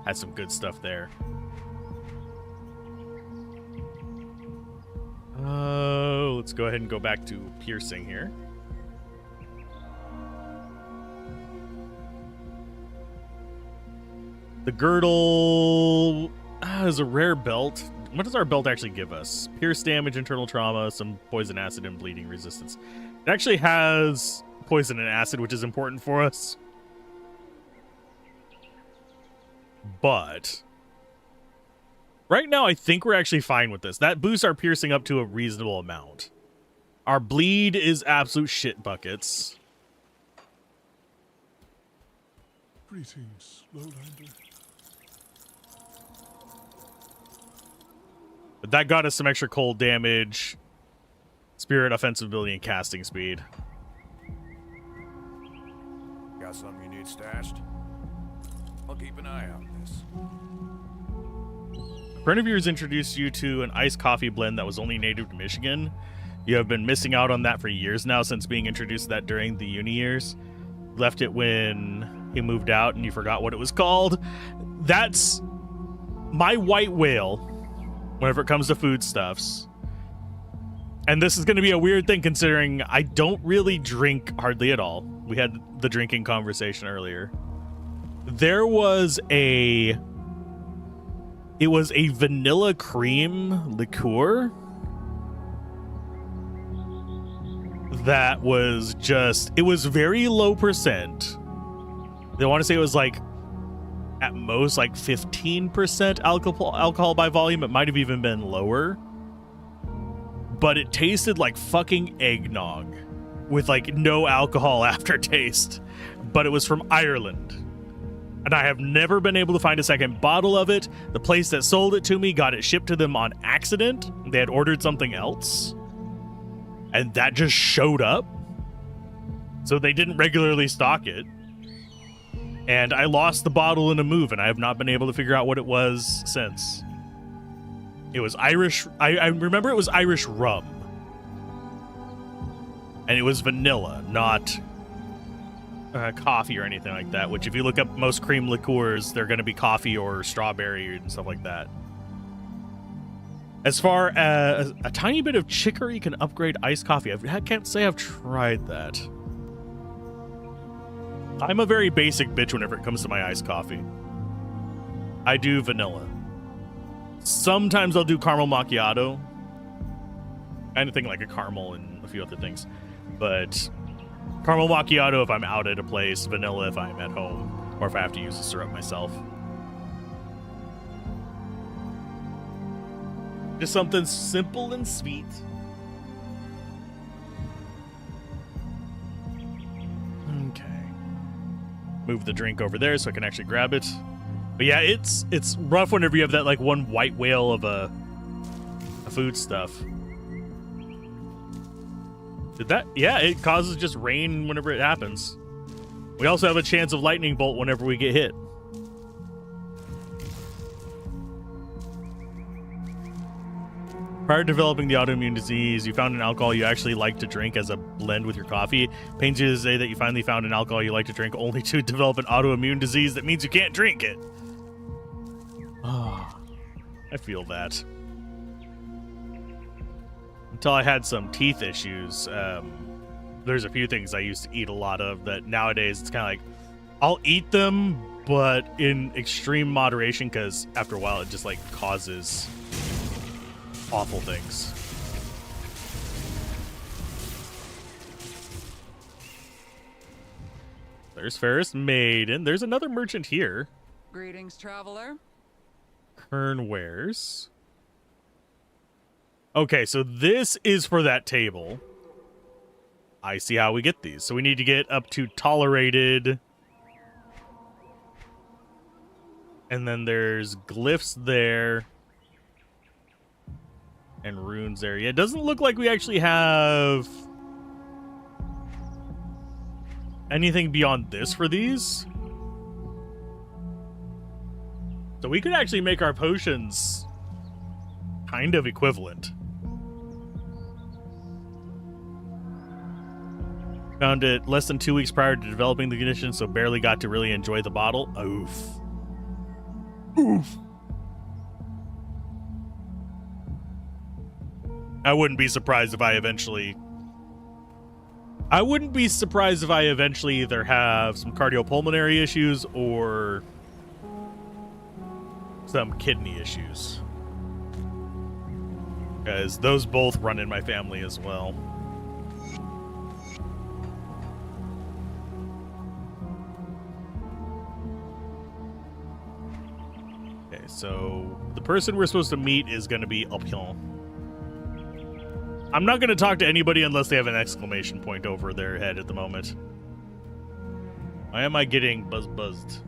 had some good stuff there. Oh, let's go ahead and go back to piercing here. The girdle is a rare belt. What does our belt actually give us? Pierce damage, internal trauma, some poison, acid, and bleeding resistance. It actually has poison and acid, which is important for us. But right now, I think we're actually fine with this. That boosts our piercing up to a reasonable amount. Our bleed is absolute shit buckets. Greetings, Lowlander. But that got us some extra cold damage, spirit, offensive ability, and casting speed. Got something you need stashed? I'll keep an eye on this. A friend of yours introduced you to an iced coffee blend that was only native to Michigan. You have been missing out on that for years now, since being introduced to that during the uni years. Left it when he moved out and you forgot what it was called. That's my white whale whenever it comes to foodstuffs. And this is going to be a weird thing considering I don't really drink hardly at all. We had the drinking conversation earlier. There was it was a vanilla cream liqueur that was just, it was very low percent. They want to say it was like at most like 15% alcohol by volume. It might have even been lower. But it tasted like fucking eggnog with like no alcohol aftertaste. But it was from Ireland. And I have never been able to find a second bottle of it. The place that sold it to me got it shipped to them on accident. They had ordered something else. And that just showed up. So they didn't regularly stock it. And I lost the bottle in a move, and I have not been able to figure out what it was since. It was Irish. I remember it was Irish rum. And it was vanilla, not coffee or anything like that. Which, if you look up most cream liqueurs, they're going to be coffee or strawberry and stuff like that. As far as a tiny bit of chicory can upgrade iced coffee. I can't say I've tried that. I'm a very basic bitch whenever it comes to my iced coffee. I do vanilla. Sometimes I'll do caramel macchiato. Anything like a caramel and a few other things. But caramel macchiato if I'm out at a place, vanilla if I'm at home, or if I have to use the syrup myself. Just something simple and sweet. Okay. Move the drink over there so I can actually grab it. But yeah, it's rough whenever you have that like one white whale of a food stuff. Did that? Yeah, it causes just rain whenever it happens. We also have a chance of lightning bolt whenever we get hit. Prior to developing the autoimmune disease, you found an alcohol you actually like to drink as a blend with your coffee. Pains you to say that you finally found an alcohol you like to drink only to develop an autoimmune disease that means you can't drink it. Oh, I feel that. Until I had some teeth issues, there's a few things I used to eat a lot of that nowadays it's kind of like, I'll eat them, but in extreme moderation because after a while it just like causes awful things. There's Fairest Maiden. There's another merchant here. Greetings, traveler. Kern wares. Okay, so this is for that table. I see how we get these. So we need to get up to tolerated. And then there's glyphs there. And runes there. Yeah, it doesn't look like we actually have anything beyond this for these. So we could actually make our potions kind of equivalent. Found it less than 2 weeks prior to developing the condition, so barely got to really enjoy the bottle. Oof. Oof. I wouldn't be surprised if I eventually either have some cardiopulmonary issues or some kidney issues. Because those both run in my family as well. Okay, so the person we're supposed to meet is going to be Alpion. I'm not going to talk to anybody unless they have an exclamation point over their head at the moment. Why am I getting buzzed?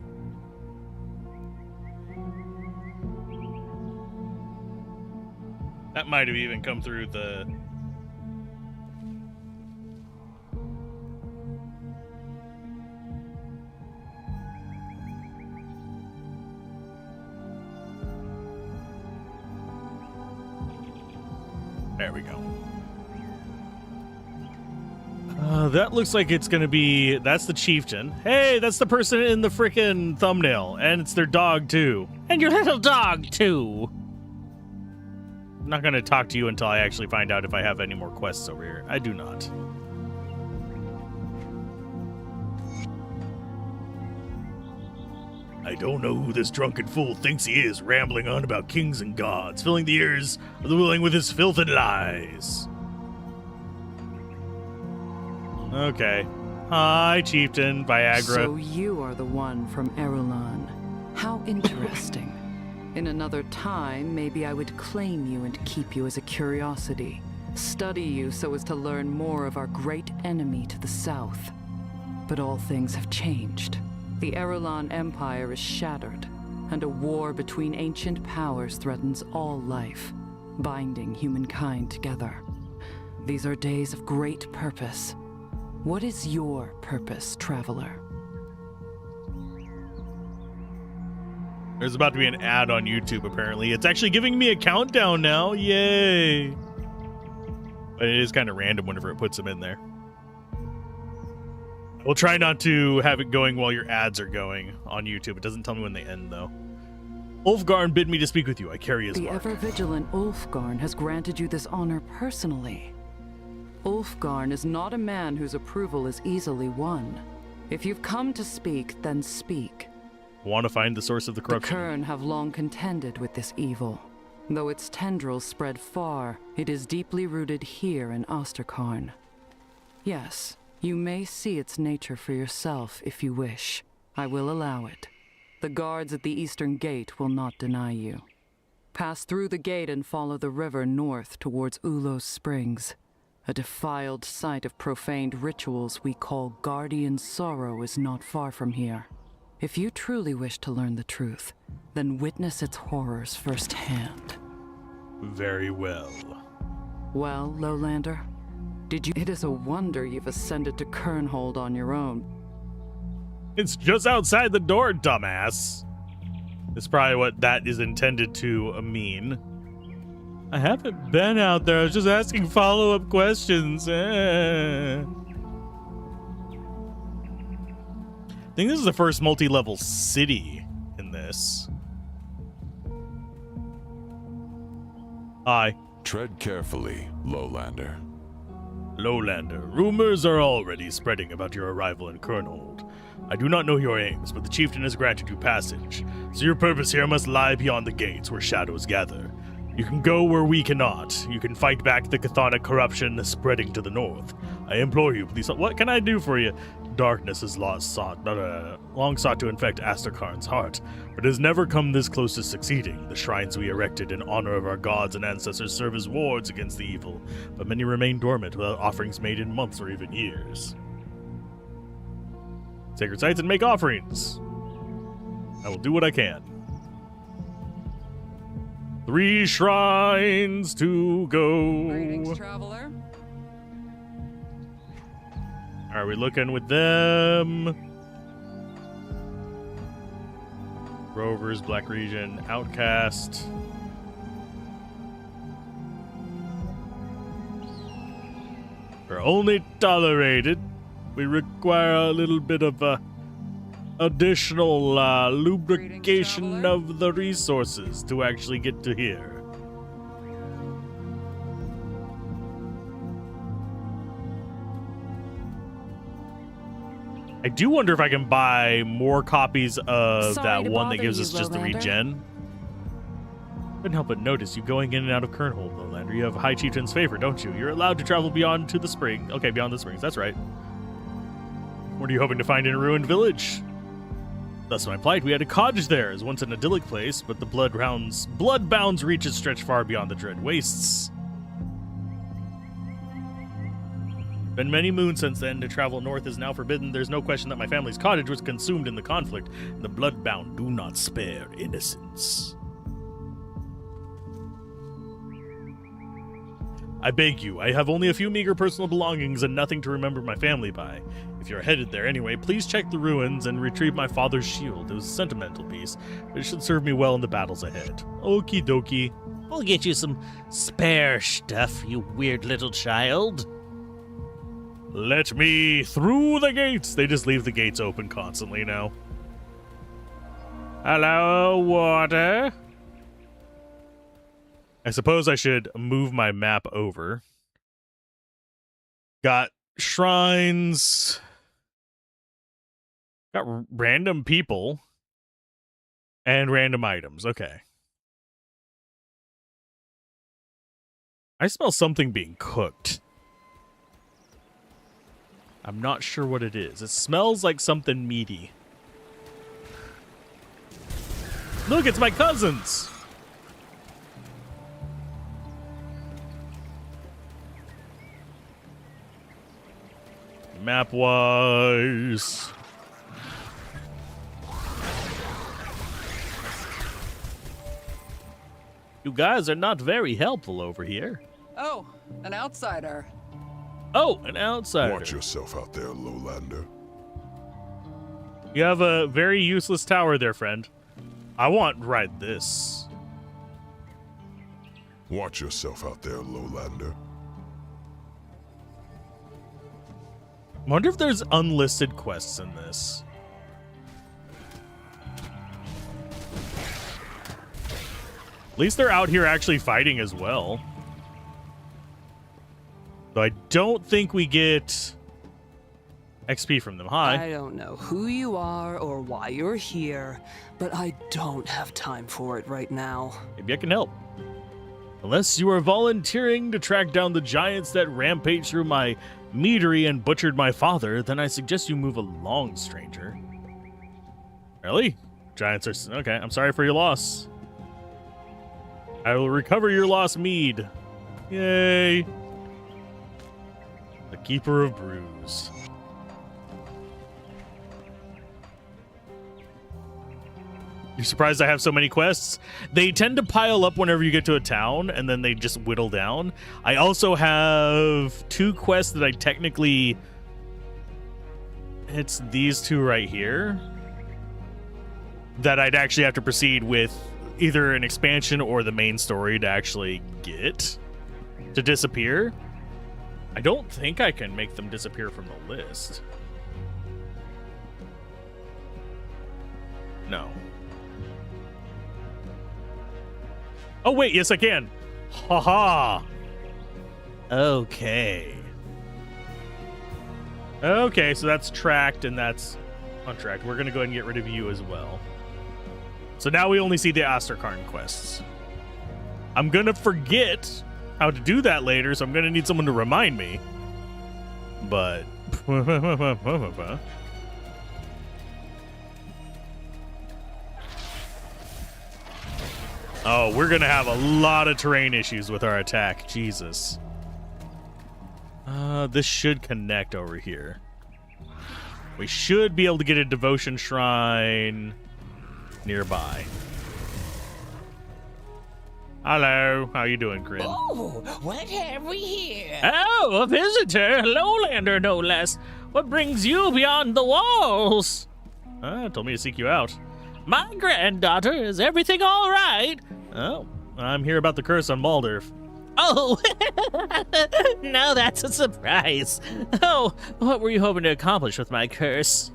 That might have even come through the... There we go. That looks like it's gonna be... That's the chieftain. Hey, that's the person in the frickin' thumbnail. And it's their dog, too. And your little dog, too. I'm not gonna talk to you until I actually find out if I have any more quests over here. I do not. I don't know who this drunken fool thinks he is, rambling on about kings and gods, filling the ears of the willing with his filth and lies. Okay. Hi, Chieftain, Viagra. So you are the one from Erulan. How interesting. In another time, maybe I would claim you and keep you as a curiosity. Study you so as to learn more of our great enemy to the south. But all things have changed. The Erulan Empire is shattered, and a war between ancient powers threatens all life, binding humankind together. These are days of great purpose. What is your purpose, traveler? There's about to be an ad on YouTube, apparently. It's actually giving me a countdown now. Yay. But it is kind of random whenever it puts them in there. We'll try not to have it going while your ads are going on YouTube. It doesn't tell me when they end, though. Ulfgarn bid me to speak with you. I carry his The mark. ever-vigilant Ulfgarn has granted you this honor personally. Ulfgarn is not a man whose approval is easily won. If you've come to speak, then speak. Want to find the source of the The corruption? Kern have long contended with this evil. Though its tendrils spread far, it is deeply rooted here in Asterkarn. Yes, you may see its nature for yourself if you wish. I will allow it. The guards at the eastern gate will not deny you. Pass through the gate and follow the river north towards Ulos Springs. A defiled site of profaned rituals we call Guardian Sorrow is not far from here. If you truly wish to learn the truth, then witness its horrors firsthand. Very well. Well, Lowlander, It is a wonder you've ascended to Kernhold on your own. It's just outside the door, dumbass. That's probably what that is intended to mean. I haven't been out there. I was just asking follow-up questions. I think this is the first multi-level city in this. Hi. Tread carefully, Lowlander. Lowlander, rumors are already spreading about your arrival in Kernhold. I do not know your aims, but the chieftain has granted you passage, so your purpose here must lie beyond the gates where shadows gather. You can go where we cannot. You can fight back the chthonic corruption spreading to the north. I implore you, please. What can I do for you? Darkness has long sought to infect Asterkarn's heart, but has never come this close to succeeding. The shrines we erected in honor of our gods and ancestors serve as wards against the evil, but many remain dormant without offerings made in months or even years. Sacred sites and make offerings. I will do what I can. 3 shrines to go. Greetings, traveler. Are we looking with them? Rovers, Black Region, Outcast. We're only tolerated. We require a little bit of additional lubrication of the resources to actually get to here. I do wonder if I can buy more copies of that one that gives us just the regen. Couldn't help but notice you going in and out of Kernhold, Lowlander. You have High Chieftain's favor, don't you? You're allowed to travel beyond to the spring. Okay, beyond the springs. That's right. What are you hoping to find in a ruined village? Thus my plight. We had a cottage there. It was once an idyllic place, but the blood-bound reaches stretch far beyond the dread wastes. Been many moons since then. To travel north is now forbidden. There's no question that my family's cottage was consumed in the conflict. The bloodbound do not spare innocence. I beg you, I have only a few meager personal belongings and nothing to remember my family by. If you're headed there anyway, please check the ruins and retrieve my father's shield. It was a sentimental piece, but it should serve me well in the battles ahead. Okie dokie. We'll get you some spare stuff, you weird little child. Let me through the gates. They just leave the gates open constantly now. Hello, water. I suppose I should move my map over. Got shrines. Got random people. And random items. Okay. I smell something being cooked. I'm not sure what it is. It smells like something meaty. Look, it's my cousins! Map-wise... You guys are not very helpful over here. Oh, an outsider. Oh, an outsider. Watch yourself out there, Lowlander. You have a very useless tower there, friend. I want to ride this. Watch yourself out there, Lowlander. I wonder if there's unlisted quests in this. At least they're out here actually fighting as well. Though I don't think we get XP from them. Hi. I don't know who you are or why you're here, but I don't have time for it right now. Maybe I can help. Unless you are volunteering to track down the giants that rampaged through my meadery and butchered my father, then I suggest you move along, stranger. Really? Giants are... Okay, I'm sorry for your loss. I will recover your lost mead. Yay. The Keeper of Brews. You're surprised I have so many quests? They tend to pile up whenever you get to a town, and then they just whittle down. I also have 2 quests that I technically... It's these 2 right here. That I'd actually have to proceed with either an expansion or the main story to actually get to disappear. I don't think I can make them disappear from the list. No. Oh, wait, yes, I can. Haha. Okay. Okay, so that's tracked and that's untracked. We're going to go ahead and get rid of you as well. So now we only see the Asterkarn quests. I'm going to forget how to do that later, so I'm going to need someone to remind me. But... Oh, we're going to have a lot of terrain issues with our attack. Jesus. This should connect over here. We should be able to get a devotion shrine nearby. Hello, how you doing, Kryn? Oh, what have we here? Oh, a visitor, lowlander no less. What brings you beyond the walls? Told me to seek you out. My granddaughter, is everything all right? Oh, I'm here about the curse on Baldurf. Oh, now that's a surprise. Oh, what were you hoping to accomplish with my curse?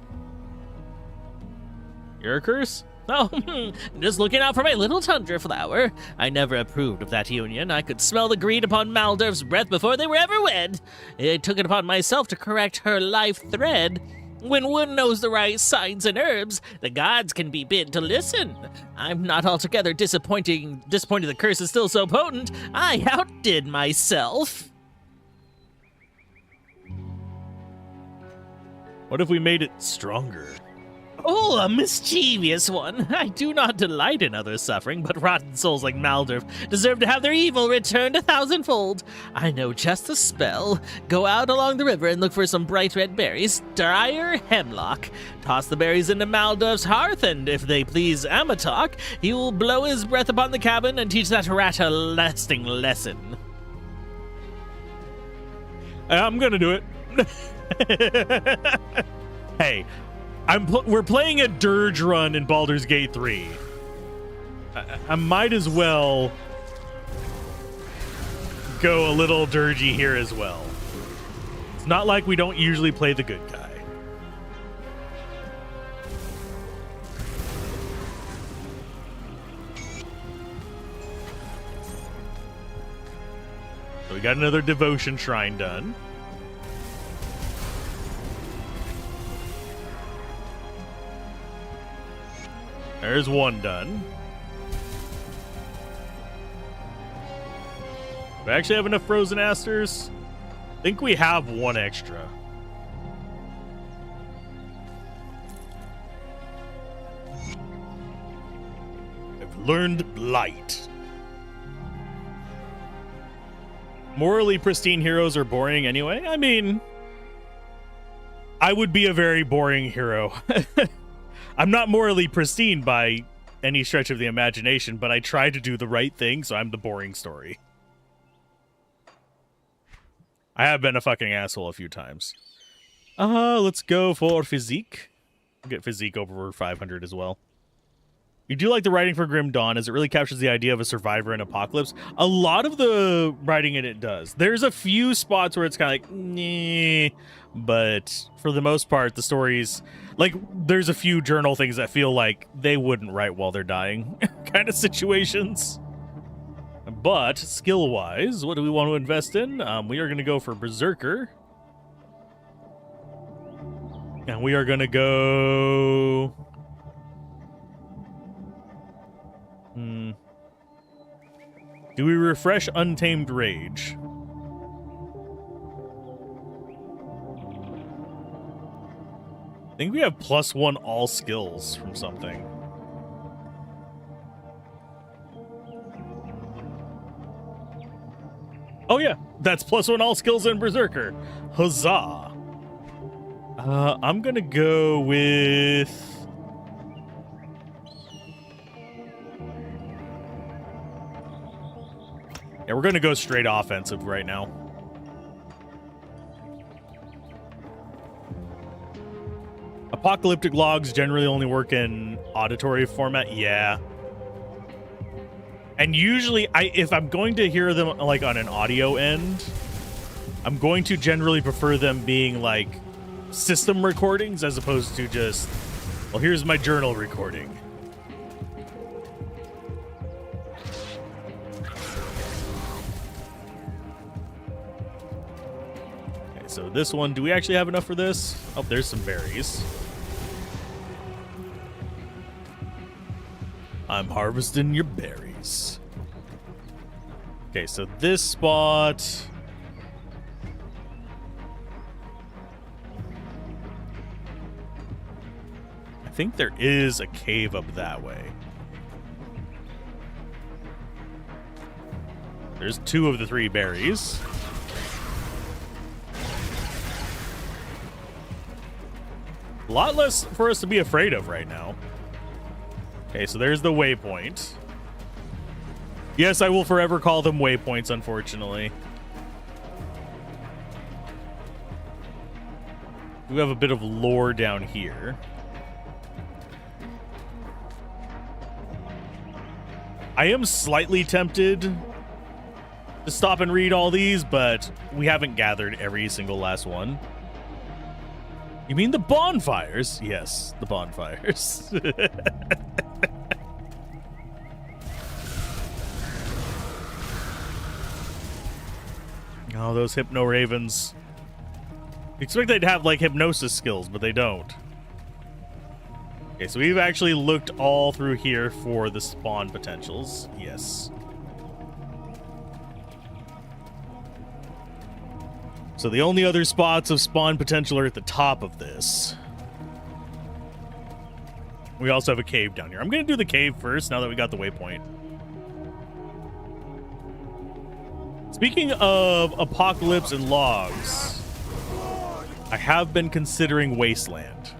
Your curse? Oh, just looking out for my little tundra flower. I never approved of that union. I could smell the greed upon Maldorf's breath before they were ever wed. I took it upon myself to correct her life thread. When one knows the right signs and herbs, the gods can be bid to listen. I'm not altogether disappointed the curse is still so potent. I outdid myself. What if we made it stronger? Oh, a mischievous one. I do not delight in others' suffering, but rotten souls like Maldorf deserve to have their evil returned 1,000-fold. I know just the spell. Go out along the river and look for some bright red berries, drier hemlock. Toss the berries into Maldorf's hearth, and if they please Amatok, he will blow his breath upon the cabin and teach that rat a lasting lesson. I'm gonna do it. Hey. We're playing a dirge run in Baldur's Gate 3. I might as well go a little dirgy here as well. It's not like we don't usually play the good guy. So we got another devotion shrine done. There's one done. Do I actually have enough frozen asters? I think we have one extra. I've learned Blight. Morally pristine heroes are boring anyway. I mean, I would be a very boring hero. I'm not morally pristine by any stretch of the imagination, but I try to do the right thing, so I'm the boring story. I have been a fucking asshole a few times. Let's go for physique. We'll get physique over 500 as well. You do like the writing for Grim Dawn, as it really captures the idea of a survivor in apocalypse. A lot of the writing in it does. There's a few spots where it's kind of like, nah, but for the most part, the stories, like, there's a few journal things that feel like they wouldn't write while they're dying kind of situations. But skill-wise, what do we want to invest in? We are going to go for Berserker. And we are going to go... Do we refresh Untamed Rage? I think we have +1 all skills from something. Oh yeah, that's +1 all skills in Berserker. Huzzah! I'm gonna go with... Yeah, we're gonna go straight offensive right now. Apocalyptic logs generally only work in auditory format. Yeah. And usually, if I'm going to hear them like on an audio end, I'm going to generally prefer them being like system recordings as opposed to just, well, here's my journal recording. Okay, so this one, do we actually have enough for this? Oh, there's some berries. I'm harvesting your berries. Okay, so this spot... I think there is a cave up that way. There's 2 of the 3 berries. A lot less for us to be afraid of right now. Okay, so there's the waypoint. Yes, I will forever call them waypoints, unfortunately. We have a bit of lore down here. I am slightly tempted to stop and read all these, but we haven't gathered every single last one. You mean the bonfires? Yes, the bonfires. Oh, those hypno ravens. You expect they'd have like hypnosis skills, but they don't. Okay, so we've actually looked all through here for the spawn potentials. Yes. So the only other spots of spawn potential are at the top of this. We also have a cave down here. I'm going to do the cave first now that we got the waypoint. Speaking of apocalypse and logs, I have been considering Wasteland.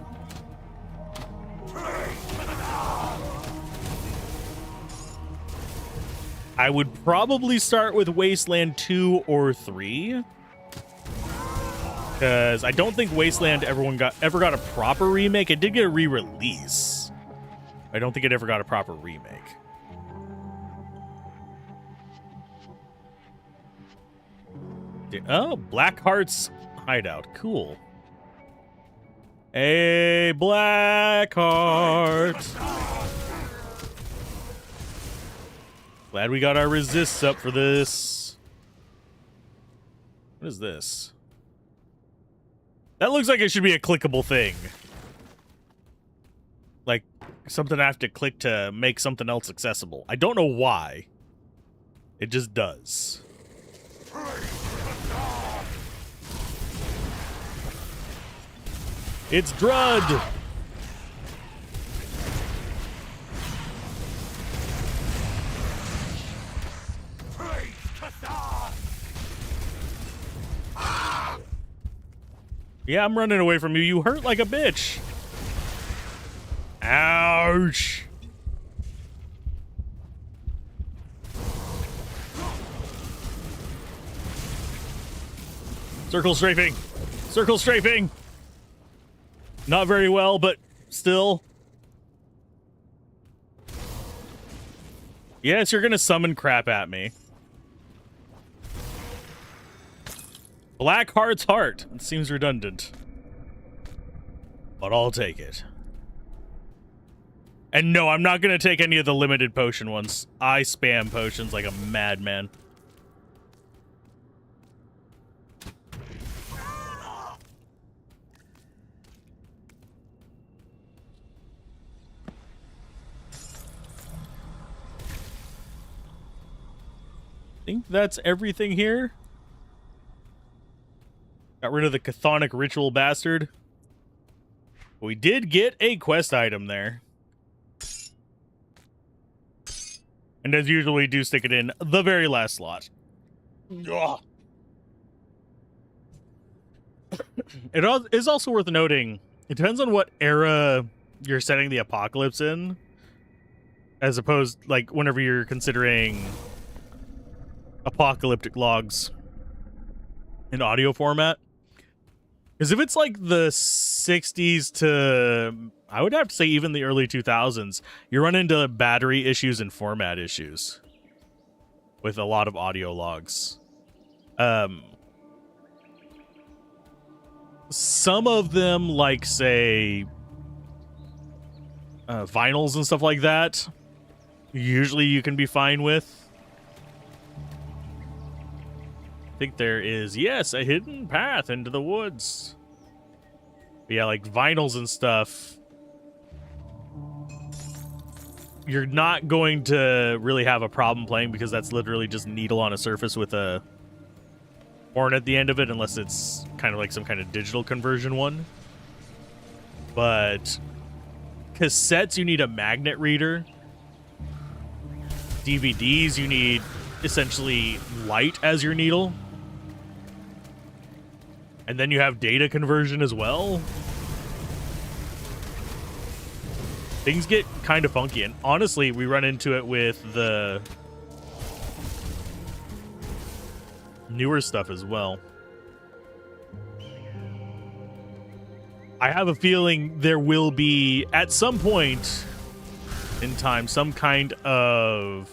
I would probably start with Wasteland 2 or 3. Because I don't think Wasteland ever got a proper remake. It did get a re-release. I don't think it ever got a proper remake. Oh, Blackheart's hideout. Cool. Hey, Blackheart. Glad we got our resists up for this. What is this? That looks like it should be a clickable thing. Like something I have to click to make something else accessible. I don't know why. It just does. It's Drud! Yeah, I'm running away from you. You hurt like a bitch. Ouch. Circle strafing. Circle strafing. Not very well, but still. Yes, you're gonna summon crap at me. Blackheart's heart. It seems redundant. But I'll take it. And no, I'm not going to take any of the limited potion ones. I spam potions like a madman. I think that's everything here. Got rid of the chthonic ritual bastard. We did get a quest item there. And as usual, we do stick it in the very last slot. Ugh. It is also worth noting, it depends on what era you're setting the apocalypse in. As opposed, like, whenever you're considering apocalyptic logs in audio format. Because if it's like the 60s to, I would have to say even the early 2000s, you run into battery issues and format issues with a lot of audio logs. Some of them, like, say, vinyls and stuff like that, usually you can be fine with. I think there is, yes, a hidden path into the woods. But yeah, like vinyls and stuff, you're not going to really have a problem playing because that's literally just needle on a surface with a horn at the end of it, unless it's kind of like some kind of digital conversion one. But cassettes, you need a magnet reader. DVDs, you need essentially light as your needle. And then you have data conversion as well. Things get kind of funky. And honestly, we run into it with the newer stuff as well. I have a feeling there will be, at some point in time, some kind of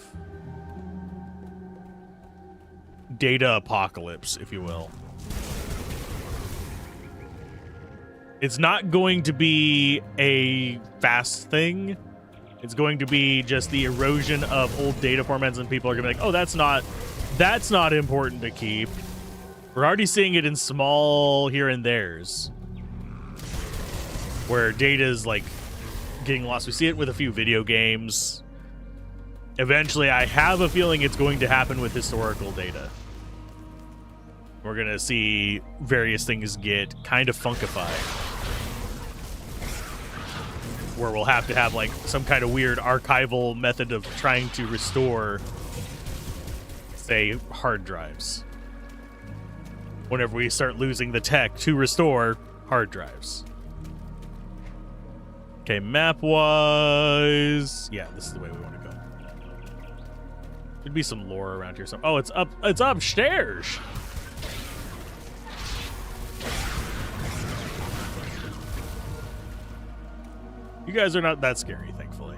data apocalypse, if you will. It's not going to be a fast thing. It's going to be just the erosion of old data formats, and people are gonna be like, oh, that's not important to keep. We're already seeing it in small here and there's, where data is like getting lost. We see it with a few video games. Eventually, I have a feeling it's going to happen with historical data. We're going to see various things get kind of funkified, where we'll have to have like some kind of weird archival method of trying to restore, say, hard drives. Whenever we start losing the tech to restore hard drives. Okay, map-wise, yeah, this is the way we want to go. Should be some lore around here. Oh, it's upstairs. You guys are not that scary, thankfully.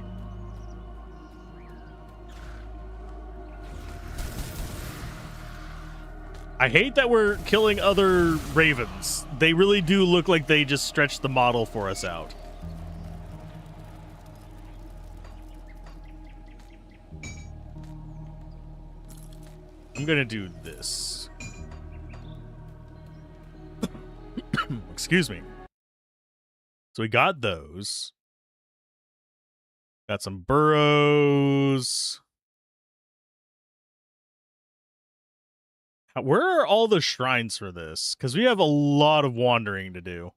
I hate that we're killing other ravens. They really do look like they just stretched the model for us out. I'm gonna do this. Excuse me. So we got those. Got some burrows. Where are all the shrines for this? Because we have a lot of wandering to do.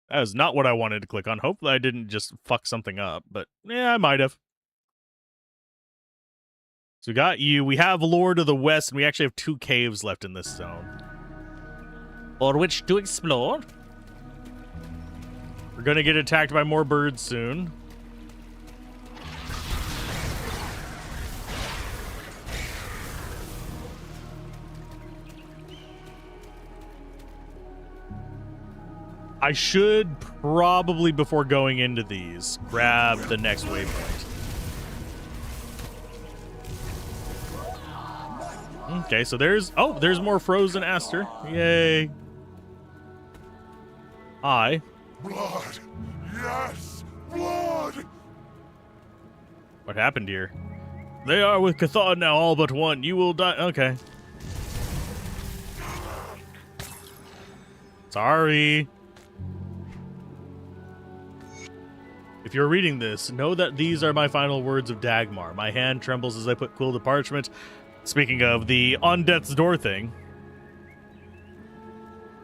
That is not what I wanted to click on. Hopefully I didn't just fuck something up, but yeah, I might have. So we got you. We have lore to the west, and we actually have 2 caves left in this zone, or which to explore. We're gonna get attacked by more birds soon. I should probably, before going into these, grab the next waypoint. Okay, so there's more frozen Aster. Yay. Blood. Yes. blood! What happened here? They are with Cathar now, all but one. You will die. Okay. Sorry. If you're reading this, know that these are my final words of Dagmar. My hand trembles as I put quill to parchment. Speaking of the on death's door thing.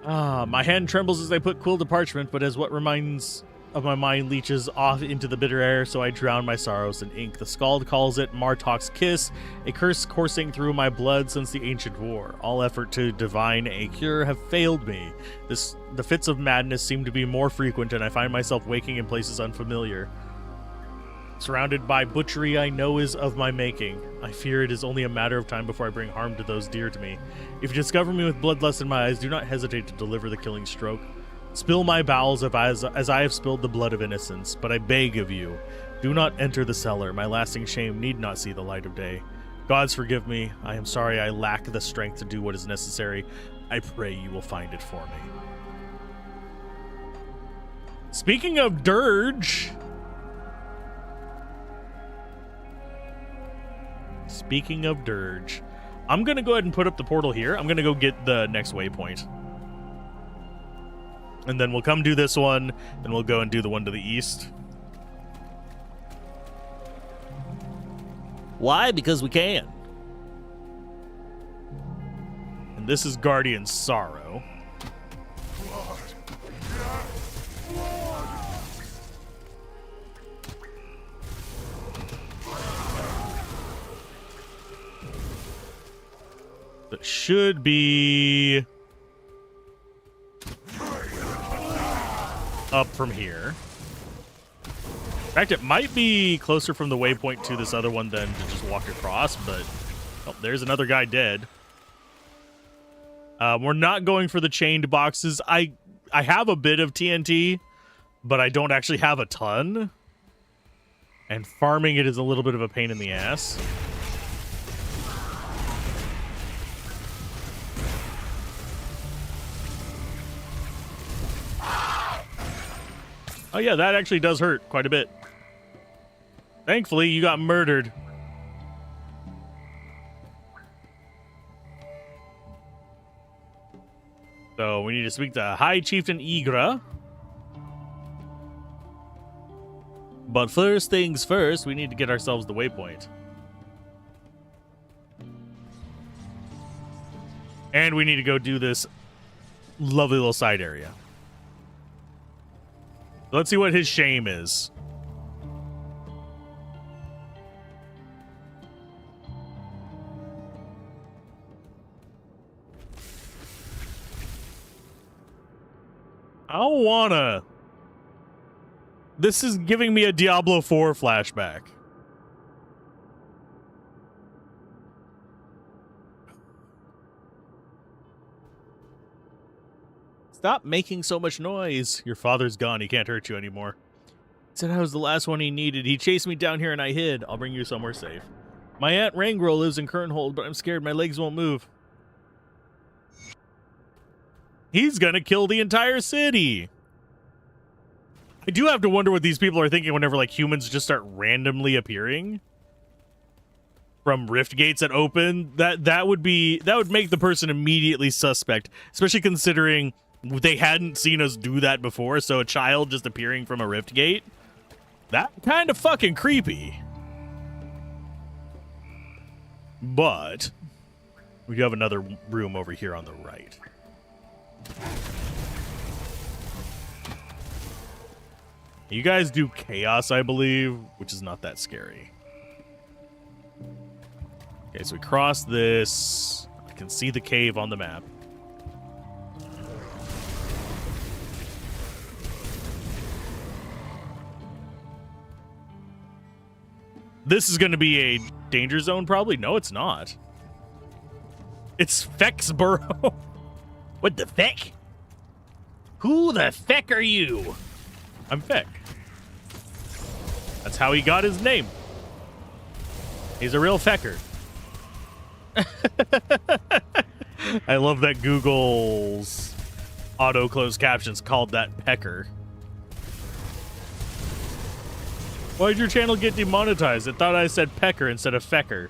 My hand trembles as I put quill to parchment, but as what reminds of my mind leeches off into the bitter air, so I drown my sorrows in ink. The Skald calls it Martok's kiss, a curse coursing through my blood since the ancient war. All effort to divine a cure have failed me. The fits of madness seem to be more frequent, and I find myself waking in places unfamiliar. Surrounded by butchery I know is of my making. I fear it is only a matter of time before I bring harm to those dear to me. If you discover me with bloodlust in my eyes, do not hesitate to deliver the killing stroke. Spill my bowels as I have spilled the blood of innocence, but I beg of you, do not enter the cellar. My lasting shame need not see the light of day. Gods forgive me. I am sorry I lack the strength to do what is necessary. I pray you will find it for me. Speaking of dirge... Speaking of dirge, I'm going to go ahead and put up the portal here. I'm going to go get the next waypoint. And then we'll come do this one, then we'll go and do the one to the east. Why? Because we can. And this is Guardian Sorrow. That should be up from here. In fact, it might be closer from the waypoint to this other one than to just walk across, but oh, there's another guy dead. We're not going for the chained boxes. I have a bit of TNT, but I don't actually have a ton. And farming it is a little bit of a pain in the ass. Oh yeah, that actually does hurt quite a bit. Thankfully, you got murdered. So we need to speak to High Chieftain Igra. But first things first, we need to get ourselves the waypoint. And we need to go do this lovely little side area. Let's see what his shame is. I don't wanna. This is giving me a Diablo 4 flashback. Stop making so much noise. Your father's gone. He can't hurt you anymore. He said I was the last one he needed. He chased me down here and I hid. I'll bring you somewhere safe. My aunt Rangrel lives in Kernhold, but I'm scared my legs won't move. He's gonna kill the entire city. I do have to wonder what these people are thinking whenever like humans just start randomly appearing from rift gates that open. That would make the person immediately suspect, especially considering they hadn't seen us do that before. So a child just appearing from a rift gate, that kind of fucking creepy. But we do have another room over here on the right. You guys do chaos, I believe, which is not that scary. Okay, so we cross this. I can see the cave on the map. This is going to be a danger zone, probably? No, it's not. It's Fexborough. What the feck? Who the feck are you? I'm Feck. That's how he got his name. He's a real fecker. I love that Google's auto closed captions called that pecker. Why'd your channel get demonetized? It thought I said pecker instead of fecker.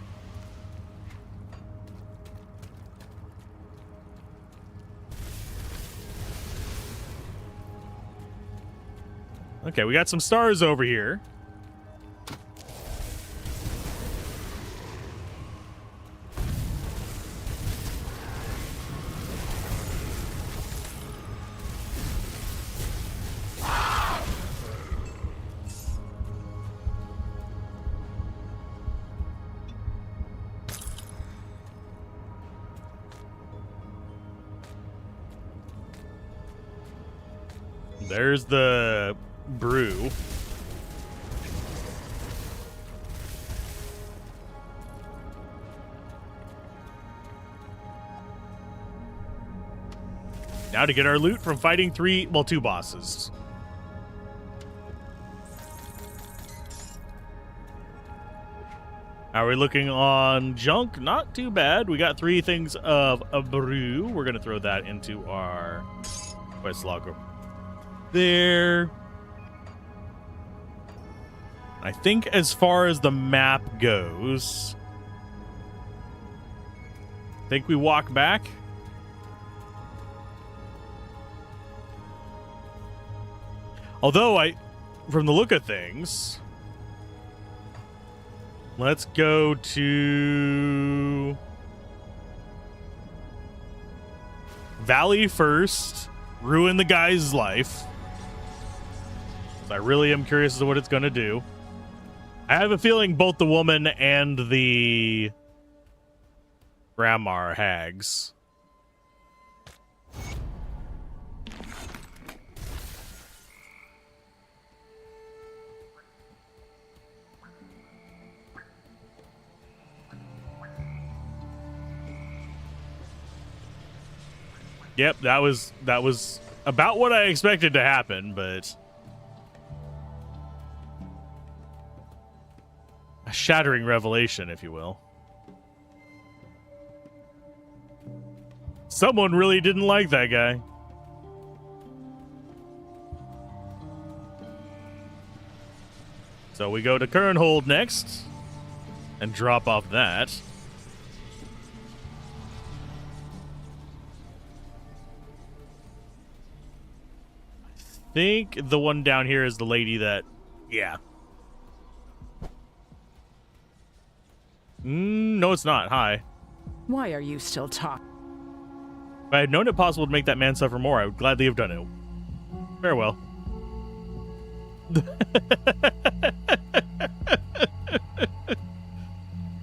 Okay, we got some stars over here. There's the brew. Now to get our loot from fighting two bosses. How are we looking on junk? Not too bad. We got 3 things of a brew. We're going to throw that into our quest log there. I think as far as the map goes, I think we walk back. Although from the look of things, let's go to Valley first, ruin the guy's life. I really am curious as to what it's going to do. I have a feeling both the woman and the grandma are hags. Yep, that was about what I expected to happen, but a shattering revelation, if you will. Someone really didn't like that guy. So we go to Kernhold next and drop off that. I think the one down here is the lady that, yeah. No, it's not. Hi. Why are you still talking? If I had known it possible to make that man suffer more, I would gladly have done it. Farewell.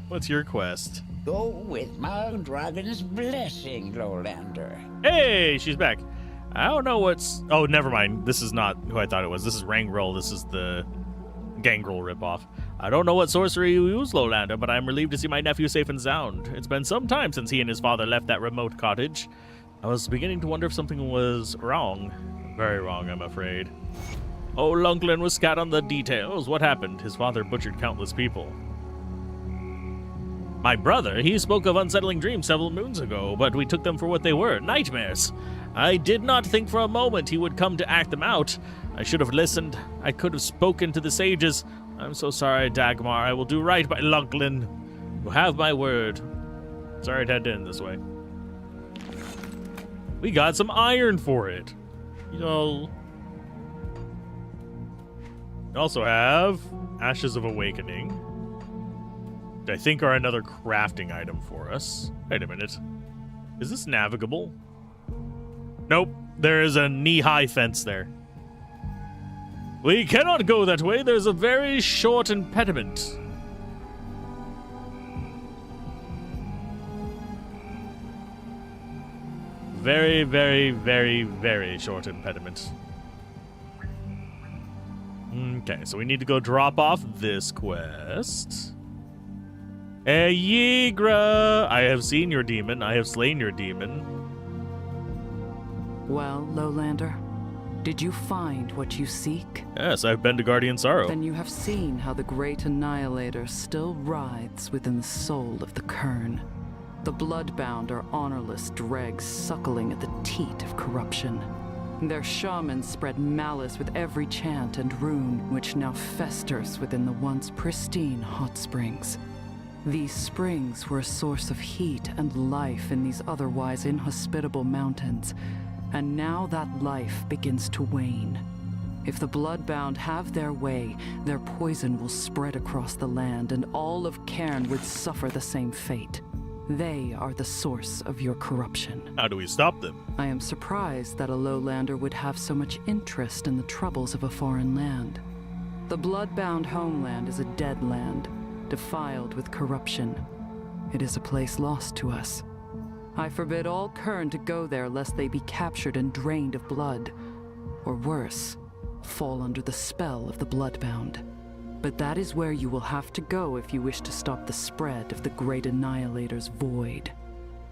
What's your quest? Go with my dragon's blessing, Lowlander. Hey, she's back. I don't know what's... Oh, never mind. This is not who I thought it was. This is Rangrel. This is the Gangrel ripoff. I don't know what sorcery you use, Lowlander, but I'm relieved to see my nephew safe and sound. It's been some time since he and his father left that remote cottage. I was beginning to wonder if something was wrong. Very wrong, I'm afraid. Oh, Lunklin was scat on the details. What happened? His father butchered countless people. My brother, he spoke of unsettling dreams several moons ago, but we took them for what they were, nightmares. I did not think for a moment he would come to act them out. I should have listened. I could have spoken to the sages. I'm so sorry, Dagmar. I will do right by Lunklin. You have my word. Sorry it had to end this way. We got some iron for it. You know. We also have Ashes of Awakening, which I think are another crafting item for us. Wait a minute. Is this navigable? Nope. There is a knee-high fence there. We cannot go that way. There's a very short impediment. Very, very, very, very short impediment. Okay, so we need to go drop off this quest. Yegra! I have seen your demon. I have slain your demon. Well, Lowlander, did you find what you seek? Yes, I've been to Guardian Sorrow. Then you have seen how the great Annihilator still writhes within the soul of the Kern. The bloodbound are honorless dregs suckling at the teat of corruption. Their shamans spread malice with every chant and rune, which now festers within the once pristine hot springs. These springs were a source of heat and life in these otherwise inhospitable mountains, and now that life begins to wane. If the Bloodbound have their way, their poison will spread across the land, and all of Cairn would suffer the same fate. They are the source of your corruption. How do we stop them? I am surprised that a lowlander would have so much interest in the troubles of a foreign land. The Bloodbound homeland is a dead land, defiled with corruption. It is a place lost to us. I forbid all Cairn to go there lest they be captured and drained of blood, or worse, fall under the spell of the Bloodbound. But that is where you will have to go if you wish to stop the spread of the Great Annihilator's void.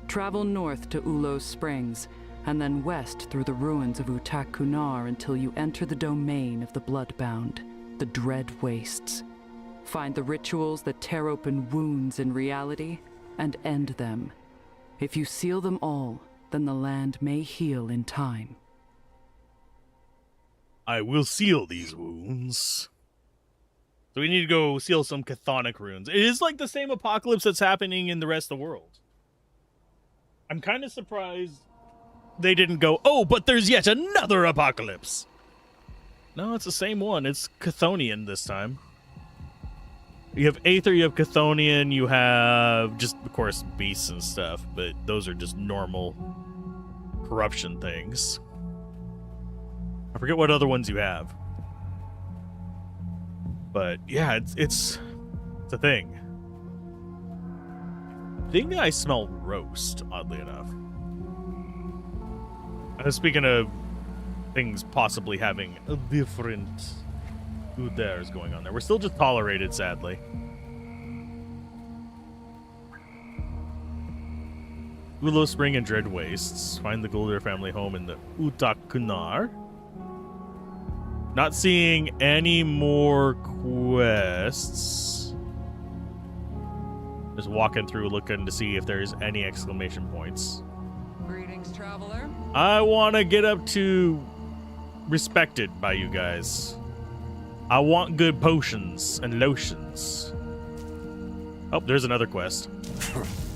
Travel north to Ulo Springs, and then west through the ruins of Utak Kunar until you enter the domain of the Bloodbound, the Dread Wastes. Find the rituals that tear open wounds in reality, and end them. If you seal them all, then the land may heal in time. I will seal these wounds. So we need to go seal some chthonic runes. It is like the same apocalypse that's happening in the rest of the world. I'm kind of surprised they didn't go, oh, but there's yet another apocalypse. No, it's the same one. It's Chthonian this time. You have Aether, you have Chthonian, you have just, of course, beasts and stuff, but those are just normal corruption things. I forget what other ones you have. But yeah, it's a thing. I think I smell roast, oddly enough. Speaking of things possibly having a different food there is going on there. We're still just tolerated, sadly. Willow Spring and Dread Wastes. Find the Golder family home in the Utak Kunar. Not seeing any more quests. Just walking through looking to see if there's any exclamation points. Greetings, traveler. I want to get up to respected by you guys. I want good potions and lotions. Oh, there's another quest.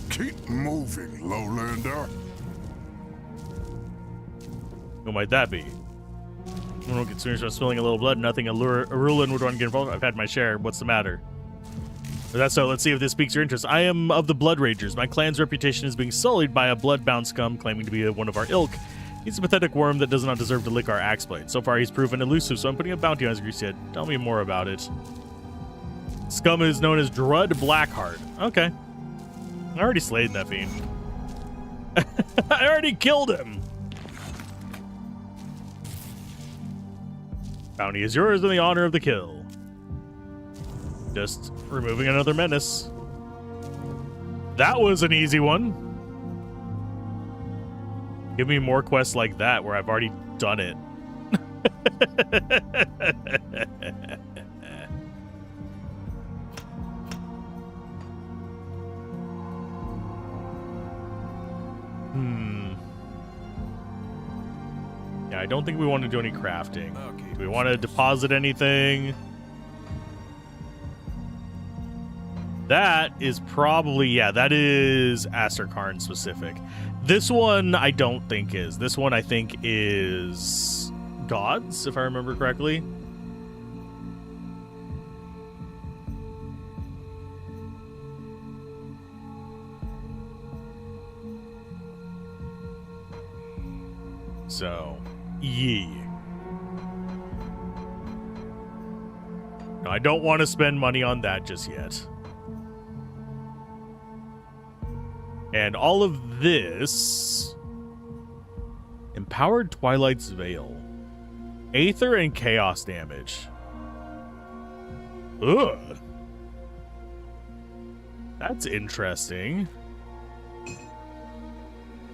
Keep moving, Lowlander. Who might that be? I don't get serious about spilling a little blood. Nothing Arulan would want to get involved. I've had my share. What's the matter? But that's so. Let's see if this piques your interest. I am of the Blood Ragers. My clan's reputation is being sullied by a bloodbound scum claiming to be one of our ilk. He's a pathetic worm that does not deserve to lick our axe blade. So far, he's proven elusive, so I'm putting a bounty on his greasy head. Tell me more about it. Scum is known as Drud Blackheart. Okay. I already slayed that fiend. I already killed him. Bounty is yours in the honor of the kill. Just removing another menace. That was an easy one. Give me more quests like that where I've already done it. Yeah, I don't think we want to do any crafting. Do we want to deposit anything? That is probably, yeah, that is Asterkarn specific. This one I don't think is. This one I think is gods, if I remember correctly. So, yeah. No, I don't want to spend money on that just yet. And all of this... Empowered Twilight's Veil. Aether and Chaos damage. Ugh. That's interesting.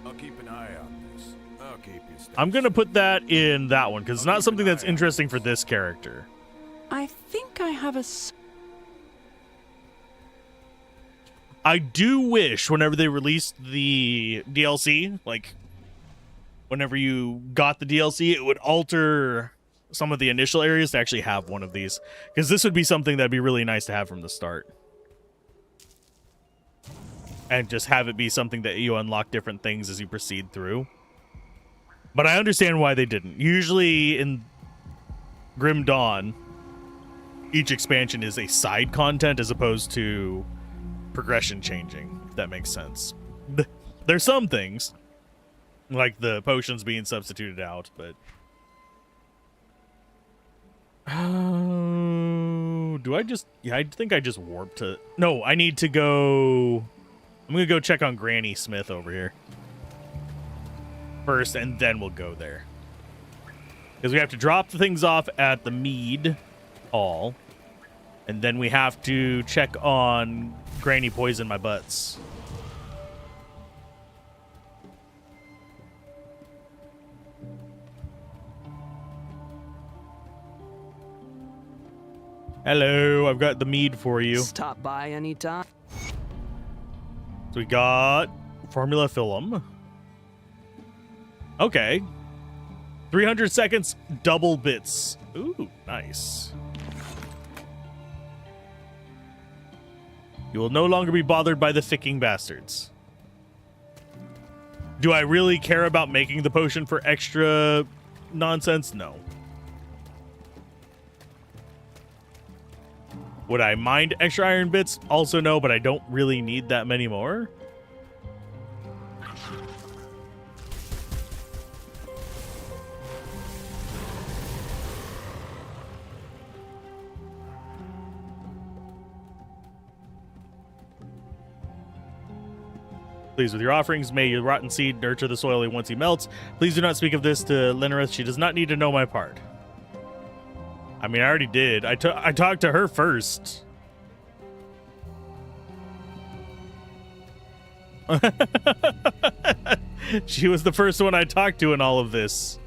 I'll keep an eye on this. I'll keep you steady. I'm going to put that in that one, because it's not something that's interesting for this character. I think I have a... I do wish whenever they released the DLC, like whenever you got the DLC, it would alter some of the initial areas to actually have one of these. Because this would be something that'd be really nice to have from the start. And just have it be something that you unlock different things as you proceed through. But I understand why they didn't. Usually in Grim Dawn, each expansion is a side content as opposed to progression changing, if that makes sense. There's some things, like the potions being substituted out, but... do I just... Yeah, I think I just warped to... No, I need to go... I'm going to go check on Granny Smith over here first, and then we'll go there. Because we have to drop the things off at the Mead Hall, and then we have to check on Granny Poison My Butts. Hello, I've got the mead for you. Stop by anytime. So we got Formula Film. Okay. 300 seconds, double bits. Ooh, nice. You will no longer be bothered by the ficking bastards. Do I really care about making the potion for extra nonsense? No. Would I mind extra iron bits? Also no, but I don't really need that many more. Please, with your offerings, may your rotten seed nurture the soil once he melts. Please do not speak of this to Linnerith. She does not need to know my part. I mean, I already did. I talked to her first. She was the first one I talked to in all of this.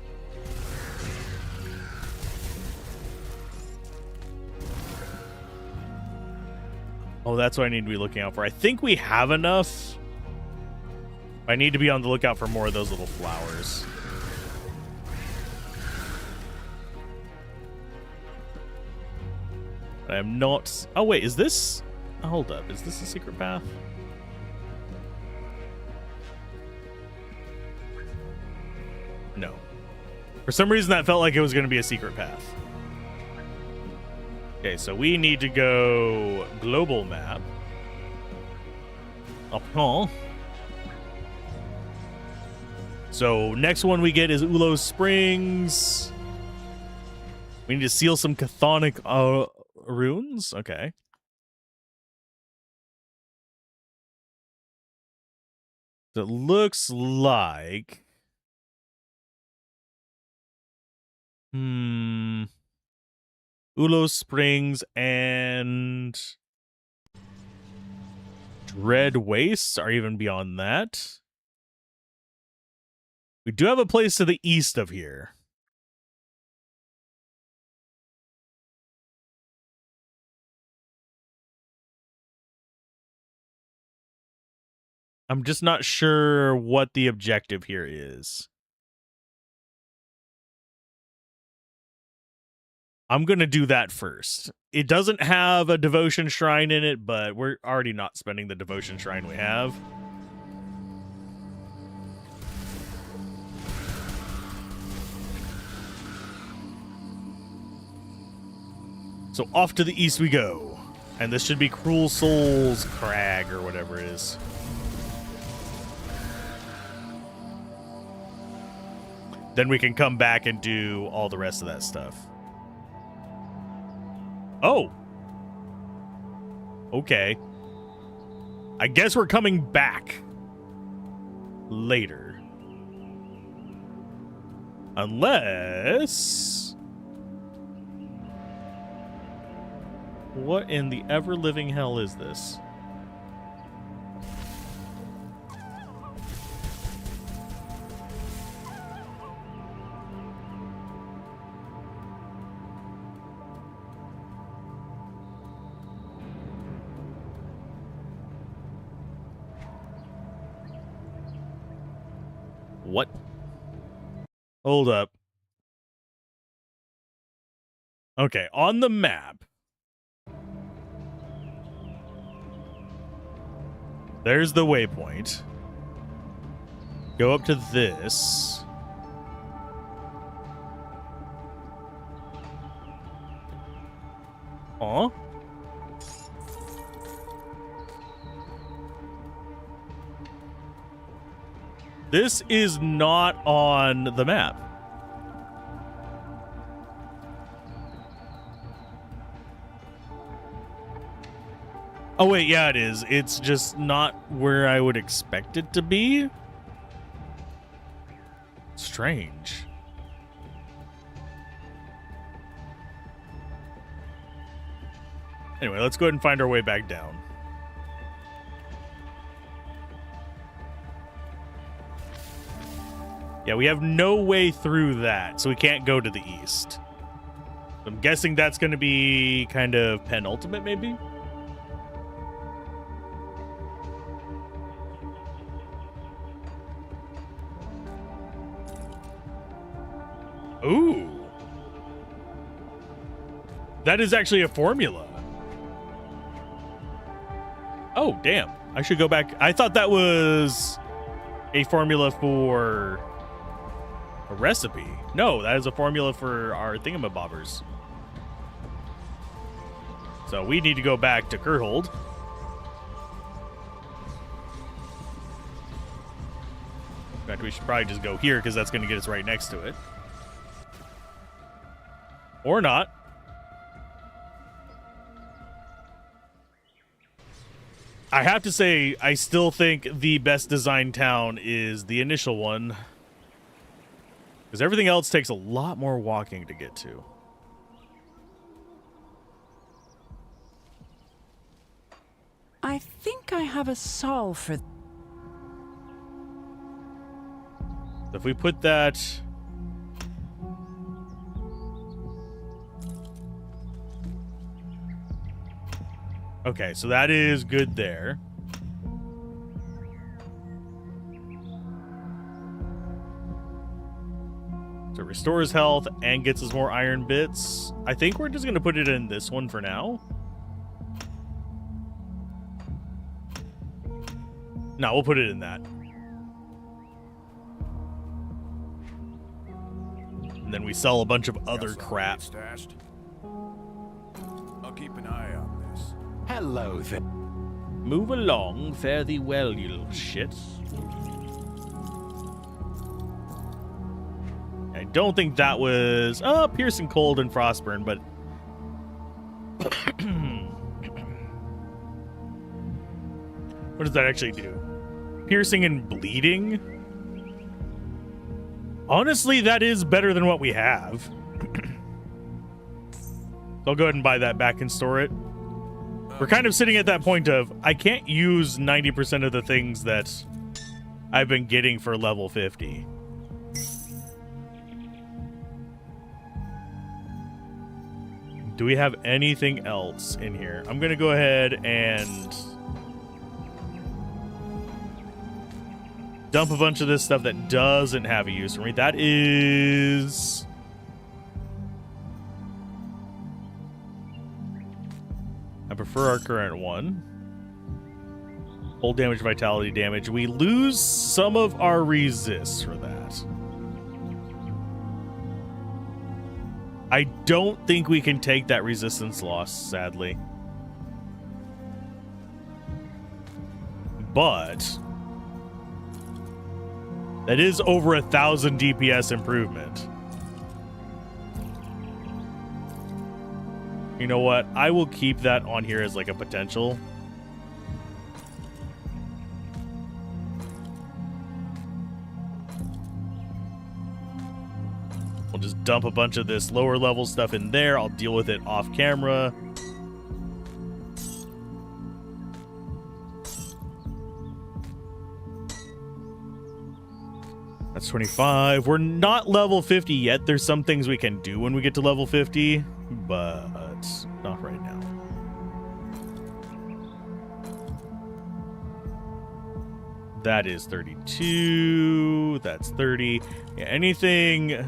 Oh, that's what I need to be looking out for. I think we have enough. I need to be on the lookout for more of those little flowers. I am not... Oh, wait, is this... Hold up, is this a secret path? No. For some reason, that felt like it was going to be a secret path. Okay, so we need to go global map. Up. So next one we get is Ulo Springs. We need to seal some chthonic runes. Okay. So it looks like... Ulo Springs and Dread Wastes are even beyond that. We do have a place to the east of here. I'm just not sure what the objective here is. I'm going to do that first. It doesn't have a devotion shrine in it, but we're already not spending the devotion shrine we have. So off to the east we go. And this should be Cruel Souls Crag or whatever it is. Then we can come back and do all the rest of that stuff. Oh. Okay. I guess we're coming back later. Unless... What in the ever-living hell is this? What? Hold up. Okay, on the map. There's the waypoint. Go up to this. Aw. This is not on the map. Oh wait, yeah it is. It's just not where I would expect it to be. Strange. Anyway, let's go ahead and find our way back down. Yeah, we have no way through that, so we can't go to the east. I'm guessing that's going to be kind of penultimate, maybe? Ooh. That is actually a formula. Oh, damn. I should go back. I thought that was a formula for a recipe. No, that is a formula for our thingamabobbers. So we need to go back to Kurhold. In fact, we should probably just go here because that's going to get us right next to it. Or not. I have to say, I still think the best designed town is the initial one. Because everything else takes a lot more walking to get to. I think I have a solve for... If we put that... Okay, so that is good there. So it restores health and gets us more iron bits. I think we're just going to put it in this one for now. No, we'll put it in that. And then we sell a bunch of other crap. I'll keep an eye on this. Hello there. Move along, fare thee well, you little shit. I don't think that was... Oh, piercing cold and frostburn, but... What does that actually do? Piercing and bleeding? Honestly, that is better than what we have. I'll go ahead and buy that back and store it. We're kind of sitting at that point of, I can't use 90% of the things that I've been getting for level 50. Do we have anything else in here? I'm going to go ahead and dump a bunch of this stuff that doesn't have a use for me. That is... I prefer our current one. Hold damage, vitality damage. We lose some of our resists for that. I don't think we can take that resistance loss, sadly. But that is over 1,000 DPS improvement. You know what? I will keep that on here as like a potential. We'll just dump a bunch of this lower level stuff in there. I'll deal with it off camera. That's 25. We're not level 50 yet. There's some things we can do when we get to level 50, but not right now. That is 32. That's 30. Yeah, anything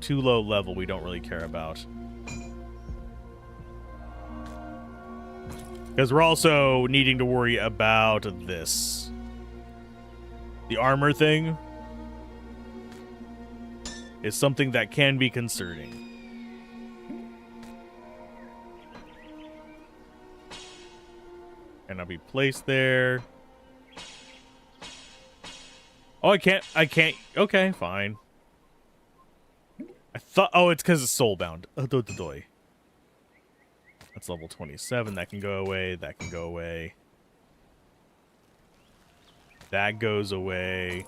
too low level we don't really care about. Because we're also needing to worry about this. The armor thing is something that can be concerning. And I'll be placed there. Oh, I can't. Okay, fine. I thought, oh, it's because it's soulbound. That's level 27. That can go away. That can go away. That goes away.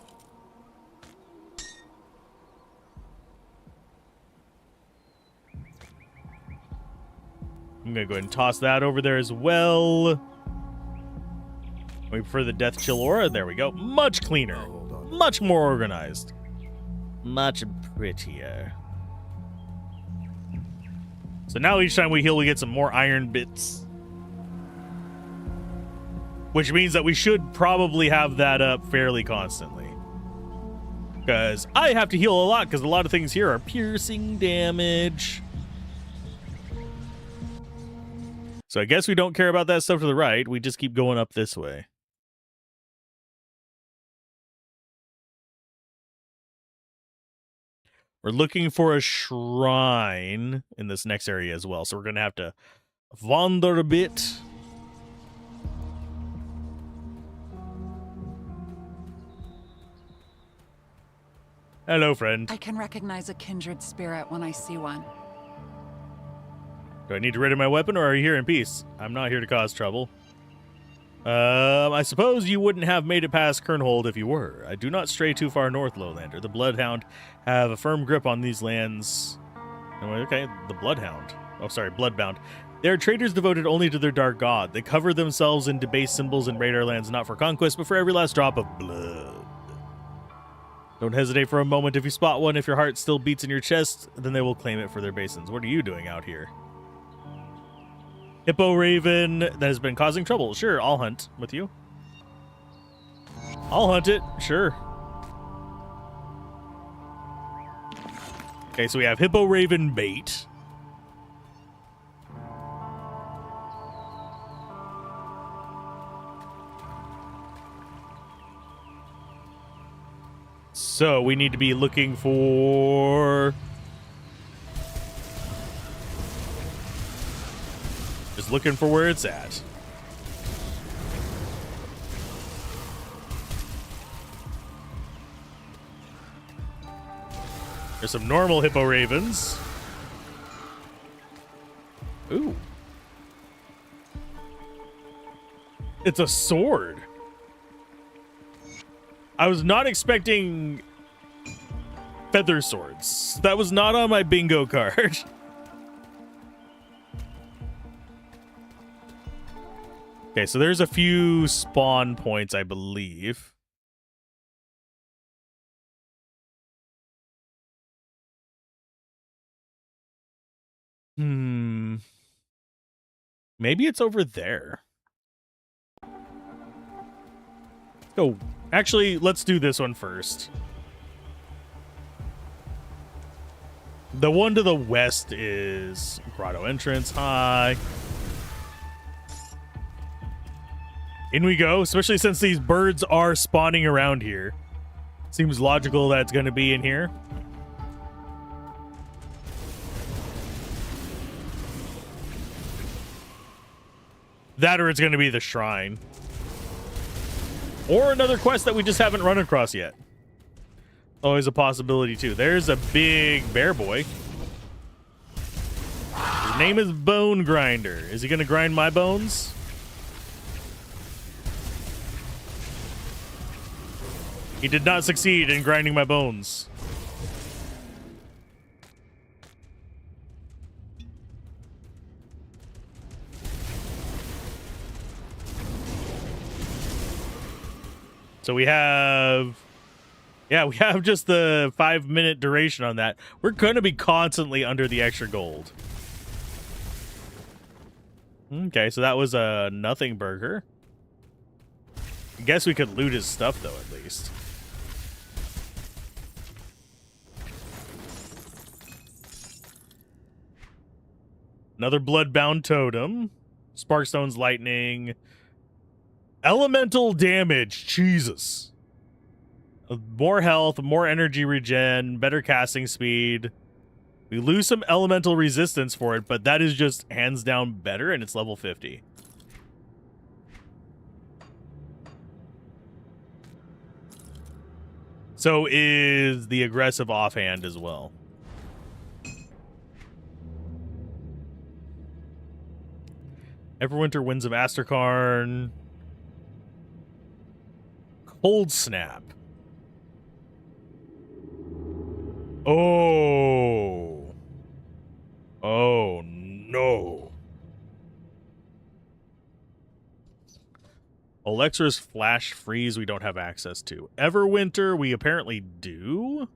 I'm going to go ahead and toss that over there as well. We prefer the Death Chill Aura. There we go. Much cleaner. Much more organized. Much prettier. So now each time we heal, we get some more iron bits. Which means that we should probably have that up fairly constantly. Because I have to heal a lot, because a lot of things here are piercing damage. So I guess we don't care about that stuff to the right. We just keep going up this way. We're looking for a shrine in this next area as well. So we're going to have to wander a bit. Hello, friend. I can recognize a kindred spirit when I see one. Do I need to rid of my weapon, or are you here in peace? I'm not here to cause trouble. I suppose you wouldn't have made it past Kernhold if you were. I do not stray too far north, Lowlander. The Bloodhound have a firm grip on these lands. Oh, okay, the Bloodhound. Oh, sorry, Bloodbound. They are traders devoted only to their dark god. They cover themselves in debased symbols and radar lands not for conquest, but for every last drop of blood. Don't hesitate for a moment. If you spot one, if your heart still beats in your chest, then they will claim it for their basins. What are you doing out here? Hippo Raven that has been causing trouble. Sure, I'll hunt with you. I'll hunt it. Sure. Okay, so we have Hippo Raven bait. So we need to be looking for... Just looking for where it's at. There's some normal Hippo Ravens. Ooh. It's a sword. I was not expecting feather swords. That was not on my bingo card. Okay, so there's a few spawn points, I believe. Maybe it's over there. Oh, actually, let's do this one first. The one to the west is Grotto Entrance. Hi. In we go, especially since these birds are spawning around here. Seems logical that it's going to be in here. That or it's going to be the shrine. Or another quest that we just haven't run across yet. Always a possibility too. There's a big bear boy. His name is Bone Grinder. Is he going to grind my bones? He did not succeed in grinding my bones. So we have... Yeah, we have just the 5-minute duration on that. We're going to be constantly under the extra gold. Okay, so that was a nothing burger. I guess we could loot his stuff, though, at least. Another bloodbound totem. Sparkstone's lightning. Elemental damage. Jesus. More health, more energy regen, better casting speed. We lose some elemental resistance for it, but that is just hands down better, and it's level 50. So is the aggressive offhand as well. Everwinter Winds of Asterkarn. Cold Snap. Oh. Oh, no. Alexra's Flash Freeze we don't have access to. Everwinter we apparently do.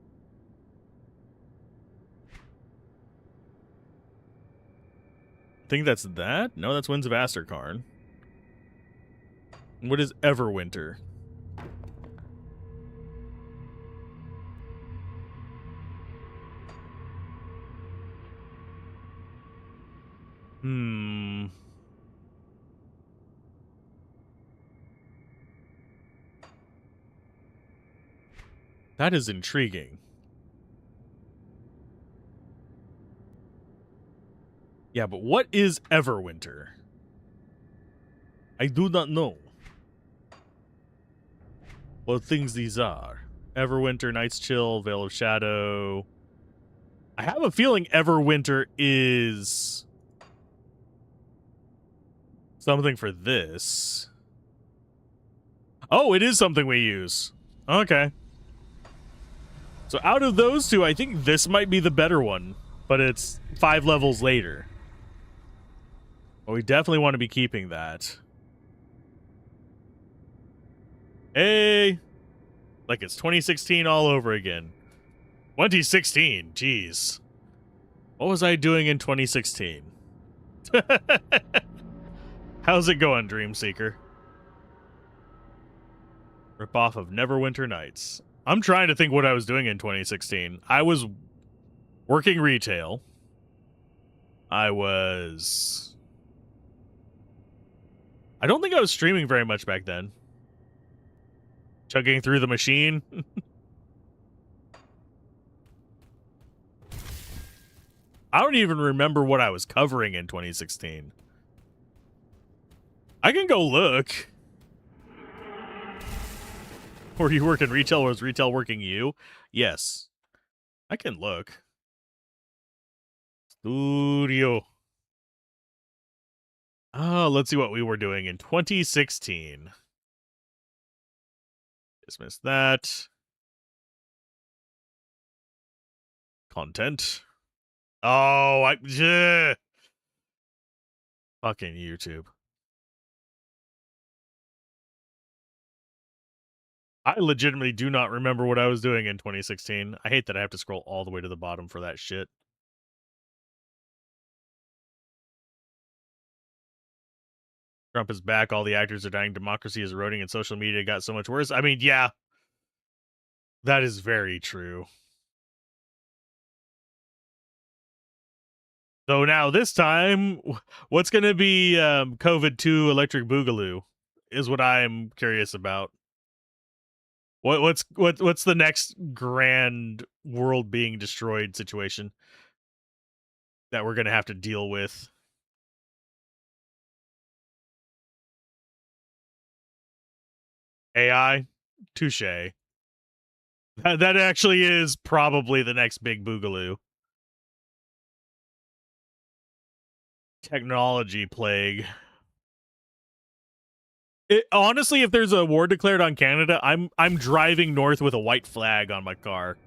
I think that's that? No, that's Winds of Asterkarn. What is Everwinter? That is intriguing. Yeah, but what is Everwinter? I do not know what things these are. Everwinter, Night's Chill, Veil of Shadow. I have a feeling Everwinter is something for this. Oh, it is something we use. Okay. So out of those two, I think this might be the better one, but it's 5 levels later. Well, we definitely want to be keeping that. Hey! Like it's 2016 all over again. 2016, jeez. What was I doing in 2016? How's it going, Dreamseeker? Rip off of Neverwinter Nights. I'm trying to think what I was doing in 2016. I was working retail. I don't think I was streaming very much back then. Chugging through the machine. I don't even remember what I was covering in 2016. I can go look. Were you working retail, or was retail working you? Yes. I can look. Studio. Oh, let's see what we were doing in 2016. Dismiss that. Content. Oh, fucking YouTube. I legitimately do not remember what I was doing in 2016. I hate that I have to scroll all the way to the bottom for that shit. Trump is back. All the actors are dying. Democracy is eroding, and social media got so much worse. I mean, yeah. That is very true. So now this time, what's going to be COVID-2 Electric Boogaloo is what I'm curious about. What's the next grand world being destroyed situation that we're going to have to deal with? AI? Touche. That actually is probably the next big boogaloo. Technology plague. Honestly, if there's a war declared on Canada, I'm driving north with a white flag on my car.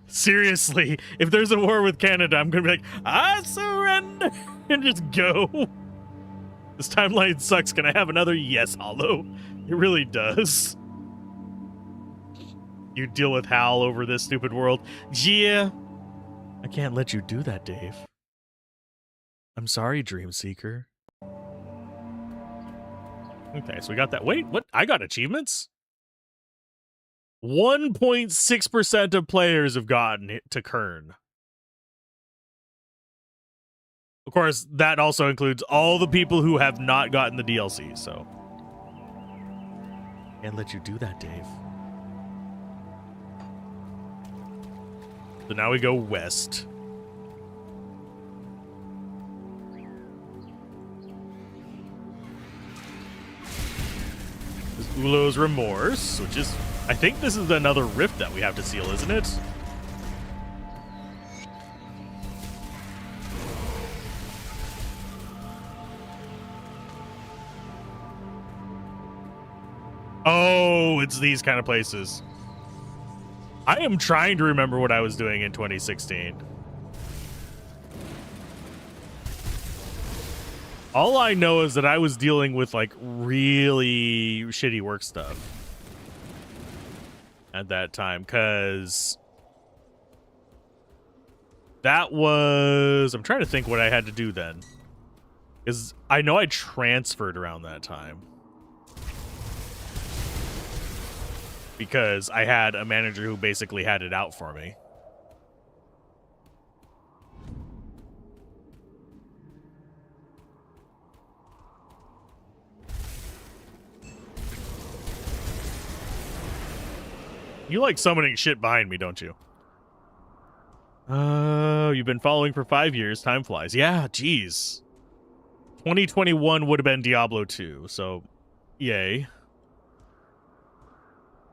Seriously, if there's a war with Canada, I'm gonna be like, I surrender, and just go. This timeline sucks. Can I have another? Yes, Hollow. It really does. You deal with Hal over this stupid world. Yeah. I can't let you do that, Dave. I'm sorry, Dreamseeker. Okay, so we got that. Wait, what? I got achievements? 1.6% of players have gotten it to Kern. Of course, that also includes all the people who have not gotten the DLC, so. Can't let you do that, Dave. So now we go west. This is Ulo's Remorse, which is... I think this is another rift that we have to seal, isn't it? Oh, it's these kind of places. I am trying to remember what I was doing in 2016. All I know is that I was dealing with, like, really shitty work stuff at that time, because that was... I'm trying to think what I had to do then. Because I know I transferred around that time. Because I had a manager who basically had it out for me. You like summoning shit behind me, don't you? You've been following for 5 years. Time flies. Yeah, geez. 2021 would have been Diablo 2, so yay.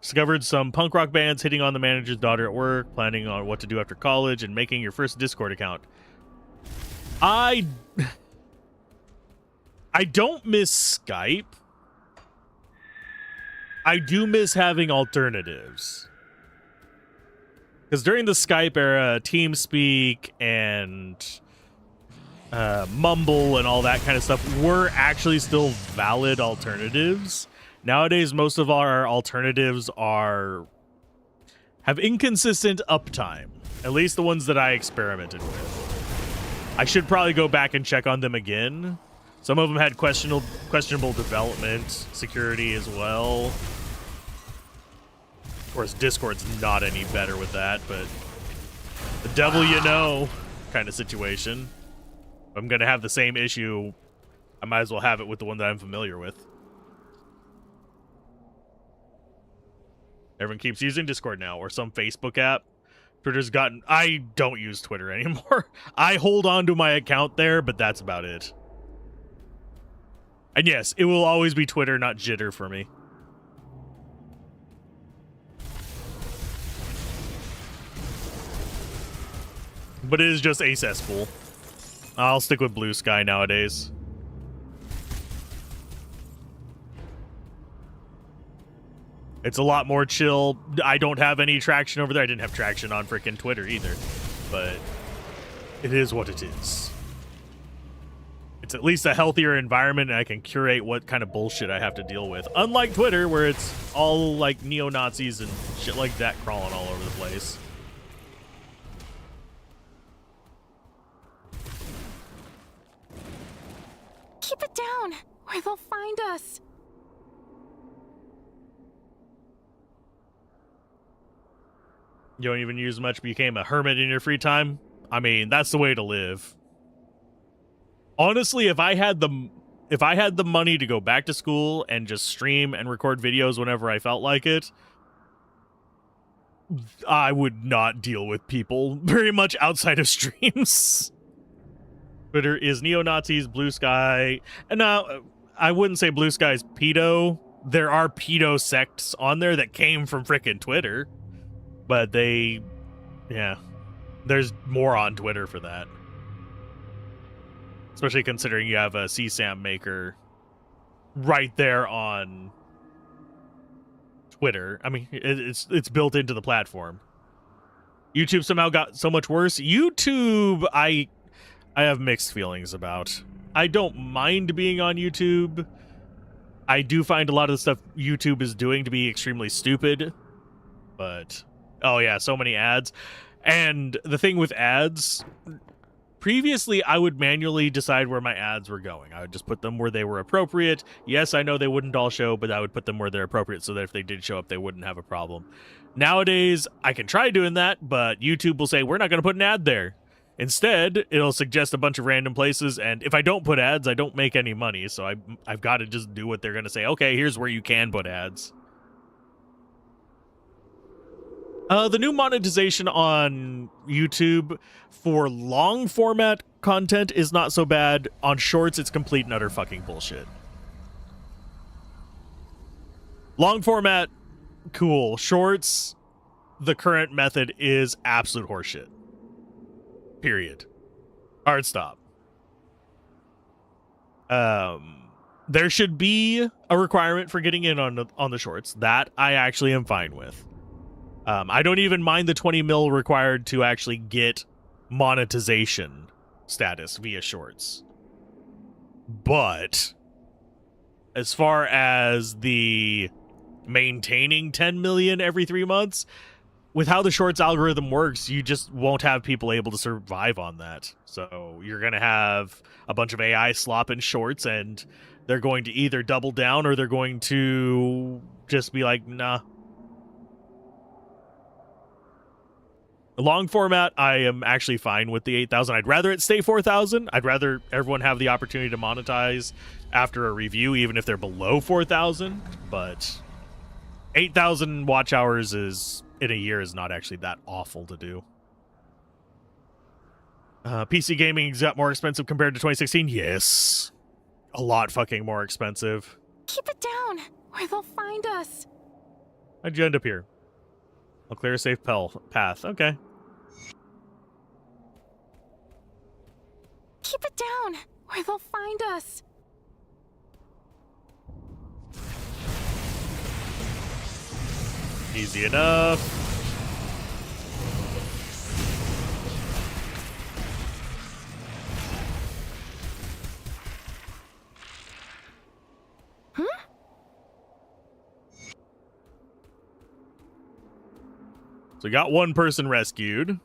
Discovered some punk rock bands, hitting on the manager's daughter at work, planning on what to do after college, and making your first Discord account. I don't miss Skype. I do miss having alternatives. Because during the Skype era, TeamSpeak and Mumble and all that kind of stuff were actually still valid alternatives. Nowadays, most of our alternatives have inconsistent uptime. At least the ones that I experimented with. I should probably go back and check on them again. Some of them had questionable development, security as well. Of course, Discord's not any better with that, but the devil you know kind of situation. If I'm going to have the same issue, I might as well have it with the one that I'm familiar with. Everyone keeps using Discord now, or some Facebook app. Twitter's gotten... I don't use Twitter anymore. I hold on to my account there, but that's about it. And yes, it will always be Twitter, not Jitter for me. But it is just a cesspool. I'll stick with Blue Sky nowadays. It's a lot more chill. I don't have any traction over there. I didn't have traction on freaking Twitter either. But it is what it is. It's at least a healthier environment, and I can curate what kind of bullshit I have to deal with. Unlike Twitter, where it's all like neo-Nazis and shit like that crawling all over the place. Keep it down, or they'll find us. You don't even use much, but you became a hermit in your free time? I mean, that's the way to live. Honestly, if I had the money to go back to school and just stream and record videos whenever I felt like it, I would not deal with people very much outside of streams. Twitter is neo-Nazis, Blue Sky, and now I wouldn't say Blue Sky's pedo. There are pedo sects on there that came from frickin' Twitter. But there's more on Twitter for that. Especially considering you have a CSAM maker right there on Twitter. I mean, it's built into the platform. YouTube somehow got so much worse. YouTube, I have mixed feelings about. I don't mind being on YouTube. I do find a lot of the stuff YouTube is doing to be extremely stupid. But... oh yeah, so many ads. And the thing with ads, Previously, I would manually decide where my ads were going. I would just put them where they were appropriate. Yes, I know they wouldn't all show, but I would put them where they're appropriate so that if they did show up, they wouldn't have a problem. Nowadays, I can try doing that, but YouTube will say, we're not going to put an ad there. Instead, it'll suggest a bunch of random places, and if I don't put ads, I don't make any money, so I've got to just do what they're going to say. Okay, here's where you can put ads. The new monetization on YouTube for long format content is not so bad. On shorts, it's complete and utter fucking bullshit. Long format, cool. Shorts, the current method is absolute horseshit. Period. Hard stop. There should be a requirement for getting in on the shorts. That I actually am fine with. I don't even mind the 20 mil required to actually get monetization status via shorts. But as far as the maintaining 10 million every 3 months, with how the shorts algorithm works, you just won't have people able to survive on that. So you're going to have a bunch of AI slop in shorts, and they're going to either double down or they're going to just be like, nah. Long format, I am actually fine with the 8,000. I'd rather it stay 4,000. I'd rather everyone have the opportunity to monetize after a review, even if they're below 4,000. But 8,000 watch hours in a year is not actually that awful to do. PC gaming got more expensive compared to 2016. Yes, a lot fucking more expensive. Keep it down, or they'll find us. How'd you end up here? I'll clear a safe path. Okay. Keep it down, or they'll find us. Easy enough. Huh? So we got one person rescued.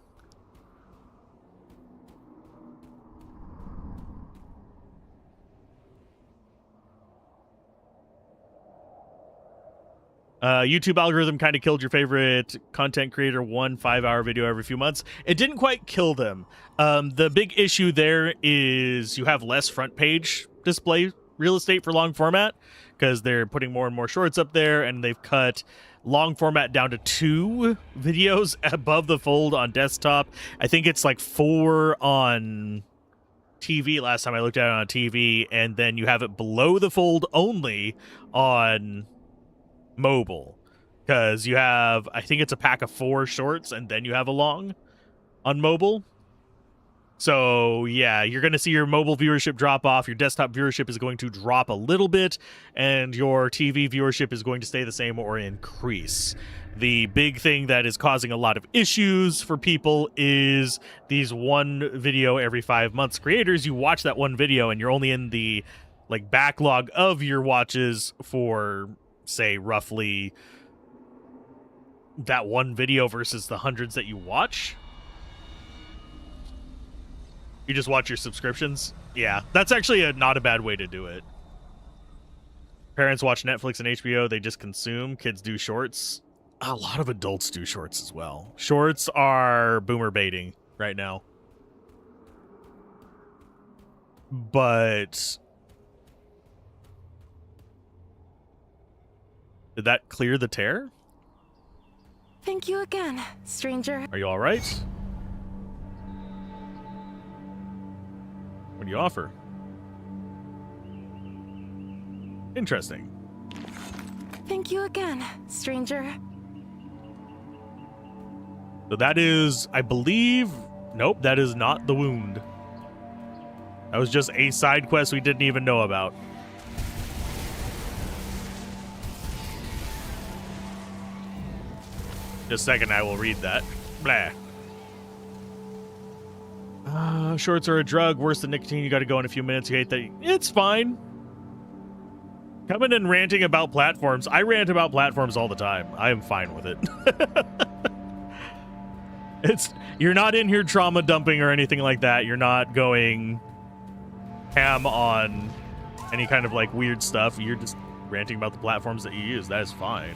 YouTube algorithm kind of killed your favorite content creator 1 5-hour video every few months. It didn't quite kill them. The big issue there is you have less front page display real estate for long format because they're putting more and more shorts up there, and they've cut long format down to 2 videos above the fold on desktop. I think it's like 4 on TV last time I looked at it on TV, and then you have it below the fold only on mobile, because you have, I think it's a pack of 4 shorts and then you have a long on mobile. So yeah, you're going to see your mobile viewership drop off, your desktop viewership is going to drop a little bit, and your TV viewership is going to stay the same or increase. The big thing that is causing a lot of issues for people is these one video every 5 months creators. You watch that one video and you're only in the like backlog of your watches for, say, roughly that one video versus the hundreds that you watch. You just watch your subscriptions. Yeah, that's actually not a bad way to do it. Parents watch Netflix and HBO, they just consume. Kids do shorts. A lot of adults do shorts as well. Shorts are boomer baiting right now. But did that clear the tear? Thank you again, stranger. Are you all right? What do you offer? Interesting. Thank you again, stranger. So that is, I believe, nope, that is not the wound. That was just a side quest we didn't even know about. Just a second, I will read that. Blah. Shorts are a drug, worse than nicotine. You got to go in a few minutes. You hate that. It's fine. Coming and ranting about platforms. I rant about platforms all the time. I am fine with it. You're not in here trauma dumping or anything like that. You're not going ham on any kind of like weird stuff. You're just ranting about the platforms that you use. That is fine.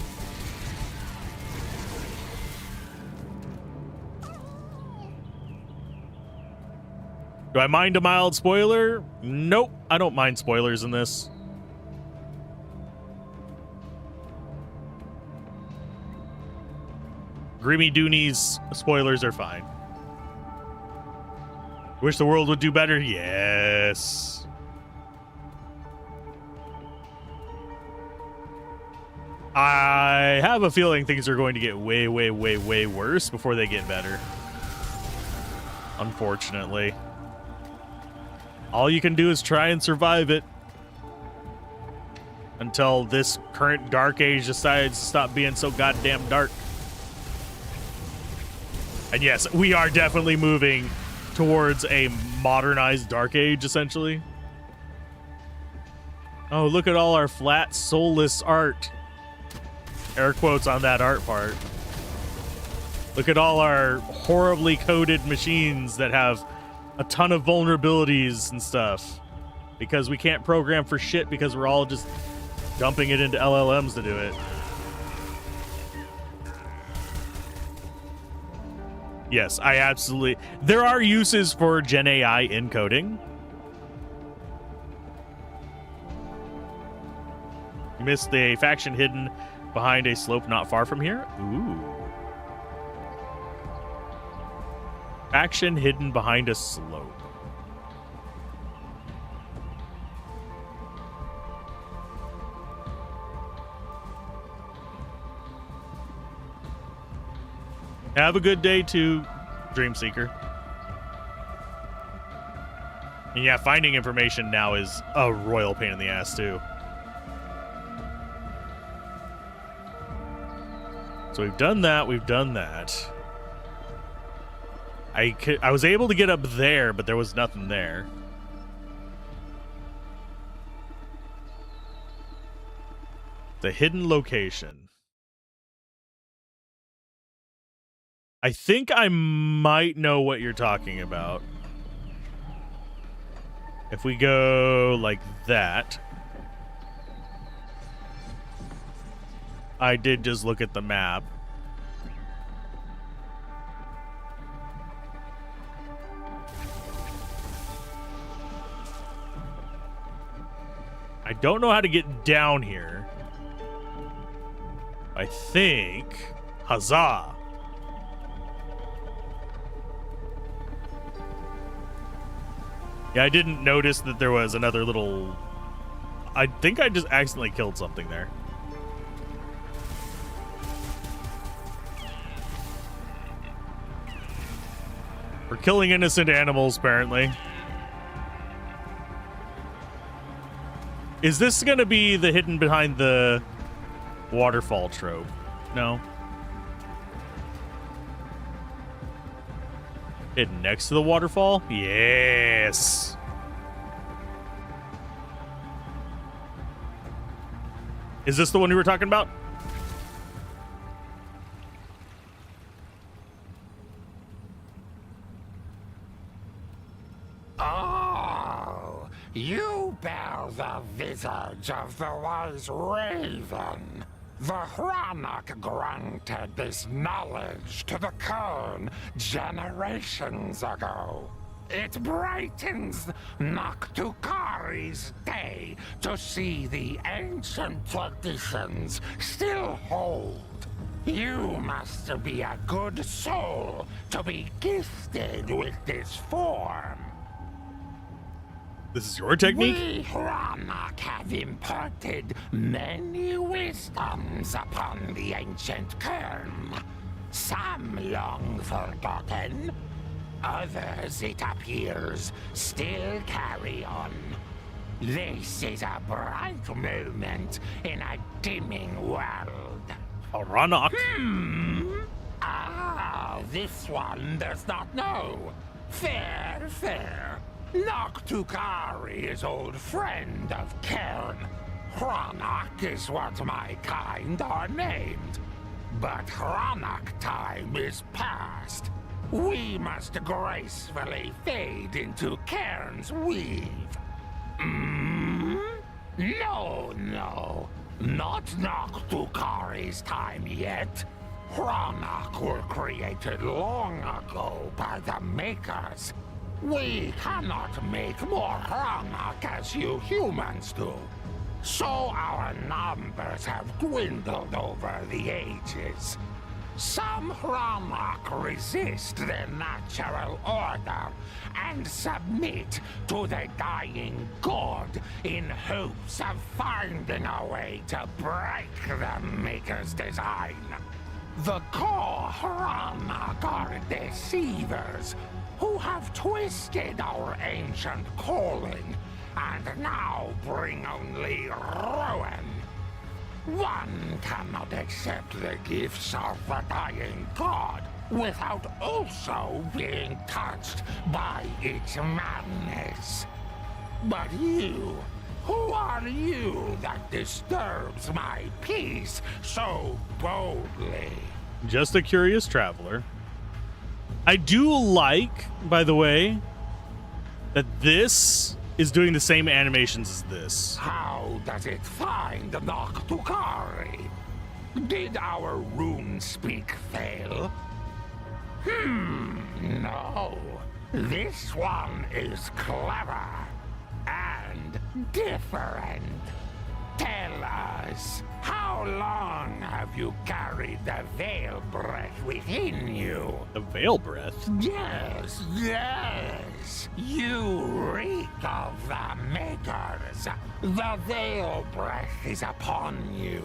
Do I mind a mild spoiler? Nope, I don't mind spoilers in this. Grimmy Doonies spoilers are fine. Wish the world would do better? Yes. I have a feeling things are going to get way, way, way, way worse before they get better. Unfortunately. All you can do is try and survive it until this current dark age decides to stop being so goddamn dark. And yes, we are definitely moving towards a modernized dark age, essentially. Oh, look at all our flat, soulless art. Air quotes on that art part. Look at all our horribly coded machines that have a ton of vulnerabilities and stuff. Because we can't program for shit because we're all just dumping it into LLMs to do it. Yes, I absolutely... There are uses for Gen AI encoding. You missed the faction hidden behind a slope not far from here. Ooh. Faction hidden behind a slope. Have a good day too, Dreamseeker. And yeah, finding information now is a royal pain in the ass too. So we've done that, we've done that. I was able to get up there, but there was nothing there. The hidden location. I think I might know what you're talking about. If we go like that. I did just look at the map. I don't know how to get down here. I think... Huzzah! Yeah, I didn't notice that there was another little... I think I just accidentally killed something there. We're killing innocent animals, apparently. Is this gonna be the hidden behind the waterfall trope? No. Hidden next to the waterfall? Yes. Is this the one we were talking about? Oh, you bear the visage of the wise raven. The Hranok granted this knowledge to the Kern generations ago. It brightens Noctukari's day to see the ancient traditions still hold. You must be a good soul to be gifted with this form. This is your technique? We Hranok have imparted many wisdoms upon the ancient Kern. Some long forgotten, others, it appears, still carry on. This is a bright moment in a dimming world. Hranok? This one does not know. Fair, fair. Noctukari is old friend of Kern. Hranok is what my kind are named. But Hranok time is past. we must gracefully fade into Cairn's weave. No, no. Not Noctukari's time yet. Hronak were created long ago by the Makers. We cannot make more Hronak as you humans do. So our numbers have dwindled over the ages. Some Hronak resist the natural order and submit to the dying god in hopes of finding a way to break the Maker's design. The core Hronak are deceivers who have twisted our ancient calling and now bring only ruin. One cannot accept the gifts of the dying god without also being touched by its madness. But you, who are you that disturbs my peace so boldly? Just a curious traveler. I do like, by the way, that this is doing the same animations as this. How does it find Noctukari? Did our rune speak fail? No. This one is clever and different. Tell us, how long have you carried the veil breath within you? The veil breath? Yes, yes. You reek of the Makers. The veil breath is upon you.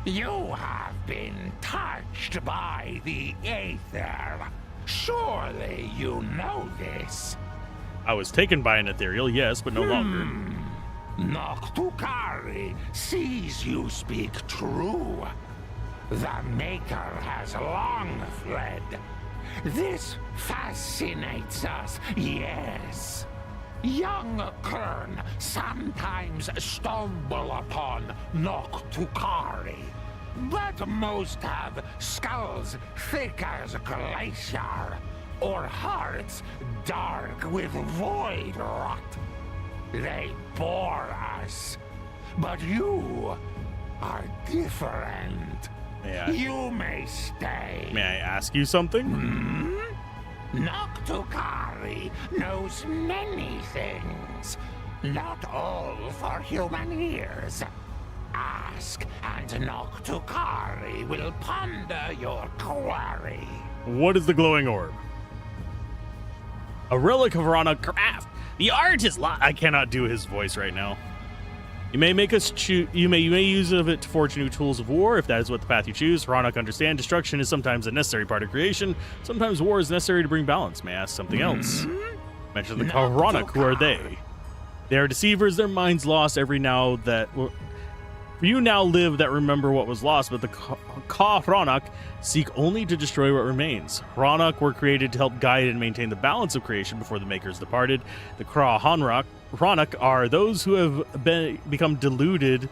You have been touched by the Aether. Surely you know this. I was taken by an ethereal, yes, but no longer. Noctukari sees you speak true. The Maker has long fled. This fascinates us, yes. Young Kern sometimes stumble upon Noctukari, but most have skulls thick as glacier, or hearts dark with void rot. They bore us, but you are different. You may stay. May I ask you something? Noctukari knows many things, not all for human ears. Ask, and Noctukari will ponder your query. What is the glowing orb? A relic of Hronak craft. The art is lost. I cannot do his voice right now. You may make us choose. You may use of it to forge new tools of war, if that is what the path you choose. Hronak understand destruction is sometimes a necessary part of creation. Sometimes war is necessary to bring balance. May I ask something else? Mention the Hronak. Who are they? They are deceivers. Their minds lost every now that. You now live that remember what was lost, but the Hronak seek only to destroy what remains. Hronak were created to help guide and maintain the balance of creation before the Makers departed. The Hronak are those who have become deluded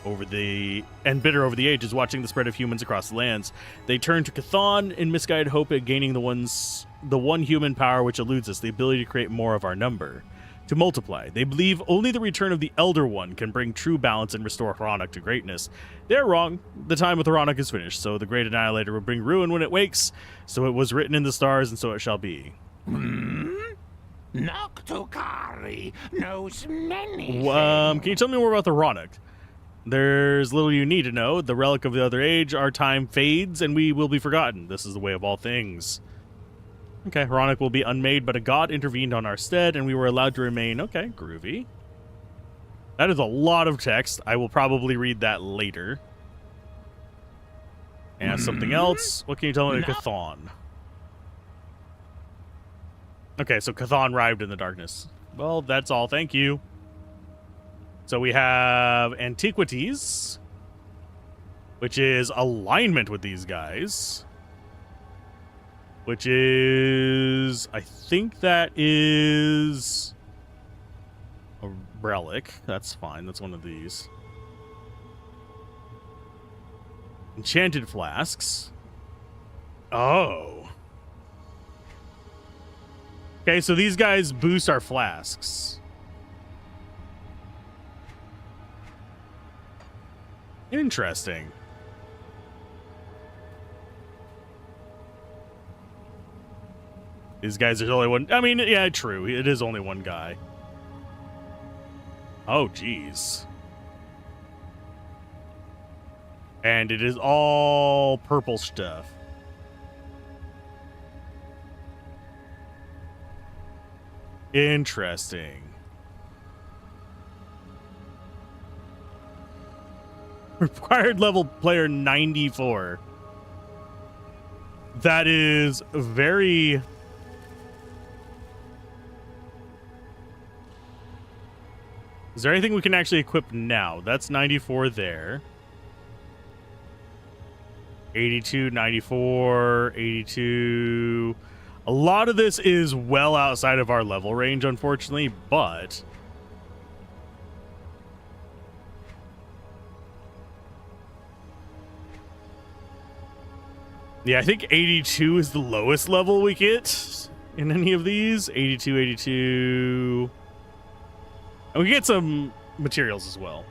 and bitter over the ages, watching the spread of humans across the lands. They turn to Chthon in misguided hope at gaining the one human power which eludes us, the ability to create more of our number. To multiply. They believe only the return of the Elder One can bring true balance and restore Hronak to greatness. They're wrong. The time with Hronak is finished, so the Great Annihilator will bring ruin when it wakes. So it was written in the stars, and so it shall be. Noctukari knows many Can you tell me more about the Hronak? There's little you need to know. The relic of the other age, our time fades, and we will be forgotten. This is the way of all things. Okay, Hronak will be unmade, but a god intervened on our stead, and we were allowed to remain. Okay, groovy. That is a lot of text. I will probably read that later. And something else. What can you tell me about Chthon? Okay, so Chthon arrived in the darkness. Well, that's all. Thank you. So we have Antiquities, which is alignment with these guys. Which is, I think that is a relic. That's fine. That's one of these. Enchanted flasks. Oh. Okay, so these guys boost our flasks. Interesting. These guys are the only one. I mean, yeah, true. It is only one guy. Oh, geez. And it is all purple stuff. Interesting. Required level player 94. That is very... Is there anything we can actually equip now? That's 94 there. 82, 94, 82. A lot of this is well outside of our level range, unfortunately, but... Yeah, I think 82 is the lowest level we get in any of these. 82, 82... And we get some materials as well.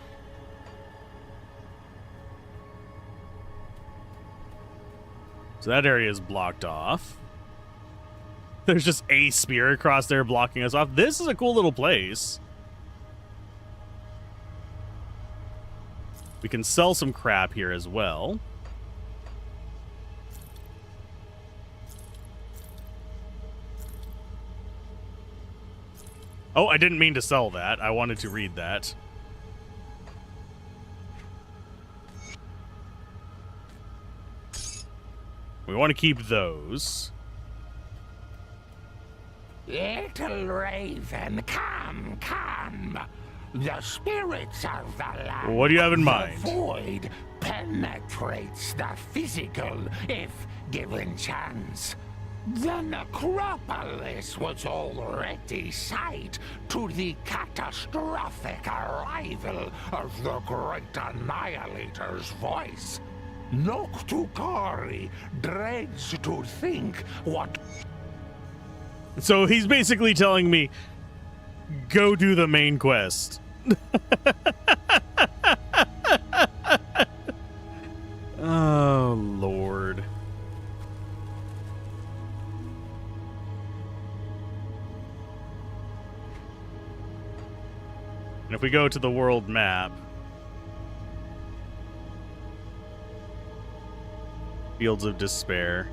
So that area is blocked off. There's just a spear across there blocking us off. This is a cool little place. We can sell some crap here as well. Oh, I didn't mean to sell that. I wanted to read that. We want to keep those. Little raven, come, come. The spirits of the land. What do you have in mind? The void penetrates the physical if given chance. The necropolis was already sight to the catastrophic arrival of the great annihilator's voice. Noctukari dreads to think what... So he's basically telling me, go do the main quest. Oh, Lord. And if we go to the world map, Fields of Despair.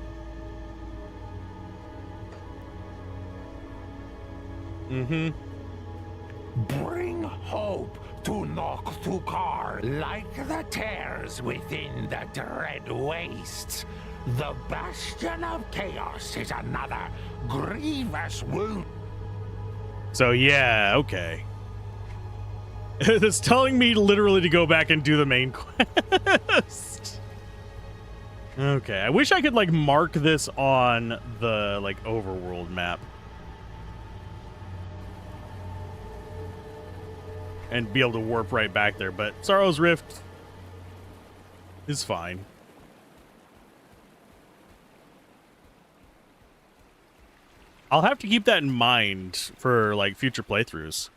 Bring hope to Noctukar like the tears within the dread wastes. The bastion of chaos is another grievous wound. So yeah, okay. It's telling me literally to go back and do the main quest. Okay, I wish I could like mark this on the like overworld map. And be able to warp right back there, but Sorrow's Rift is fine. I'll have to keep that in mind for like future playthroughs.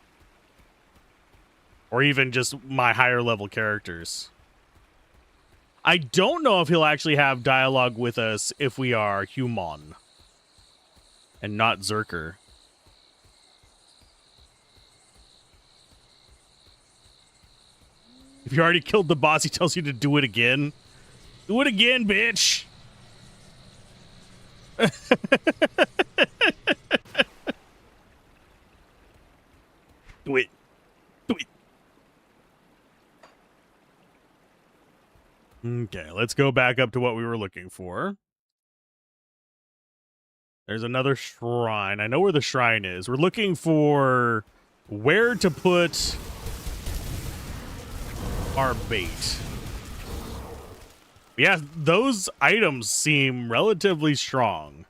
Or even just my higher level characters. I don't know if he'll actually have dialogue with us if we are human and not Berserker. If you already killed the boss, he tells you to do it again. Do it again, bitch! Do it. Do it. Okay, let's go back up to what we were looking for. There's another shrine. I know where the shrine is. We're looking for where to put our bait. Yeah, those items seem relatively strong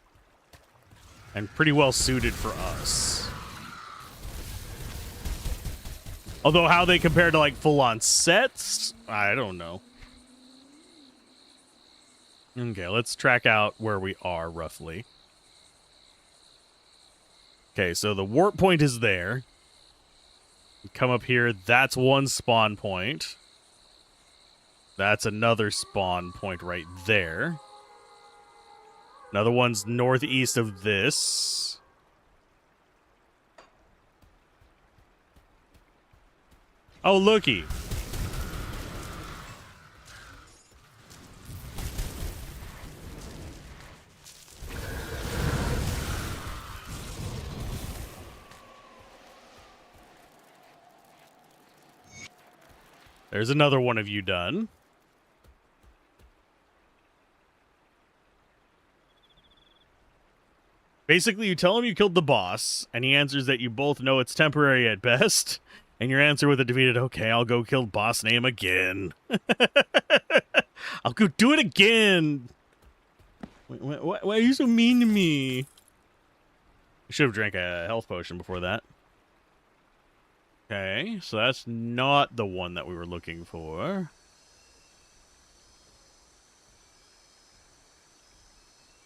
and pretty well suited for us. Although how they compare to like full-on sets, I don't know. Okay, let's track out where we are roughly. Okay, so the warp point is there. Come up here, that's one spawn point. That's another spawn point right there. Another one's northeast of this. Oh, looky. There's another one of you done. Basically, you tell him you killed the boss, and he answers that you both know it's temporary at best, and your answer with a defeated, okay, I'll go kill boss name again. I'll go do it again. Why are you so mean to me? I should have drank a health potion before that. Okay, so that's not the one that we were looking for.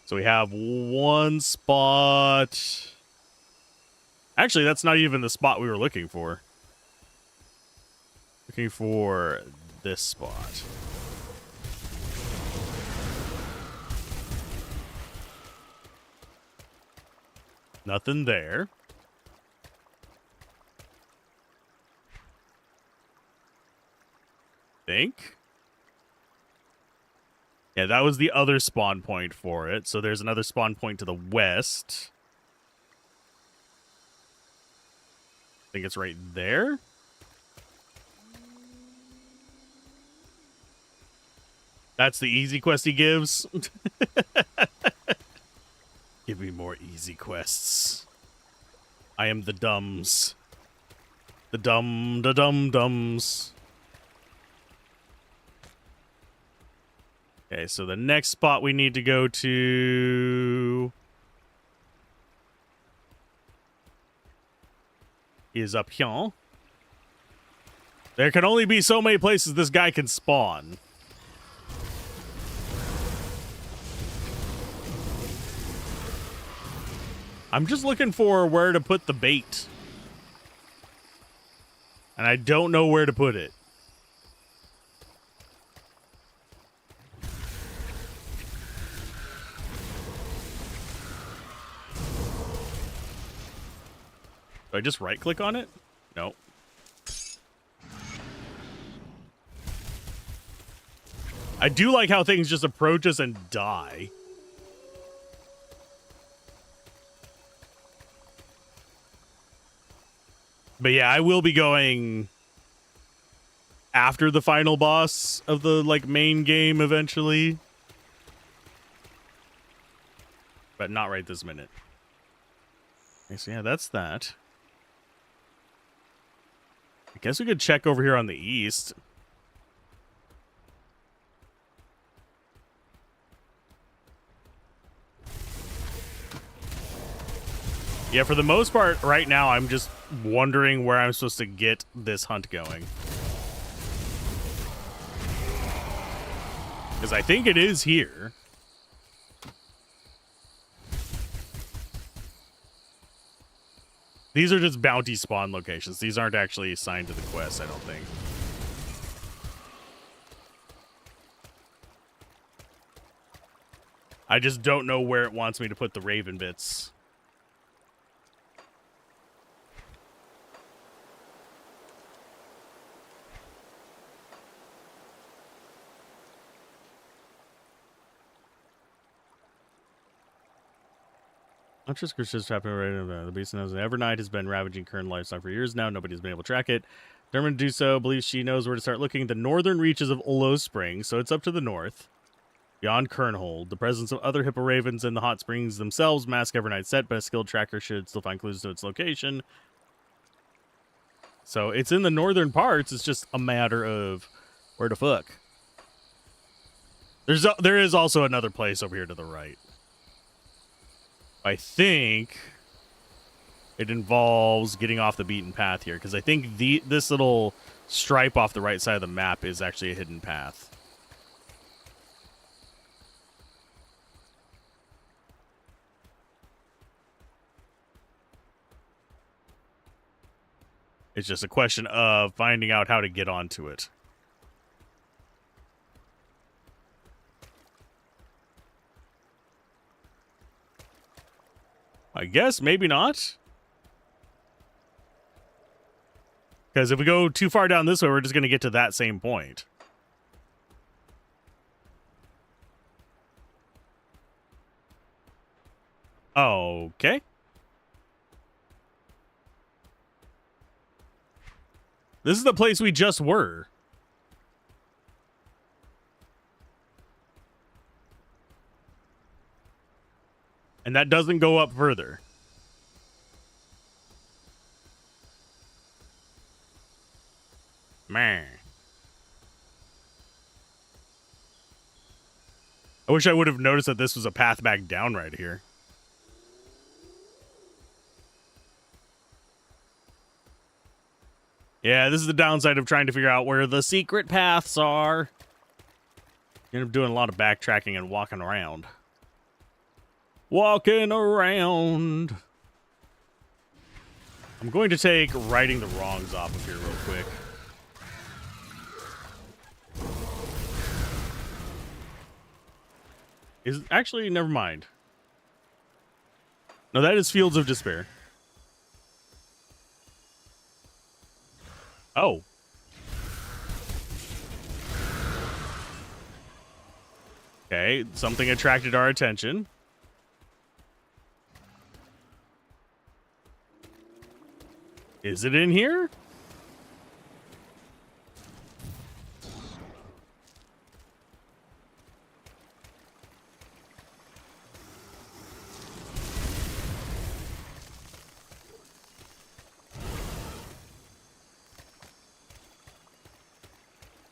So we have one spot. Actually, that's not even the spot we were looking for. Looking for this spot. Nothing there. Think. Yeah, that was the other spawn point for it. So there's another spawn point to the west. I think it's right there. That's the easy quest he gives. Give me more easy quests. I am the dumbs. The dum-dums. Okay, so the next spot we need to go to is up here. There can only be so many places this guy can spawn. I'm just looking for where to put the bait. And I don't know where to put it. Do I just right-click on it? No. I do like how things just approach us and die. But yeah, I will be going after the final boss of the, like, main game eventually. But not right this minute. Okay, so yeah, that's that. I guess we could check over here on the east. Yeah, for the most part, right now, I'm just wondering where I'm supposed to get this hunt going. Because I think it is here. These are just bounty spawn locations. These aren't actually assigned to the quest, I don't think. I just don't know where it wants me to put the raven bits. Huntress Christians happening right in the beast knows Evernight has been ravaging current livestock for years now. Nobody's been able to track it. Determined to do so, believes she knows where to start looking. The northern reaches of Olo Springs, so it's up to the north. Beyond Kernhold, the presence of other hippo ravens in the hot springs themselves mask Evernight's set, but a skilled tracker should still find clues to its location. So it's in the northern parts. It's just a matter of where to fuck. There is also another place over here to the right. I think it involves getting off the beaten path here, because I think this little stripe off the right side of the map is actually a hidden path. It's just a question of finding out how to get onto it. I guess maybe not. Because if we go too far down this way, we're just going to get to that same point. Okay. This is the place we just were. And that doesn't go up further. Man. I wish I would have noticed that this was a path back down right here. Yeah, this is the downside of trying to figure out where the secret paths are. You end up doing a lot of backtracking and walking around. Walking around. I'm going to take righting the wrongs off of here real quick. Actually, never mind. No, that is Fields of Despair. Oh. Okay, something attracted our attention. Is it in here?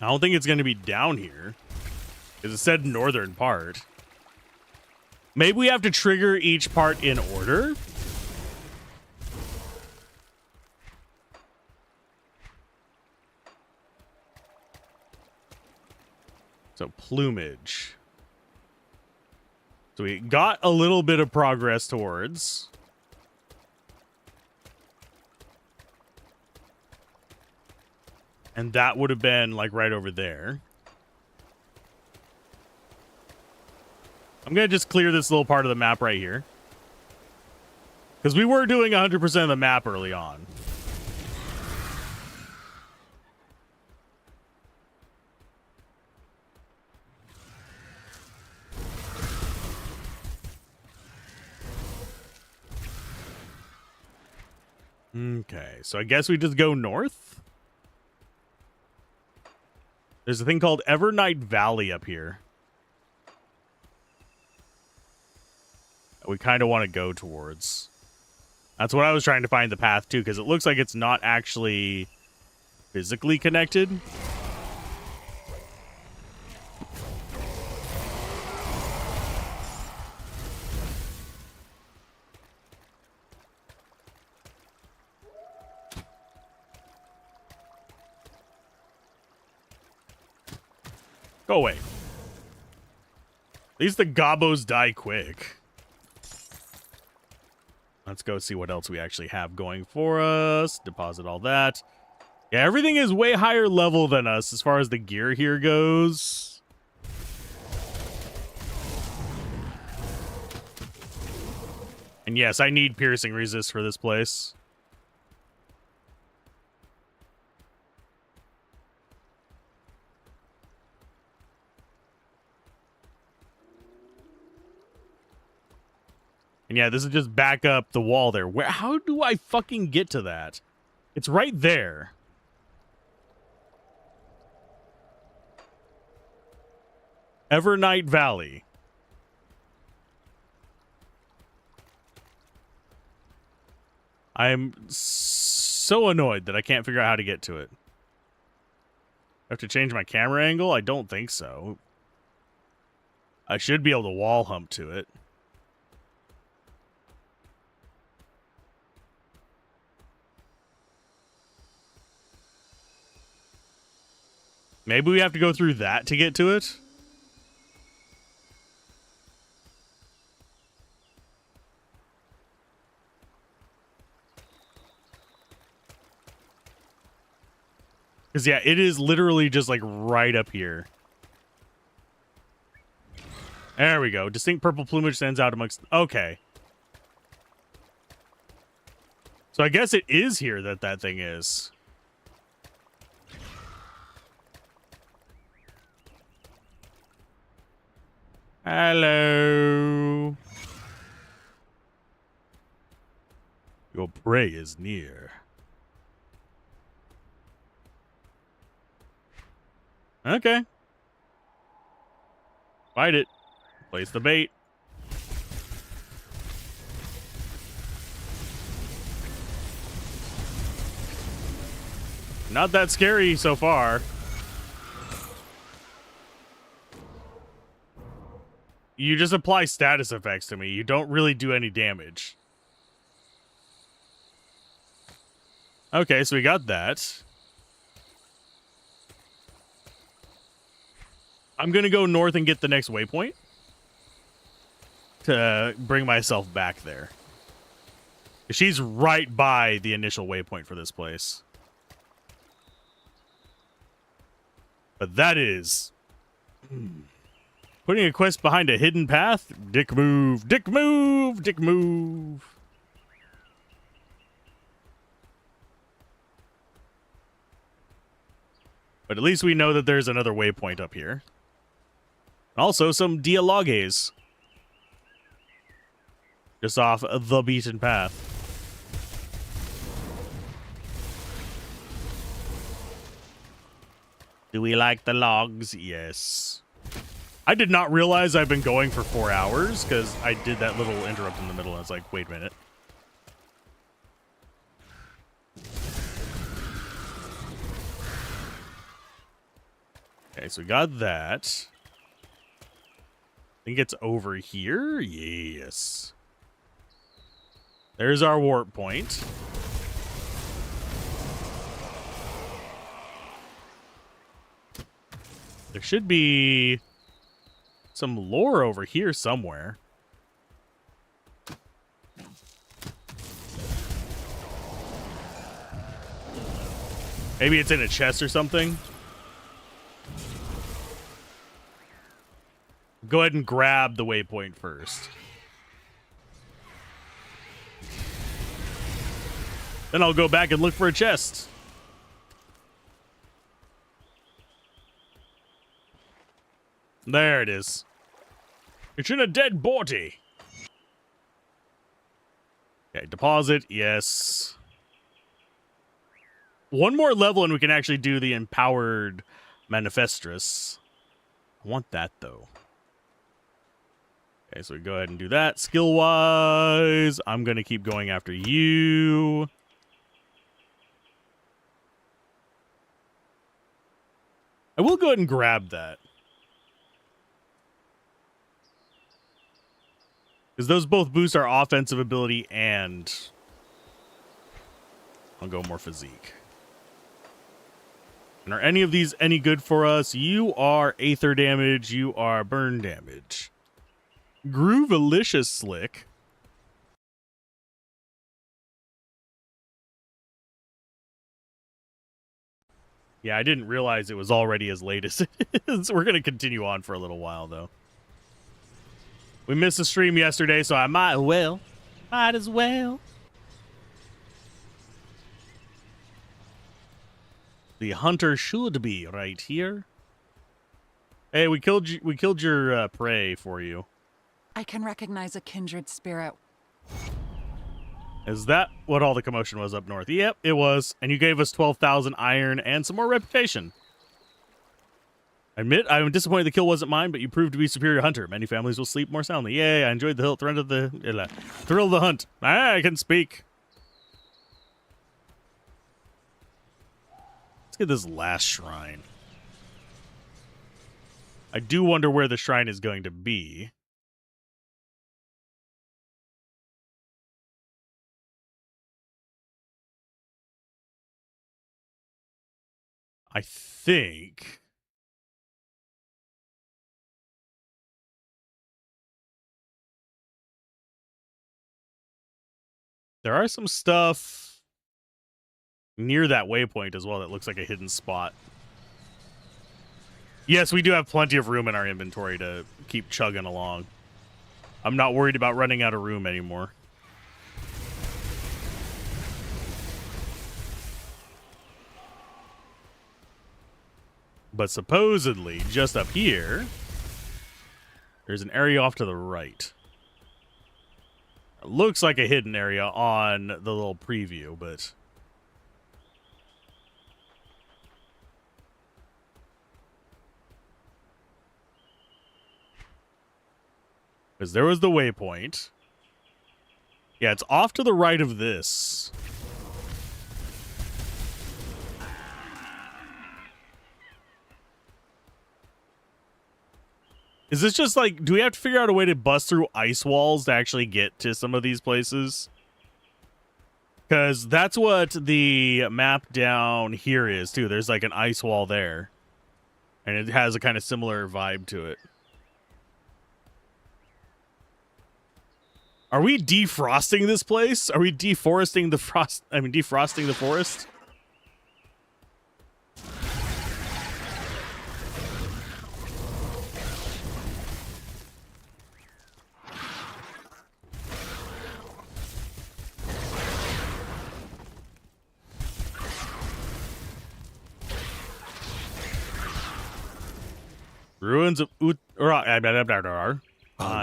I don't think it's going to be down here, because it said northern part. Maybe we have to trigger each part in order. So plumage. So we got a little bit of progress towards. And that would have been like right over there. I'm going to just clear this little part of the map right here. Because we were doing 100% of the map early on. Okay, so I guess we just go north. There's a thing called Evernight Valley up here. We kind of want to go towards. That's what I was trying to find the path to, because it looks like it's not actually physically connected. Go away. At least the gobos die quick. Let's go see what else we actually have going for us. Deposit all that. Yeah, everything is way higher level than us as far as the gear here goes. And yes, I need piercing resist for this place. And yeah, this is just back up the wall there. How do I fucking get to that? It's right there. Evernight Valley. I am so annoyed that I can't figure out how to get to it. I have to change my camera angle? I don't think so. I should be able to wall hump to it. Maybe we have to go through that to get to it? Because, yeah, it is literally just, like, right up here. There we go. Distinct purple plumage stands out amongst... Okay. So I guess it is here that that thing is. Hello. Your prey is near. Okay. Fight it. Place the bait. Not that scary so far. You just apply status effects to me. You don't really do any damage. Okay, so we got that. I'm going to go north and get the next waypoint to bring myself back there. She's right by the initial waypoint for this place. But that is... Putting a quest behind a hidden path? Dick move, dick move, dick move. But at least we know that there's another waypoint up here. Also, some dialogues. Just off the beaten path. Do we like the logs? Yes. I did not realize I've been going for 4 hours because I did that little interrupt in the middle and I was like, wait a minute. Okay, so we got that. I think it's over here. Yes. There's our warp point. There should be some lore over here somewhere. Maybe it's in a chest or something. Go ahead and grab the waypoint first. Then I'll go back and look for a chest. There it is. It's in a dead body. Okay, deposit, yes. One more level and we can actually do the empowered manifestress. I want that, though. Okay, so we go ahead and do that. Skill-wise, I'm going to keep going after you. I will go ahead and grab that. Because those both boost our offensive ability and... I'll go more physique. And are any of these any good for us? You are Aether damage. You are burn damage. Groovalicious Slick. Yeah, I didn't realize it was already as late as it is. We're going to continue on for a little while, though. We missed a stream yesterday, so I might as well. The hunter should be right here. Hey, we killed your prey for you. I can recognize a kindred spirit. Is that what all the commotion was up north? Yep, it was. And you gave us 12,000 iron and some more reputation. I admit, I'm disappointed the kill wasn't mine, but you proved to be a superior hunter. Many families will sleep more soundly. Yay, I enjoyed the thrill of the hunt. I can speak. Let's get this last shrine. I do wonder where the shrine is going to be. I think... There are some stuff near that waypoint as well that looks like a hidden spot. Yes, we do have plenty of room in our inventory to keep chugging along. I'm not worried about running out of room anymore. But supposedly, just up here, there's an area off to the right. It looks like a hidden area on the little preview, but... because there was the waypoint. Yeah, it's off to the right of this. Is this just like, do we have to figure out a way to bust through ice walls to actually get to some of these places? Because that's what the map down here is, too. There's like an ice wall there. And it has a kind of similar vibe to it. Are we defrosting this place? Are we defrosting the forest? Ruins of A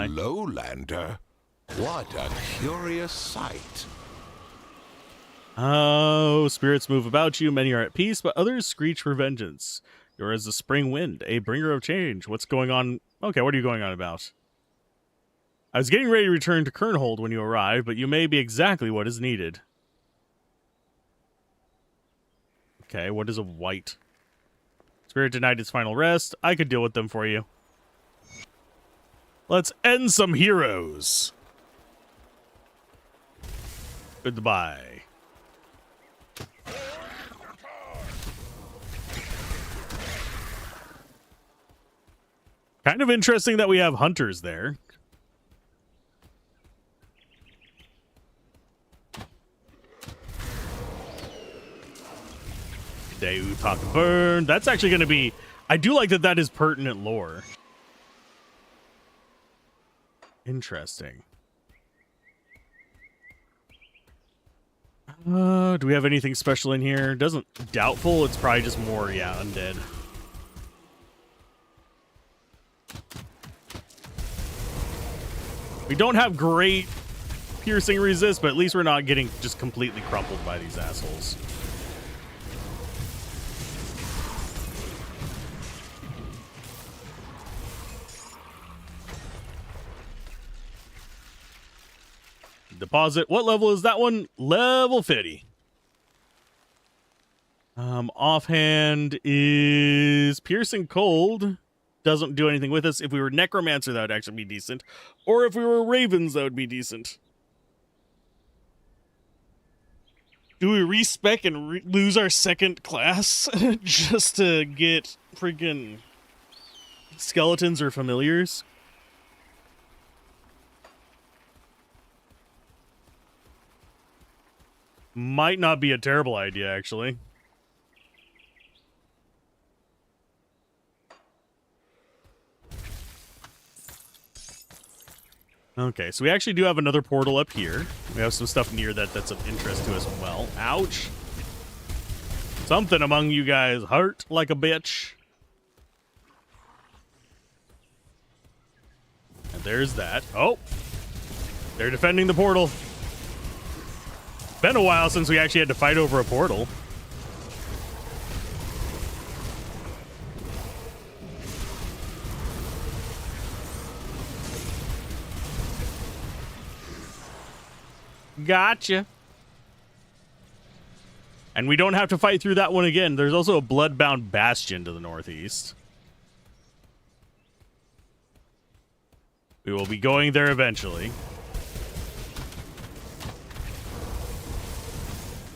lowlander? What a curious sight. Oh, spirits move about you. Many are at peace, but others screech for vengeance. You're as the spring wind, a bringer of change. What's going on? Okay, what are you going on about? I was getting ready to return to Kernhold when you arrived, but you may be exactly what is needed. Okay, what is a white? Spirit denied its final rest. I could deal with them for you. Let's end some heroes. Goodbye. Kind of interesting that we have hunters there. Talk burn. That's actually going to be... I do like that that is pertinent lore. Interesting. Do we have anything special in here? Doesn't... Doubtful. It's probably just more, yeah, undead. We don't have great piercing resist, but at least we're not getting just completely crumpled by these assholes. Deposit. What level is that one? Level 50. Offhand is piercing cold. Doesn't do anything with us. If we were necromancer, that would actually be decent. Or if we were ravens, that would be decent. Do we respec and lose our second class just to get freaking skeletons or familiars? Might not be a terrible idea, actually. Okay, so we actually do have another portal up here. We have some stuff near that that's of interest to us as well. Ouch. Something among you guys hurt like a bitch. And there's that. Oh! They're defending the portal. Been a while since we actually had to fight over a portal. Gotcha. And we don't have to fight through that one again. There's also a bloodbound bastion to the northeast. We will be going there eventually.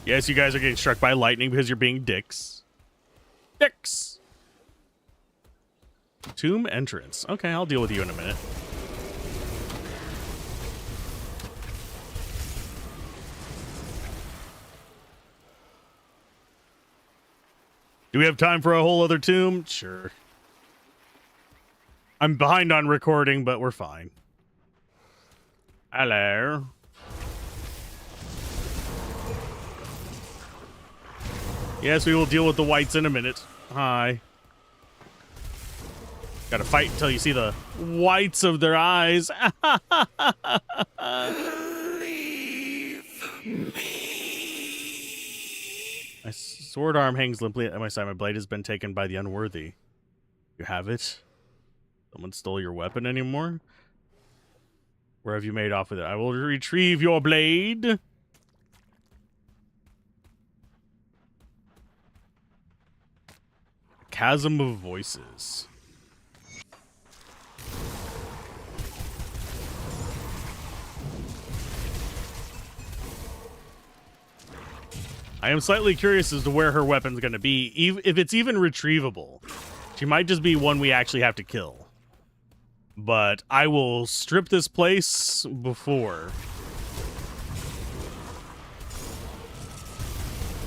Yes, you guys are getting struck by lightning because you're being dicks. Dicks! Tomb entrance. Okay, I'll deal with you in a minute. Do we have time for a whole other tomb? Sure. I'm behind on recording, but we're fine. Hello. Yes, we will deal with the whites in a minute. Hi. Gotta fight until you see the whites of their eyes. Leave me. My sword arm hangs limply at my side. My blade has been taken by the unworthy. You have it? Someone stole your weapon anymore? Where have you made off with it? I will retrieve your blade. Chasm of voices. I am slightly curious as to where her weapon's going to be, if it's even retrievable. She might just be one we actually have to kill. But I will strip this place before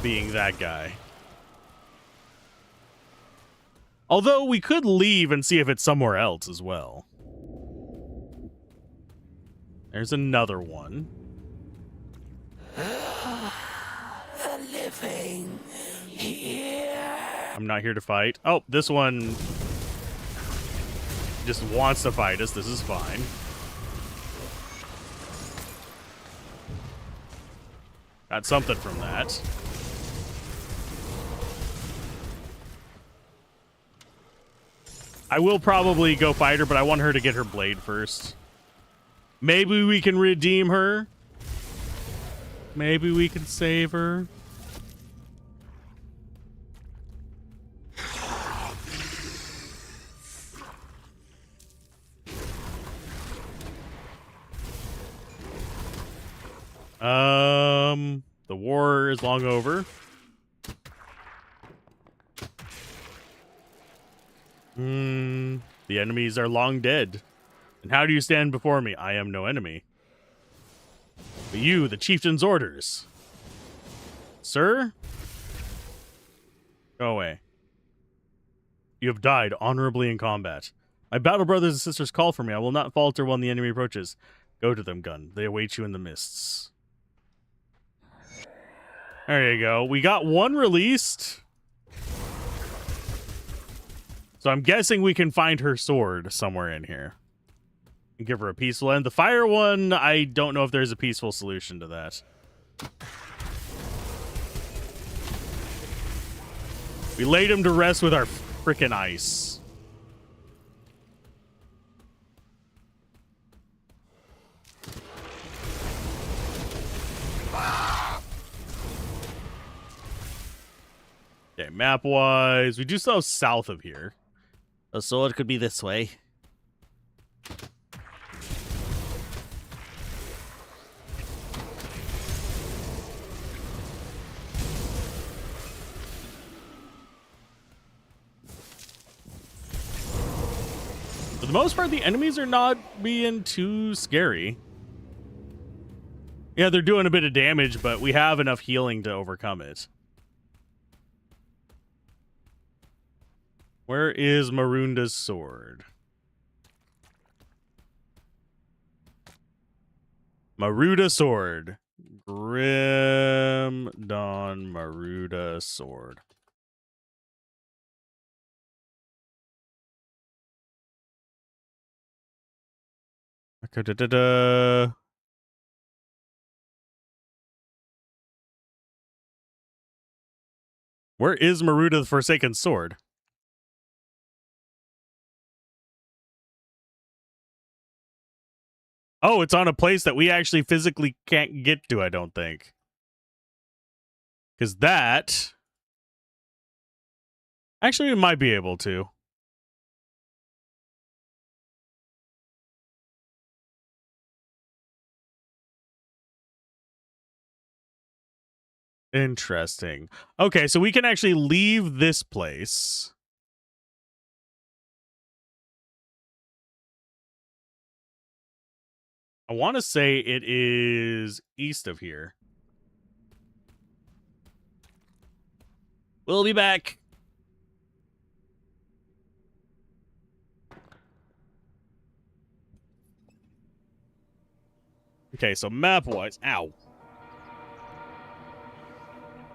being that guy. Although we could leave and see if it's somewhere else as well. There's another one. The living here. I'm not here to fight. Oh, this one just wants to fight us. This is fine. Got something from that. I will probably go fight her, but I want her to get her blade first. Maybe we can redeem her. Maybe we can save her. The war is long over. The enemies are long dead. And how do you stand before me? I am no enemy. But you, the chieftain's orders. Sir? Go away. You have died honorably in combat. My battle brothers and sisters call for me. I will not falter when the enemy approaches. Go to them, gun. They await you in the mists. There you go. We got one released. So I'm guessing we can find her sword somewhere in here. And give her a peaceful end. The fire one, I don't know if there's a peaceful solution to that. We laid him to rest with our frickin' ice. Okay, map-wise, we do still have south of here. The sword could be this way. For the most part, the enemies are not being too scary. Yeah, they're doing a bit of damage, but we have enough healing to overcome it. Where is Marunda's sword? Maruda sword. Grim Dawn Maruda sword. Where is Maruda the Forsaken Sword? Oh, it's on a place that we actually physically can't get to, I don't think. Because that... Actually, we might be able to. Interesting. Okay, so we can actually leave this place. I want to say it is east of here. We'll be back. Okay, so map-wise, ow.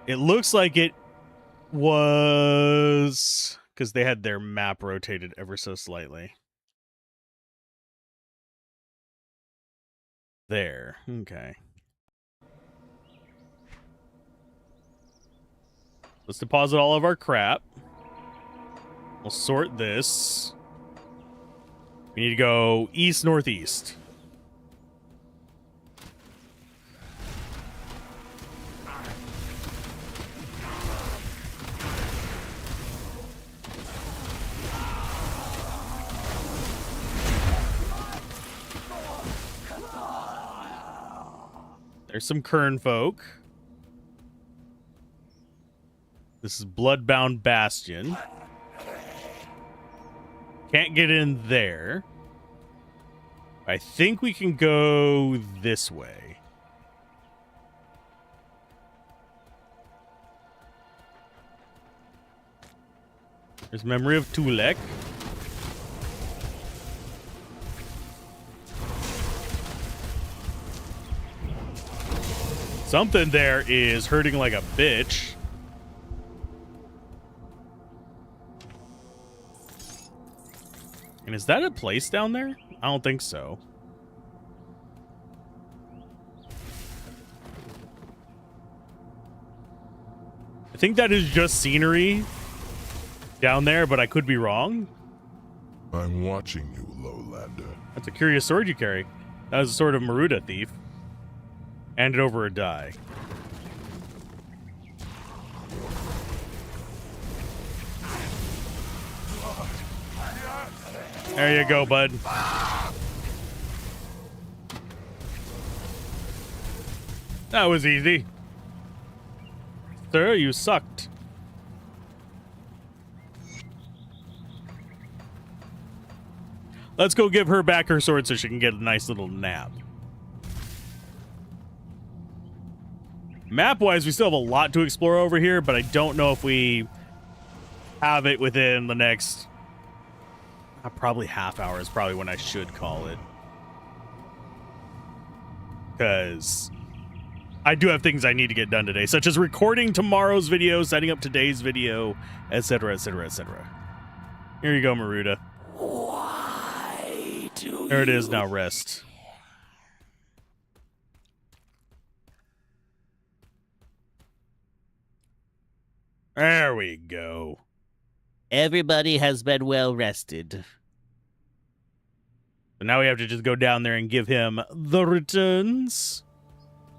It looks like it was because they had their map rotated ever so slightly. There, okay. Let's deposit all of our crap. We'll sort this. We need to go east-northeast. There's some Kern folk. This is Bloodbound Bastion. Can't get in there. I think we can go this way. There's Memory of Tulek. Something there is hurting like a bitch. And is that a place down there? I don't think so. I think that is just scenery down there, but I could be wrong. I'm watching you, Lowlander. That's a curious sword you carry. That was a sword of Maruda thief. Hand it over or die. There you go, bud. That was easy. Sir, you sucked. Let's go give her back her sword so she can get a nice little nap. Map-wise, we still have a lot to explore over here, but I don't know if we have it within the next... probably half hour is probably when I should call it. Because I do have things I need to get done today, such as recording tomorrow's video, setting up today's video, etc., etc., etc. Here you go, Maruda. Why do there it is, now rest. There we go. Everybody has been well rested. So now we have to just go down there and give him the returns.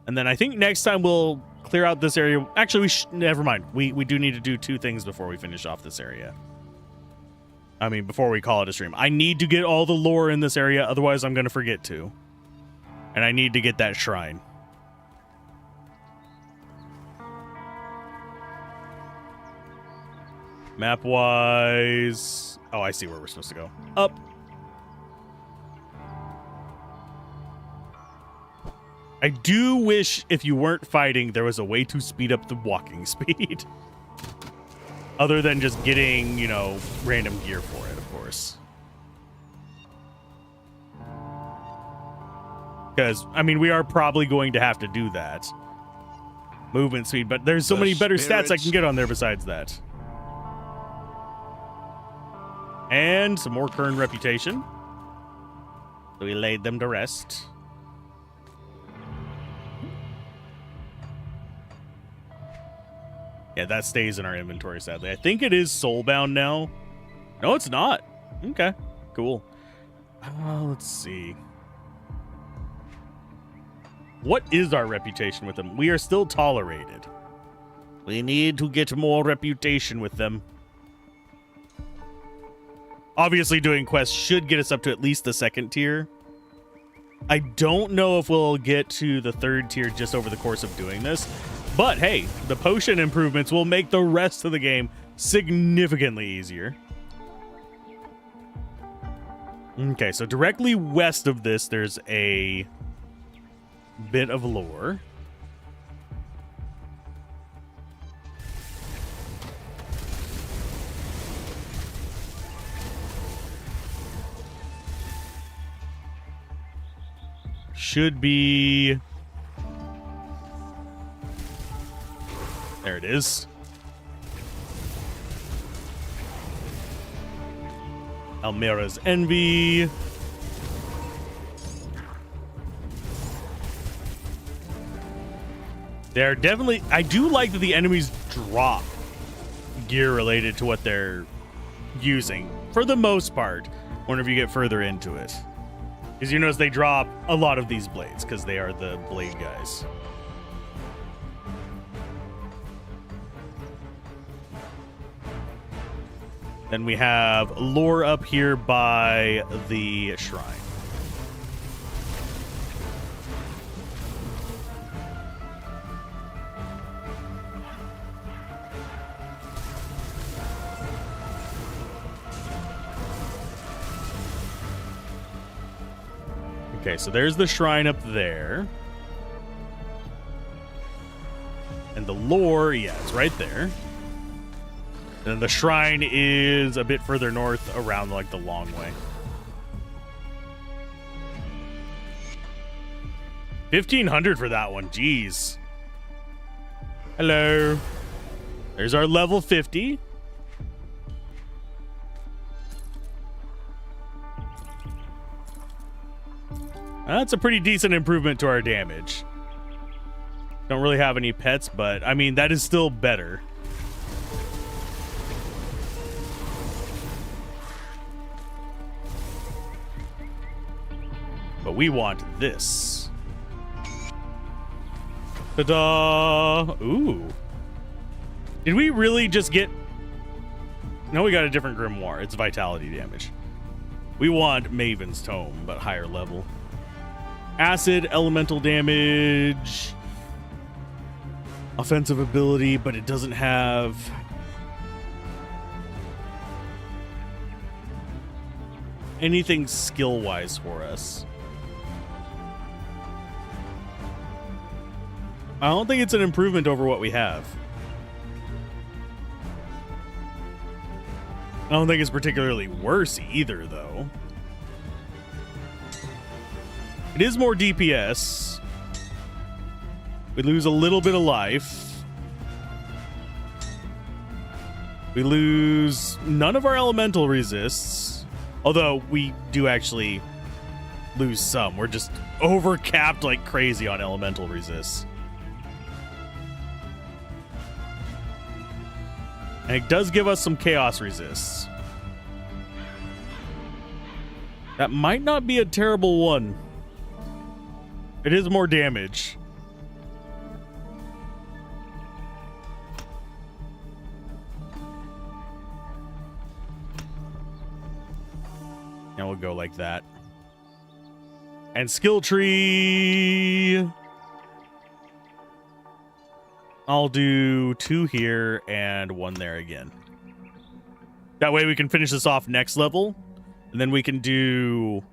And then I think next time we'll clear out this area. Actually, never mind. We do need to do two things before we finish off this area. I mean, before we call it a stream. I need to get all the lore in this area, otherwise I'm going to forget to. And I need to get that shrine. Map-wise... Oh, I see where we're supposed to go. Up. I do wish if you weren't fighting, there was a way to speed up the walking speed. Other than just getting, you know, random gear for it, of course. Because, I mean, we are probably going to have to do that. Movement speed, but there's so many better stats I can get on there besides that. And some more Kern reputation. So we laid them to rest. Yeah, that stays in our inventory, sadly. I think it is soulbound now. No, it's not. Okay, cool. Let's see. What is our reputation with them? We are still tolerated. We need to get more reputation with them. Obviously, doing quests should get us up to at least the 2nd tier. I don't know if we'll get to the 3rd tier just over the course of doing this. But hey, the potion improvements will make the rest of the game significantly easier. Okay, so directly west of this, there's a bit of lore. should be... There it is. Almira's Envy. They're definitely... I do like that the enemies drop gear related to what they're using, for the most part, whenever you get further into it. Because you notice they drop a lot of these blades, because they are the blade guys. Then we have lore up here by the shrine. Okay, so there's the shrine up there. And the lore, yeah, it's right there. And the shrine is a bit further north around, like, the long way. 1,500 for that one. Jeez. Hello. There's our level 50. That's a pretty decent improvement to our damage. Don't really have any pets, but, I mean, that is still better. But we want this. Ta-da! Ooh. Did we really just get... No, we got a different grimoire. It's vitality damage. We want Maven's Tome, but higher level. Acid, elemental damage. Offensive ability, but it doesn't have... anything skill-wise for us. I don't think it's an improvement over what we have. I don't think it's particularly worse either, though. It is more DPS. We lose a little bit of life. We lose none of our elemental resists. Although we do actually lose some. We're just overcapped like crazy on elemental resists. And it does give us some chaos resists. That might not be a terrible one. It is more damage. And we'll go like that. And skill tree. I'll do 2 here and 1 there again. That way we can finish this off next level. And then we can do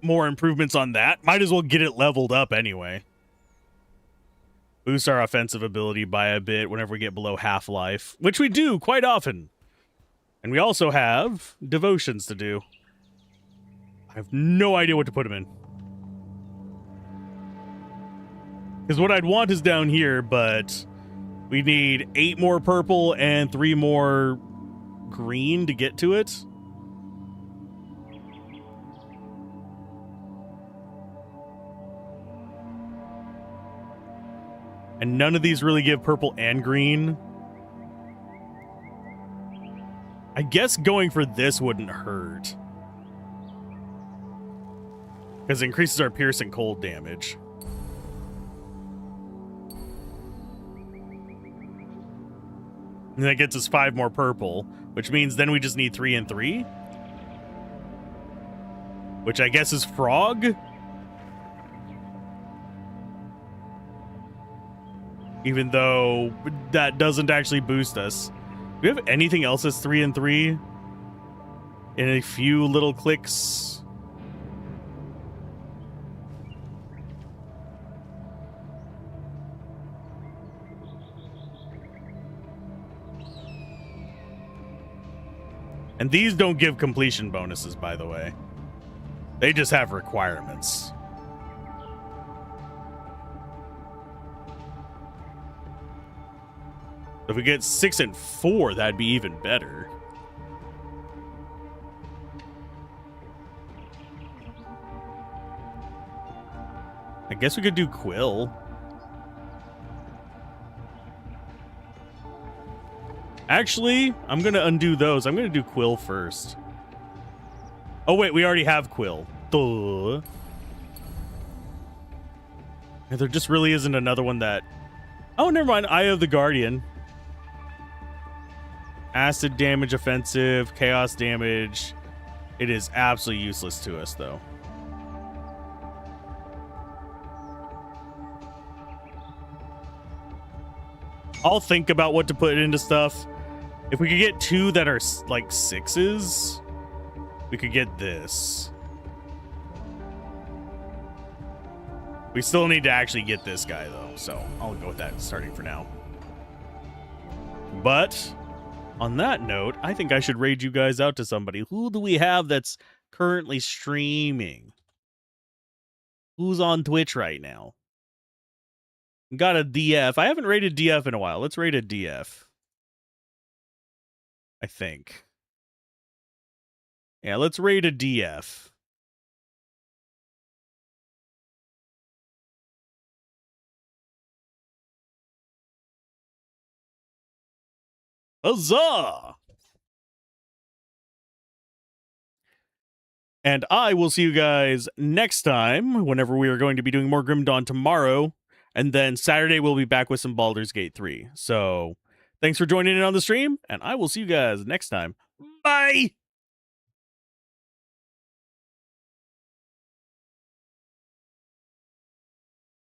more improvements on that. Might as well get it leveled up anyway. Boost our offensive ability by a bit whenever we get below half-life, which we do quite often. And we also have devotions to do. I have no idea what to put them in. Because what I'd want is down here, but we need 8 more purple and 3 more green to get to it. And none of these really give purple and green. I guess going for this wouldn't hurt. Because it increases our piercing cold damage. And that gets us 5 more purple, which means then we just need 3 and 3. Which I guess is frog. Even though that doesn't actually boost us. Do we have anything else that's 3 and 3? In a few little clicks. And these don't give completion bonuses, by the way. They just have requirements. If we get 6 and 4, that'd be even better. I guess we could do Quill. Actually, I'm going to undo those. I'm going to do Quill first. Oh, wait, we already have Quill. Duh. And there just really isn't another one that... Oh, never mind. Eye of the Guardian. Acid damage, offensive, chaos damage. It is absolutely useless to us, though. I'll think about what to put into stuff. If we could get 2 that are like 6s, we could get this. We still need to actually get this guy, though, so I'll go with that starting for now. But on that note, I think I should raid you guys out to somebody. Who do we have that's currently streaming? Who's on Twitch right now? Got a DF. I haven't rated DF in a while. Let's rate a DF. I think. Yeah, let's rate a DF. Huzzah! And I will see you guys next time, whenever we are going to be doing more Grim Dawn tomorrow. And then Saturday, we'll be back with some Baldur's Gate 3. So, thanks for joining in on the stream, and I will see you guys next time. Bye!